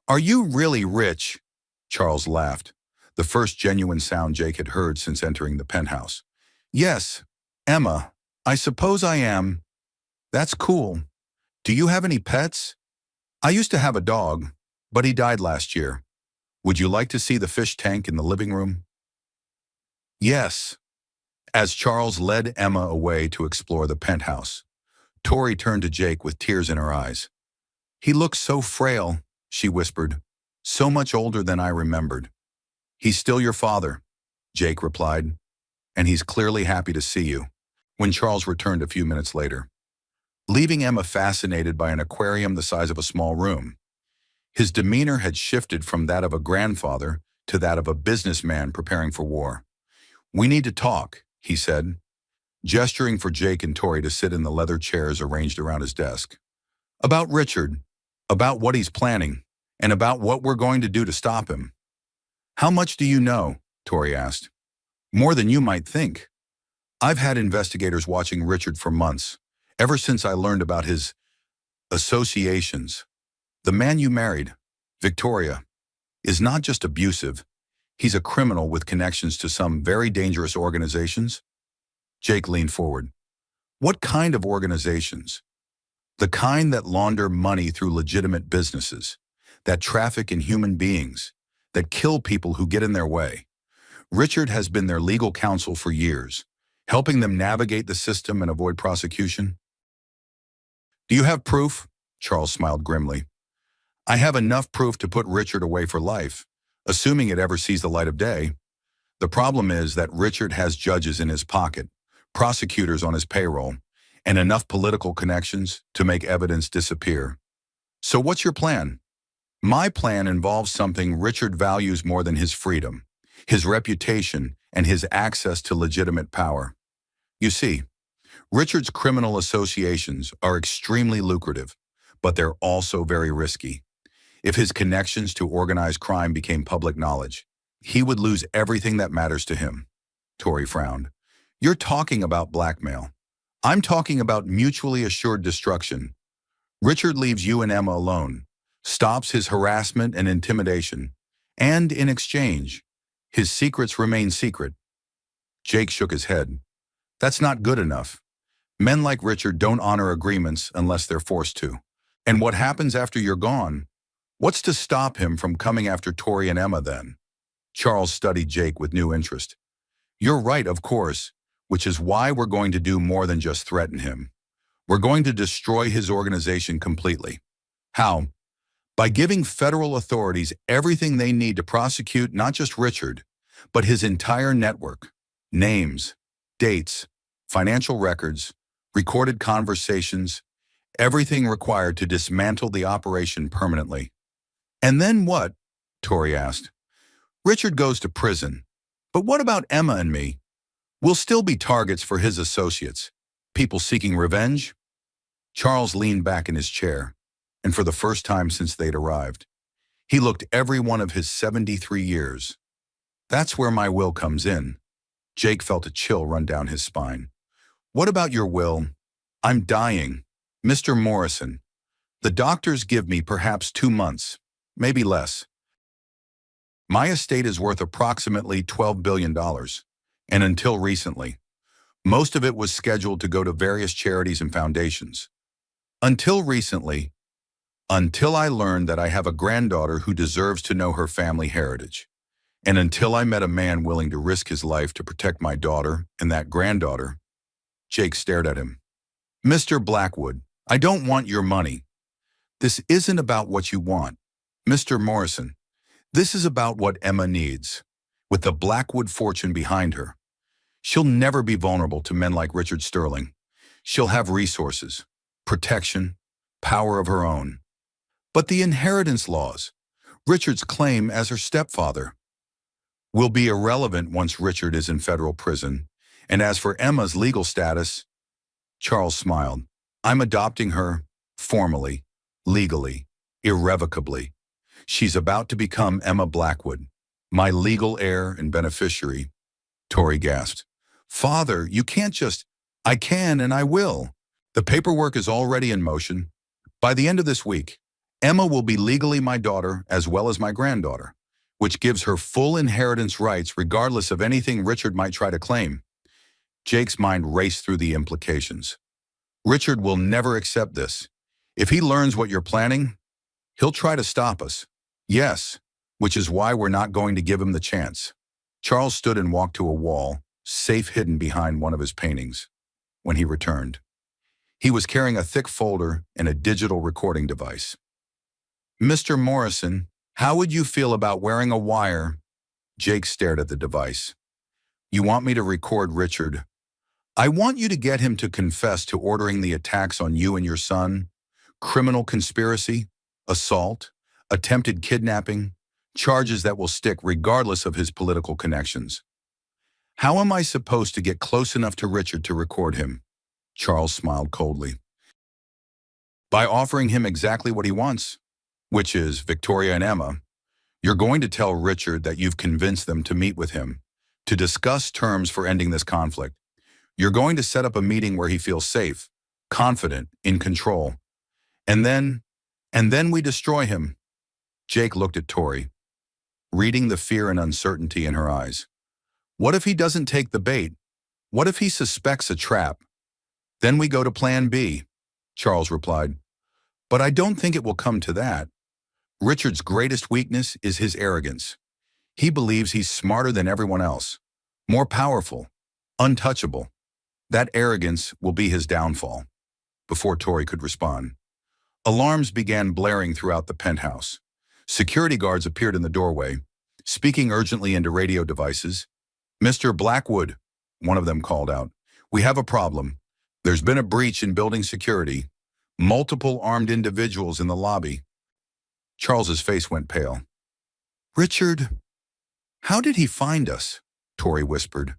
"Are you really rich?" Charles laughed, the first genuine sound Jake had heard since entering the penthouse. "Yes, Emma, I suppose I am." "That's cool. Do you have any pets?" "I used to have a dog, but he died last year. Would you like to see the fish tank in the living room?" "Yes." As Charles led Emma away to explore the penthouse, Tori turned to Jake with tears in her eyes. "He looks so frail," she whispered, "so much older than I remembered." "He's still your father," Jake replied, "and he's clearly happy to see you," when Charles returned a few minutes later, leaving Emma fascinated by an aquarium the size of a small room. His demeanor had shifted from that of a grandfather to that of a businessman preparing for war. "We need to talk," he said, gesturing for Jake and Tori to sit in the leather chairs arranged around his desk. "About Richard, about what he's planning, and about what we're going to do to stop him." "How much do you know?" Tori asked. "More than you might think. I've had investigators watching Richard for months, ever since I learned about his associations. The man you married, Victoria, is not just abusive. He's a criminal with connections to some very dangerous organizations." Jake leaned forward. "What kind of organizations?" The kind that launder money through legitimate businesses, that traffic in human beings, that kill people who get in their way. Richard has been their legal counsel for years, helping them navigate the system and avoid prosecution. Do you have proof? Charles smiled grimly. I have enough proof to put Richard away for life, assuming it ever sees the light of day. The problem is that Richard has judges in his pocket, prosecutors on his payroll, and enough political connections to make evidence disappear. So what's your plan? My plan involves something Richard values more than his freedom, his reputation, and his access to legitimate power. You see, Richard's criminal associations are extremely lucrative, but they're also very risky. If his connections to organized crime became public knowledge, he would lose everything that matters to him. Tory frowned. You're talking about blackmail. I'm talking about mutually assured destruction. Richard leaves you and Emma alone, stops his harassment and intimidation, and in exchange, his secrets remain secret. Jake shook his head. That's not good enough. Men like Richard don't honor agreements unless they're forced to. And what happens after you're gone? What's to stop him from coming after Tori and Emma then? Charles studied Jake with new interest. You're right, of course, which is why we're going to do more than just threaten him. We're going to destroy his organization completely. How? By giving federal authorities everything they need to prosecute not just Richard, but his entire network. Names, dates, financial records, recorded conversations, everything required to dismantle the operation permanently. And then what? Tori asked. Richard goes to prison. But what about Emma and me? We'll still be targets for his associates. People seeking revenge? Charles leaned back in his chair, and for the first time since they'd arrived, he looked every one of his 73 years. That's where my will comes in. Jake felt a chill run down his spine. What about your will? I'm dying. Mr. Morrison, the doctors give me perhaps 2 months, maybe less. My estate is worth approximately $12 billion, and until recently, most of it was scheduled to go to various charities and foundations. Until recently, until I learned that I have a granddaughter who deserves to know her family heritage, and until I met a man willing to risk his life to protect my daughter and that granddaughter. Jake stared at him. Mr. Blackwood, I don't want your money. This isn't about what you want. Mr. Morrison, this is about what Emma needs. With the Blackwood fortune behind her, she'll never be vulnerable to men like Richard Sterling. She'll have resources, protection, power of her own. But the inheritance laws, Richard's claim as her stepfather, will be irrelevant once Richard is in federal prison. And as for Emma's legal status, Charles smiled. I'm adopting her, formally, legally, irrevocably. She's about to become Emma Blackwood, my legal heir and beneficiary. Tori gasped. Father, you can't just... I can and I will. The paperwork is already in motion. By the end of this week, Emma will be legally my daughter as well as my granddaughter, which gives her full inheritance rights regardless of anything Richard might try to claim. Jake's mind raced through the implications. Richard will never accept this. If he learns what you're planning, he'll try to stop us. Yes, which is why we're not going to give him the chance. Charles stood and walked to a wall, safe hidden behind one of his paintings. When he returned, he was carrying a thick folder and a digital recording device. Mr. Morrison, how would you feel about wearing a wire? Jake stared at the device. You want me to record Richard? I want you to get him to confess to ordering the attacks on you and your son, criminal conspiracy, assault, attempted kidnapping, charges that will stick regardless of his political connections. How am I supposed to get close enough to Richard to record him? Charles smiled coldly. By offering him exactly what he wants, which is Victoria and Emma. You're going to tell Richard that you've convinced them to meet with him, to discuss terms for ending this conflict. You're going to set up a meeting where he feels safe, confident, in control. And then we destroy him. Jake looked at Tori, reading the fear and uncertainty in her eyes. What if he doesn't take the bait? What if he suspects a trap? Then we go to plan B. Charles replied. But I don't think it will come to that. Richard's greatest weakness is his arrogance. He believes he's smarter than everyone else, more powerful, untouchable. That arrogance will be his downfall. Before Tori could respond, alarms began blaring throughout the penthouse. Security guards appeared in the doorway, speaking urgently into radio devices. Mr. Blackwood, one of them called out, we have a problem. There's been a breach in building security. Multiple armed individuals in the lobby. Charles's face went pale. Richard, how did he find us? Tori whispered.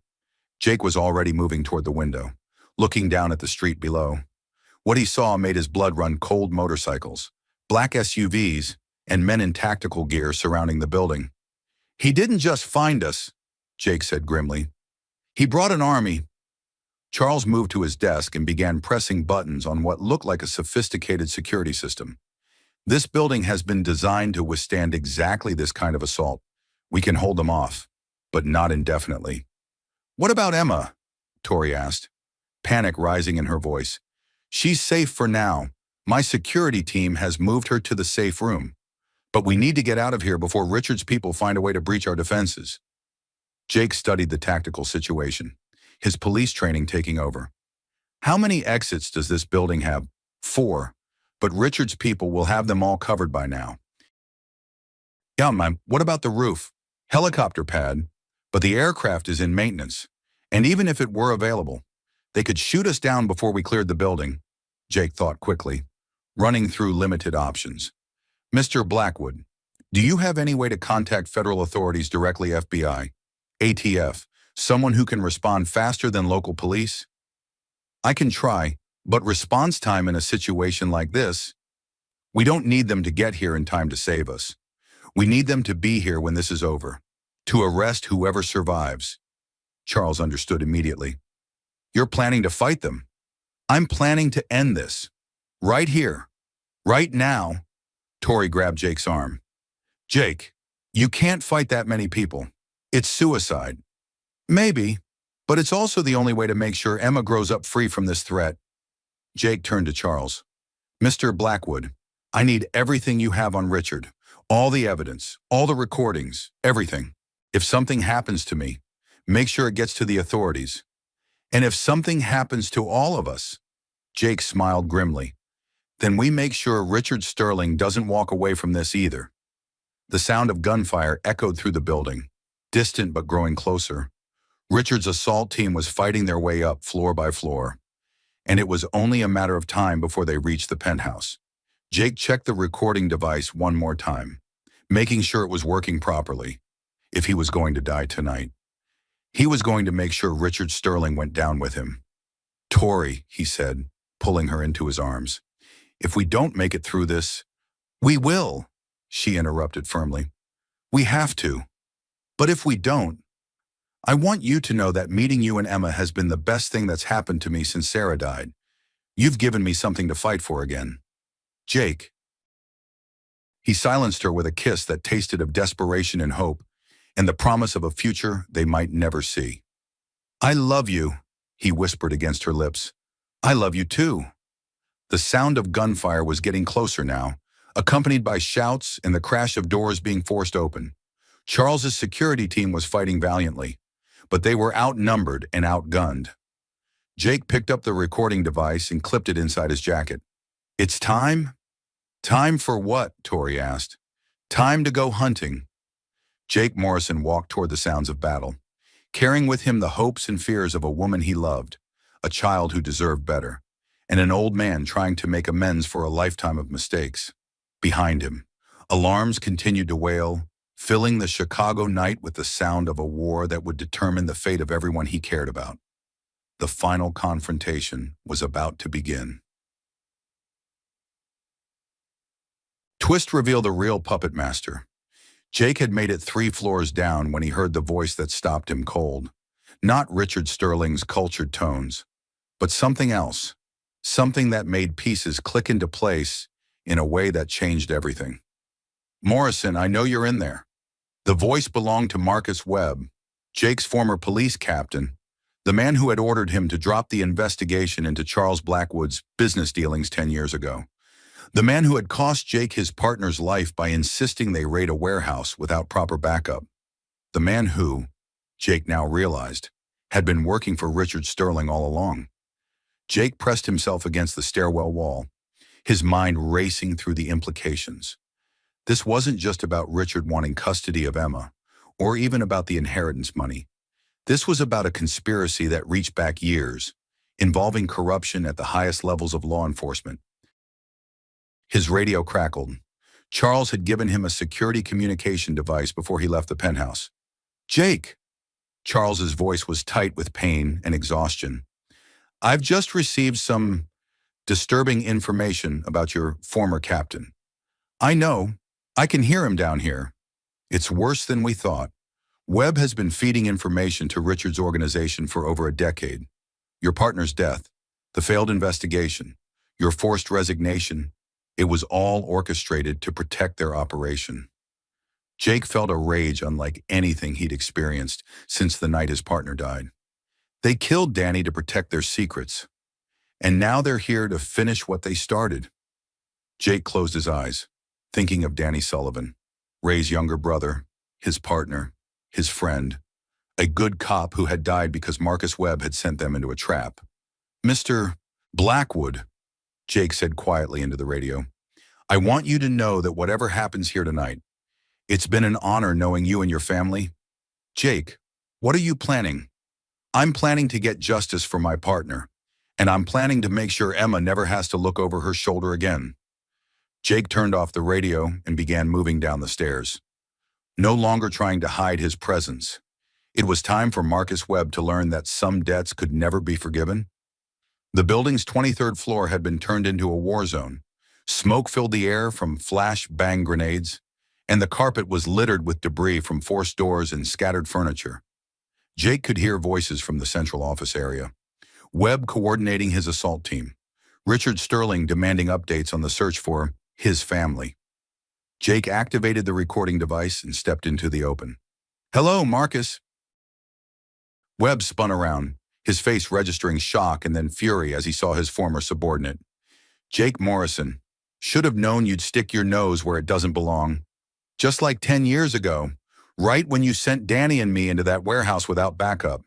Jake was already moving toward the window, looking down at the street below. What he saw made his blood run cold. Motorcycles, black SUVs, and men in tactical gear surrounding the building. He didn't just find us, Jake said grimly. He brought an army. Charles moved to his desk and began pressing buttons on what looked like a sophisticated security system. This building has been designed to withstand exactly this kind of assault. We can hold them off, but not indefinitely. What about Emma? Tori asked, panic rising in her voice. She's safe for now. My security team has moved her to the safe room. But we need to get out of here before Richard's people find a way to breach our defenses. Jake studied the tactical situation, his police training taking over. How many exits does this building have? 4. But Richard's people will have them all covered by now. Yeah, ma'am, what about the roof? Helicopter pad, but the aircraft is in maintenance. And even if it were available, they could shoot us down before we cleared the building, Jake thought quickly, running through limited options. Mr. Blackwood, do you have any way to contact federal authorities directly, FBI, ATF, someone who can respond faster than local police? I can try, but response time in a situation like this, we don't need them to get here in time to save us. We need them to be here when this is over, to arrest whoever survives. Charles understood immediately. You're planning to fight them. I'm planning to end this. Right here. Right now. Tori grabbed Jake's arm. Jake, you can't fight that many people. It's suicide. Maybe, but it's also the only way to make sure Emma grows up free from this threat. Jake turned to Charles. Mr. Blackwood, I need everything you have on Richard. All the evidence, all the recordings, everything. If something happens to me, make sure it gets to the authorities. And if something happens to all of us, Jake smiled grimly, then we make sure Richard Sterling doesn't walk away from this either. The sound of gunfire echoed through the building, distant but growing closer. Richard's assault team was fighting their way up floor by floor, and it was only a matter of time before they reached the penthouse. Jake checked the recording device one more time, making sure it was working properly. If he was going to die tonight, he was going to make sure Richard Sterling went down with him. Tori, he said, pulling her into his arms. If we don't make it through this, we will, she interrupted firmly. We have to. But if we don't, I want you to know that meeting you and Emma has been the best thing that's happened to me since Sarah died. You've given me something to fight for again. Jake. He silenced her with a kiss that tasted of desperation and hope, and the promise of a future they might never see. I love you, he whispered against her lips. I love you too. The sound of gunfire was getting closer now, accompanied by shouts and the crash of doors being forced open. Charles's security team was fighting valiantly, but they were outnumbered and outgunned. Jake picked up the recording device and clipped it inside his jacket. It's time? Time for what? Tori asked. Time to go hunting. Jake Morrison walked toward the sounds of battle, carrying with him the hopes and fears of a woman he loved, a child who deserved better, and an old man trying to make amends for a lifetime of mistakes. Behind him, alarms continued to wail, filling the Chicago night with the sound of a war that would determine the fate of everyone he cared about. The final confrontation was about to begin. Twist revealed the real puppet master. Jake had made it 3 floors down when he heard the voice that stopped him cold. Not Richard Sterling's cultured tones, but something else. Something that made pieces click into place in a way that changed everything. Morrison, I know you're in there. The voice belonged to Marcus Webb, Jake's former police captain, The man who had ordered him to drop the investigation into Charles Blackwood's business dealings 10 years ago. The man who had cost Jake his partner's life by insisting they raid a warehouse without proper backup. The man who, Jake now realized, had been working for Richard Sterling all along. Jake pressed himself against the stairwell wall, his mind racing through the implications. This wasn't just about Richard wanting custody of Emma, or even about the inheritance money. This was about a conspiracy that reached back years, involving corruption at the highest levels of law enforcement. His radio crackled. Charles had given him a security communication device before he left the penthouse. "Jake!" Charles's voice was tight with pain and exhaustion. "I've just received some disturbing information about your former captain. I know. I can hear him down here. It's worse than we thought. Webb has been feeding information to Richard's organization for over a decade. Your partner's death, the failed investigation, your forced resignation, it was all orchestrated to protect their operation." Jake felt a rage unlike anything he'd experienced since the night his partner died. They killed Danny to protect their secrets, and now they're here to finish what they started. Jake closed his eyes, thinking of Danny Sullivan, Ray's younger brother, his partner, his friend, a good cop who had died because Marcus Webb had sent them into a trap. "Mr. Blackwood," Jake said quietly into the radio, "I want you to know that whatever happens here tonight, it's been an honor knowing you and your family." "Jake, what are you planning?" "I'm planning to get justice for my partner, and I'm planning to make sure Emma never has to look over her shoulder again." Jake turned off the radio and began moving down the stairs, no longer trying to hide his presence. It was time for Marcus Webb to learn that some debts could never be forgiven. The building's 23rd floor had been turned into a war zone. Smoke filled the air from flash-bang grenades, and the carpet was littered with debris from forced doors and scattered furniture. Jake could hear voices from the central office area. Webb coordinating his assault team. Richard Sterling demanding updates on the search for his family. Jake activated the recording device and stepped into the open. "Hello, Marcus." Webb spun around, his face registering shock and then fury as he saw his former subordinate. "Jake Morrison, should have known you'd stick your nose where it doesn't belong. Just like 10 years ago, right when you sent Danny and me into that warehouse without backup.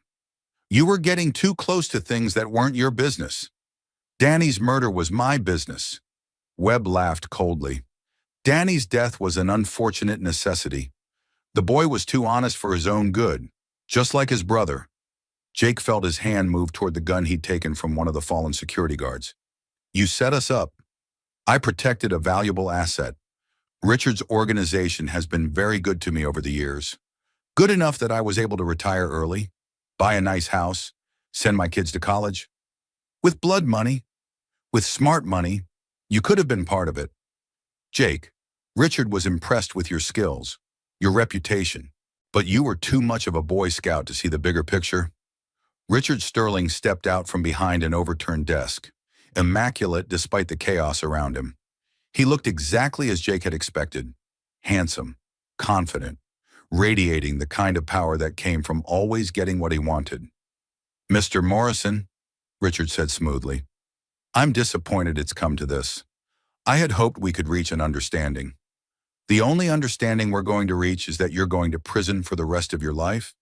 You were getting too close to things that weren't your business. Danny's murder was my business." Webb laughed coldly. "Danny's death was an unfortunate necessity. The boy was too honest for his own good, just like his brother." Jake felt his hand move toward the gun he'd taken from one of the fallen security guards. "You set us up. I protected a valuable asset. Richard's organization has been very good to me over the years. Good enough that I was able to retire early, buy a nice house, send my kids to college. With blood money, with smart money, you could have been part of it. Jake, Richard was impressed with your skills, your reputation, but you were too much of a Boy Scout to see the bigger picture." Richard Sterling stepped out from behind an overturned desk, immaculate despite the chaos around him. He looked exactly as Jake had expected, handsome, confident, radiating the kind of power that came from always getting what he wanted. "Mr. Morrison," Richard said smoothly, "I'm disappointed it's come to this. I had hoped we could reach an understanding. The only understanding we're going to reach is that you're going to prison for the rest of your life?"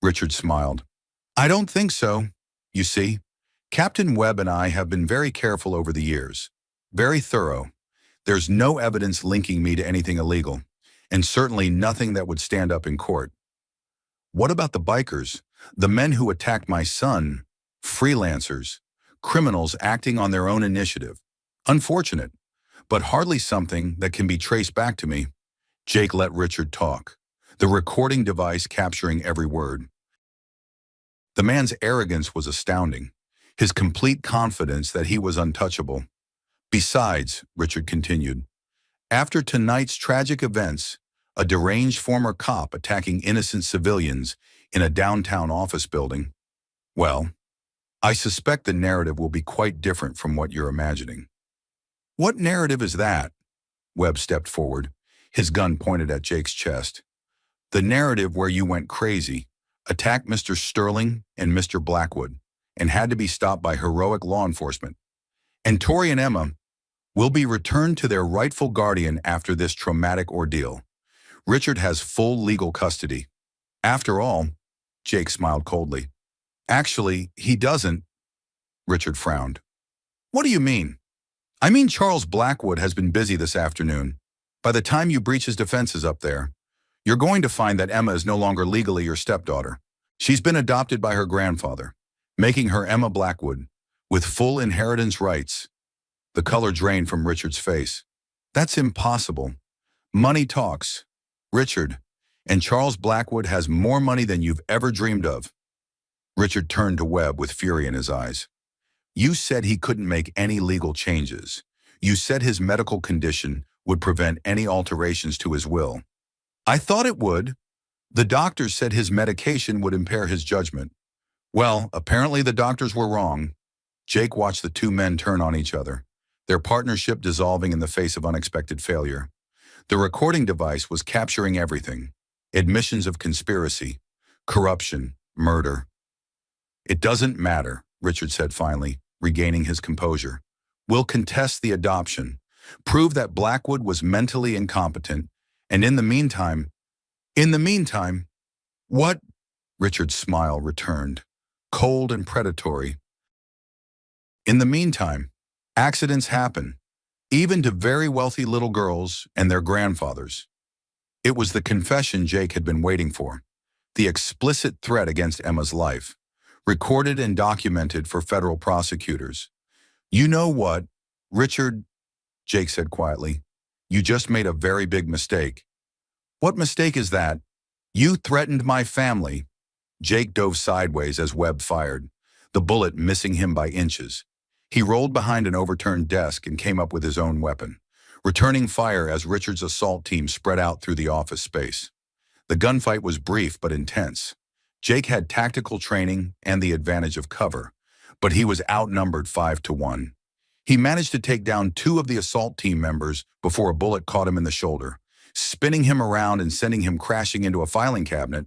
Richard smiled. "I don't think so. You see, Captain Webb and I have been very careful over the years, very thorough. There's no evidence linking me to anything illegal, and certainly nothing that would stand up in court. What about the bikers, the men who attacked my son, freelancers, criminals acting on their own initiative? Unfortunate, but hardly something that can be traced back to me." Jake let Richard talk, the recording device capturing every word. The man's arrogance was astounding, his complete confidence that he was untouchable. "Besides," Richard continued, "after tonight's tragic events, a deranged former cop attacking innocent civilians in a downtown office building, well, I suspect the narrative will be quite different from what you're imagining." "What narrative is that?" Webb stepped forward, his gun pointed at Jake's chest. "The narrative where you went crazy, attacked Mr. Sterling and Mr. Blackwood, and had to be stopped by heroic law enforcement. And Tori and Emma will be returned to their rightful guardian after this traumatic ordeal. Richard has full legal custody. After all, Jake smiled coldly. Actually, he doesn't, Richard frowned. What do you mean? I mean Charles Blackwood has been busy this afternoon. By the time you breach his defenses up there, you're going to find that Emma is no longer legally your stepdaughter. She's been adopted by her grandfather, making her Emma Blackwood, with full inheritance rights. The color drained from Richard's face. That's impossible. Money talks. Richard, and Charles Blackwood has more money than you've ever dreamed of. Richard turned to Webb with fury in his eyes. You said he couldn't make any legal changes. You said his medical condition would prevent any alterations to his will. I thought it would. The doctors said his medication would impair his judgment. Well, apparently the doctors were wrong. Jake watched the two men turn on each other, their partnership dissolving in the face of unexpected failure. The recording device was capturing everything. Admissions of conspiracy, corruption, murder. It doesn't matter, Richard said finally, regaining his composure. We'll contest the adoption, prove that Blackwood was mentally incompetent, and in the meantime, what? Richard's smile returned, cold and predatory. In the meantime, accidents happen, even to very wealthy little girls and their grandfathers. It was the confession Jake had been waiting for, the explicit threat against Emma's life, recorded and documented for federal prosecutors. You know what, Richard, Jake said quietly, you just made a very big mistake. What mistake is that? You threatened my family. Jake dove sideways as Webb fired, the bullet missing him by inches. He rolled behind an overturned desk and came up with his own weapon, returning fire as Richard's assault team spread out through the office space. The gunfight was brief but intense. Jake had tactical training and the advantage of cover, but he was outnumbered 5-1. He managed to take down 2 of the assault team members before a bullet caught him in the shoulder, spinning him around and sending him crashing into a filing cabinet.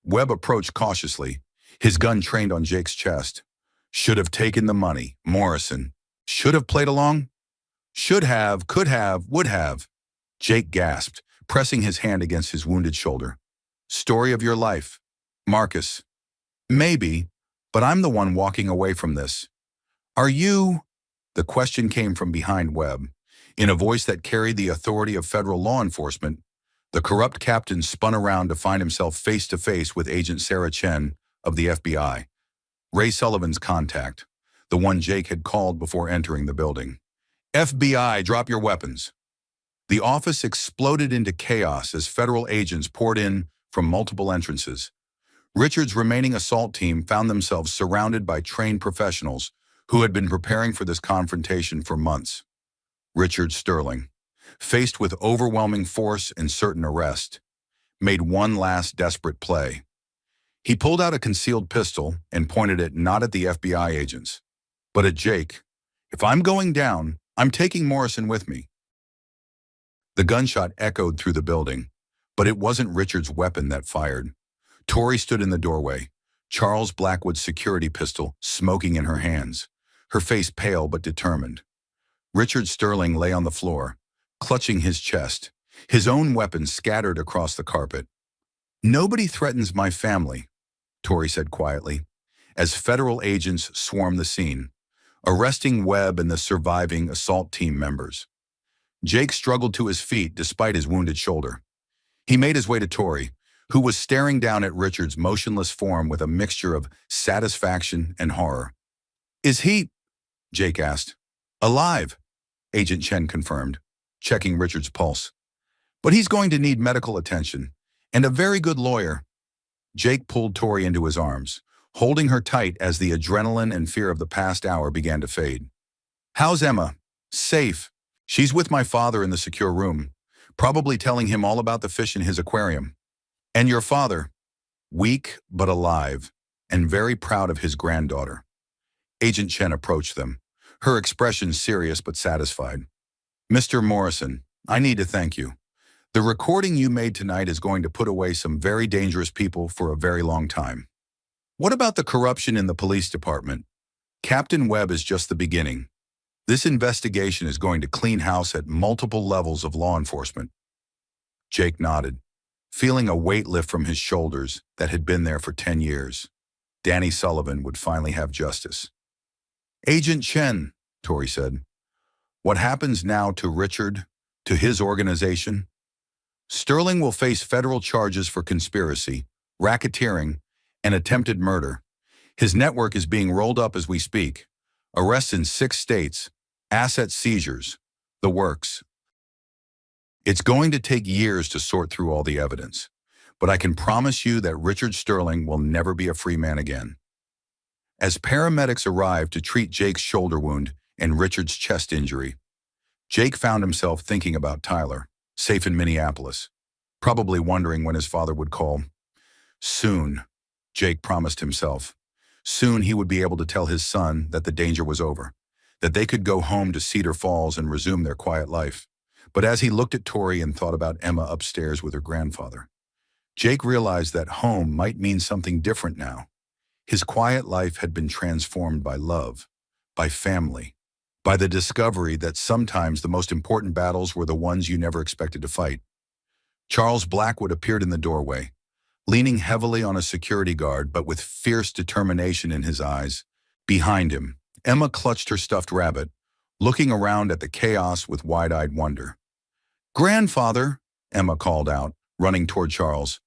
Webb approached cautiously, his gun trained on Jake's chest. Should have taken the money, Morrison. Should have played along? Should have, could have, would have. Jake gasped, pressing his hand against his wounded shoulder. Story of your life, Marcus. Maybe, but I'm the one walking away from this. Are you? The question came from behind Webb. In a voice that carried the authority of federal law enforcement, the corrupt captain spun around to find himself face to face with Agent Sarah Chen of the FBI, Ray Sullivan's contact, the one Jake had called before entering the building. FBI, drop your weapons. The office exploded into chaos as federal agents poured in from multiple entrances. Richard's remaining assault team found themselves surrounded by trained professionals who had been preparing for this confrontation for months. Richard Sterling, faced with overwhelming force and certain arrest, made one last desperate play. He pulled out a concealed pistol and pointed it not at the FBI agents, but at Jake. If I'm going down, I'm taking Morrison with me. The gunshot echoed through the building, but it wasn't Richard's weapon that fired. Tori stood in the doorway, Charles Blackwood's security pistol smoking in her hands, her face pale but determined. Richard Sterling lay on the floor, clutching his chest, his own weapon scattered across the carpet. Nobody threatens my family, Tori said quietly, as federal agents swarmed the scene, arresting Webb and the surviving assault team members. Jake struggled to his feet despite his wounded shoulder. He made his way to Tori, who was staring down at Richard's motionless form with a mixture of satisfaction and horror. Is he, Jake asked. Alive, Agent Chen confirmed, checking Richard's pulse. But he's going to need medical attention, and a very good lawyer. Jake pulled Tori into his arms, holding her tight as the adrenaline and fear of the past hour began to fade. How's Emma? Safe. She's with my father in the secure room, probably telling him all about the fish in his aquarium. And your father? Weak but alive, and very proud of his granddaughter. Agent Chen approached them, her expression serious but satisfied. Mr. Morrison, I need to thank you. The recording you made tonight is going to put away some very dangerous people for a very long time. What about the corruption in the police department? Captain Webb is just the beginning. This investigation is going to clean house at multiple levels of law enforcement. Jake nodded, feeling a weight lift from his shoulders that had been there for 10 years. Danny Sullivan would finally have justice. Agent Chen, Tori said, what happens now to Richard, to his organization? Sterling will face federal charges for conspiracy, racketeering, and attempted murder. His network is being rolled up as we speak. Arrests in 6 states, asset seizures, the works. It's going to take years to sort through all the evidence, but I can promise you that Richard Sterling will never be a free man again. As paramedics arrived to treat Jake's shoulder wound and Richard's chest injury, Jake found himself thinking about Tyler, safe in Minneapolis, probably wondering when his father would call. Soon, Jake promised himself. Soon he would be able to tell his son that the danger was over, that they could go home to Cedar Falls and resume their quiet life. But as he looked at Tori and thought about Emma upstairs with her grandfather, Jake realized that home might mean something different now. His quiet life had been transformed by love, by family, by the discovery that sometimes the most important battles were the ones you never expected to fight. Charles Blackwood appeared in the doorway, leaning heavily on a security guard but with fierce determination in his eyes. Behind him, Emma clutched her stuffed rabbit, looking around at the chaos with wide-eyed wonder. "Grandfather," Emma called out, running toward Charles.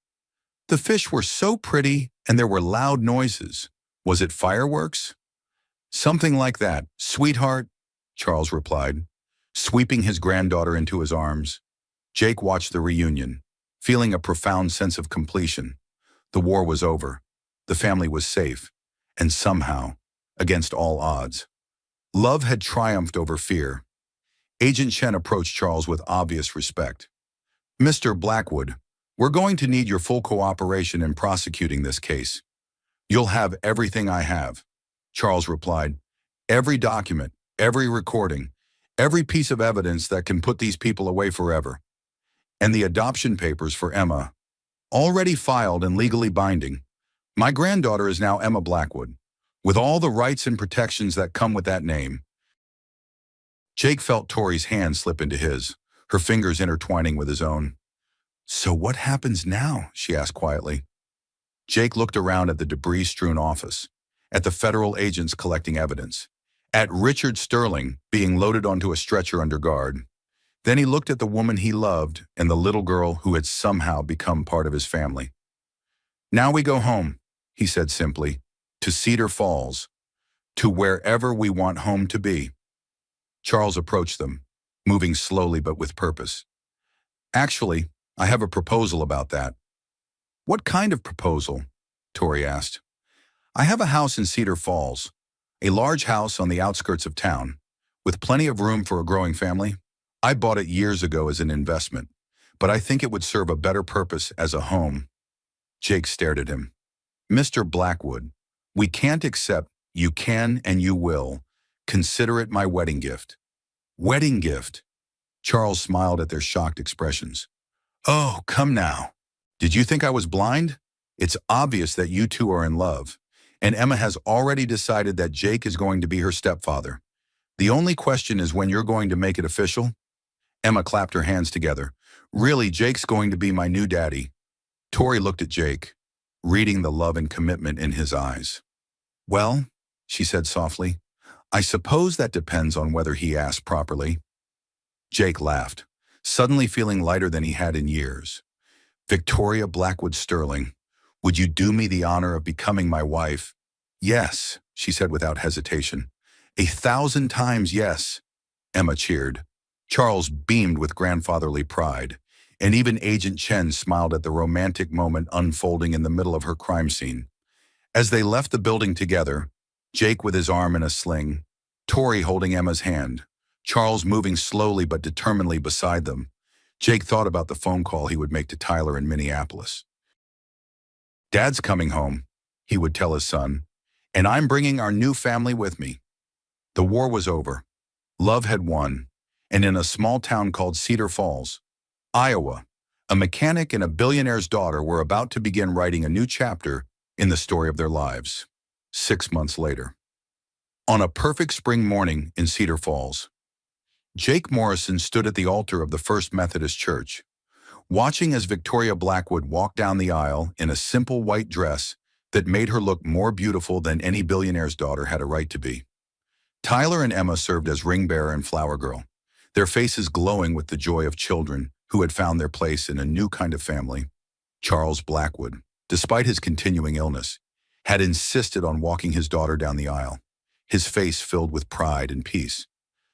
The fish were so pretty and there were loud noises. Was it fireworks? Something like that, sweetheart, Charles replied, sweeping his granddaughter into his arms. Jake watched the reunion, feeling a profound sense of completion. The war was over. The family was safe. And somehow, against all odds, love had triumphed over fear. Agent Chen approached Charles with obvious respect. "Mr. Blackwood, we're going to need your full cooperation in prosecuting this case." "You'll have everything I have," Charles replied. "Every document, every recording, every piece of evidence that can put these people away forever. And the adoption papers for Emma, already filed and legally binding. My granddaughter is now Emma Blackwood, with all the rights and protections that come with that name." Jake felt Tori's hand slip into his, her fingers intertwining with his own. "So what happens now?" she asked quietly. Jake looked around at the debris-strewn office, at the federal agents collecting evidence, at Richard Sterling being loaded onto a stretcher under guard. Then he looked at the woman he loved and the little girl who had somehow become part of his family. "Now we go home," he said simply, "to Cedar Falls, to wherever we want home to be." Charles approached them, moving slowly but with purpose. "Actually, I have a proposal about that." "What kind of proposal?" Tori asked. "I have a house in Cedar Falls, a large house on the outskirts of town, with plenty of room for a growing family. I bought it years ago as an investment, but I think it would serve a better purpose as a home." Jake stared at him. "Mr. Blackwood, we can't accept, you can and you will. Consider it my wedding gift." "Wedding gift?" Charles smiled at their shocked expressions. "Oh, come now. Did you think I was blind? It's obvious that you two are in love, and Emma has already decided that Jake is going to be her stepfather. The only question is when you're going to make it official." Emma clapped her hands together. "Really, Jake's going to be my new daddy." Tori looked at Jake, reading the love and commitment in his eyes. "Well," she said softly, "I suppose that depends on whether he asked properly." Jake laughed, suddenly feeling lighter than he had in years. "Victoria Blackwood Sterling, would you do me the honor of becoming my wife?" "Yes," she said without hesitation. "1,000 times yes." Emma cheered. Charles beamed with grandfatherly pride, and even Agent Chen smiled at the romantic moment unfolding in the middle of her crime scene. As they left the building together, Jake with his arm in a sling, Tori holding Emma's hand, Charles moving slowly but determinedly beside them, Jake thought about the phone call he would make to Tyler in Minneapolis. "Dad's coming home," he would tell his son, "and I'm bringing our new family with me." The war was over. Love had won, and in a small town called Cedar Falls, Iowa, A mechanic and a billionaire's daughter were about to begin writing a new chapter in the story of their lives. 6 months later. On a perfect spring morning in Cedar Falls, Jake Morrison stood at the altar of the First Methodist Church, watching as Victoria Blackwood walked down the aisle in a simple white dress that made her look more beautiful than any billionaire's daughter had a right to be. Tyler and Emma served as ring bearer and flower girl, their faces glowing with the joy of children who had found their place in a new kind of family. Charles Blackwood, despite his continuing illness, had insisted on walking his daughter down the aisle, his face filled with pride and peace.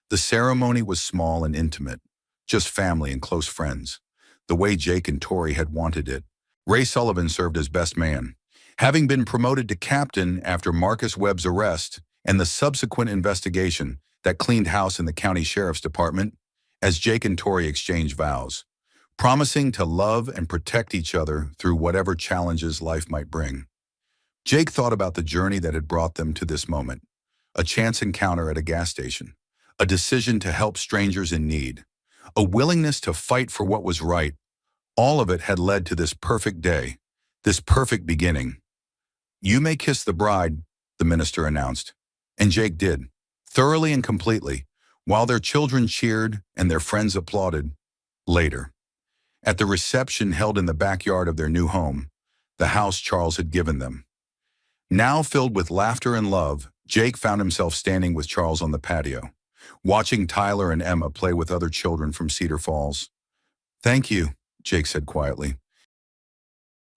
The ceremony was small and intimate, just family and close friends, the way Jake and Tori had wanted it. Ray Sullivan served as best man, having been promoted to captain after Marcus Webb's arrest and the subsequent investigation that cleaned house in the county sheriff's department, as Jake and Tori exchanged vows, promising to love and protect each other through whatever challenges life might bring. Jake thought about the journey that had brought them to this moment, a chance encounter at a gas station, a decision to help strangers in need, a willingness to fight for what was right. All of it had led to this perfect day, this perfect beginning. "You may kiss the bride," the minister announced. And Jake did, thoroughly and completely, while their children cheered and their friends applauded. Later, at the reception held in the backyard of their new home, the house Charles had given them. Now filled with laughter and love, Jake found himself standing with Charles on the patio, watching Tyler and Emma play with other children from Cedar Falls. "Thank you," Jake said quietly.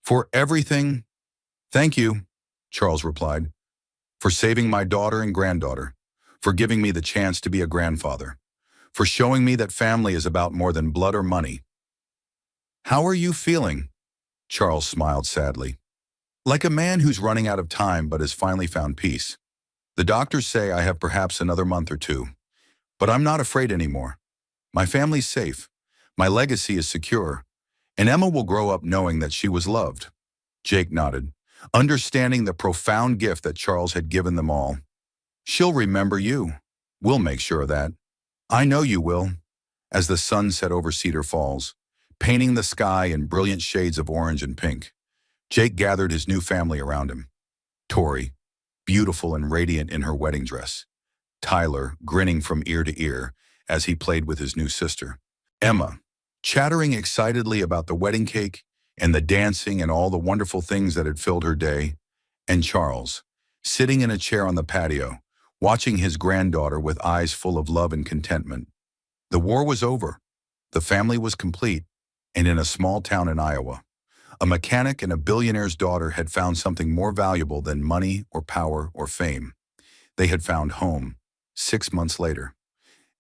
"For everything, thank you," Charles replied. "For saving my daughter and granddaughter, for giving me the chance to be a grandfather, for showing me that family is about more than blood or money." "How are you feeling?" Charles smiled sadly. "Like a man who's running out of time but has finally found peace. The doctors say I have perhaps another month or two, but I'm not afraid anymore. My family's safe, my legacy is secure, and Emma will grow up knowing that she was loved." Jake nodded, understanding the profound gift that Charles had given them all. "She'll remember you. We'll make sure of that. I know you will." As the sun set over Cedar Falls, painting the sky in brilliant shades of orange and pink, Jake gathered his new family around him. Tori, beautiful and radiant in her wedding dress. Tyler, grinning from ear to ear as he played with his new sister. Emma, chattering excitedly about the wedding cake and the dancing and all the wonderful things that had filled her day. And Charles, sitting in a chair on the patio, watching his granddaughter with eyes full of love and contentment. The war was over. The family was complete, and in a small town in Iowa, a mechanic and a billionaire's daughter had found something more valuable than money or power or fame. They had found home, 6 months later.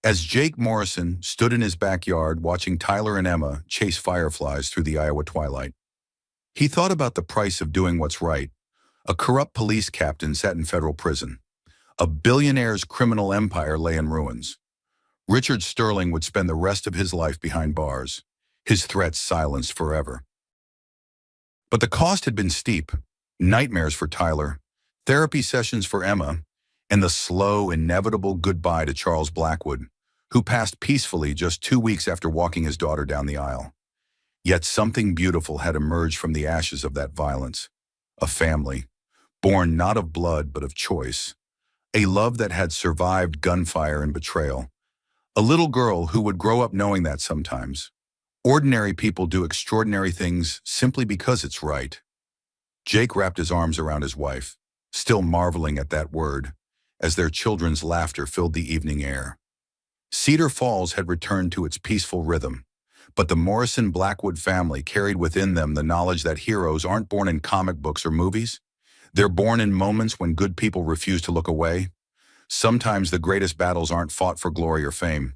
As Jake Morrison stood in his backyard watching Tyler and Emma chase fireflies through the Iowa twilight, he thought about the price of doing what's right. A corrupt police captain sat in federal prison. A billionaire's criminal empire lay in ruins. Richard Sterling would spend the rest of his life behind bars, his threats silenced forever. But the cost had been steep. Nightmares for Tyler, therapy sessions for Emma, and the slow, inevitable goodbye to Charles Blackwood, who passed peacefully just 2 weeks after walking his daughter down the aisle. Yet something beautiful had emerged from the ashes of that violence. A family, born not of blood but of choice. A love that had survived gunfire and betrayal. A little girl who would grow up knowing that sometimes ordinary people do extraordinary things simply because it's right. Jake wrapped his arms around his wife, still marveling at that word, as their children's laughter filled the evening air. Cedar Falls had returned to its peaceful rhythm, but the Morrison Blackwood family carried within them the knowledge that heroes aren't born in comic books or movies. They're born in moments when good people refuse to look away. Sometimes the greatest battles aren't fought for glory or fame,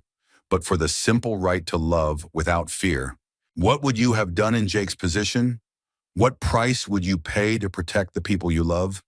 but for the simple right to love without fear. What would you have done in Jake's position? What price would you pay to protect the people you love?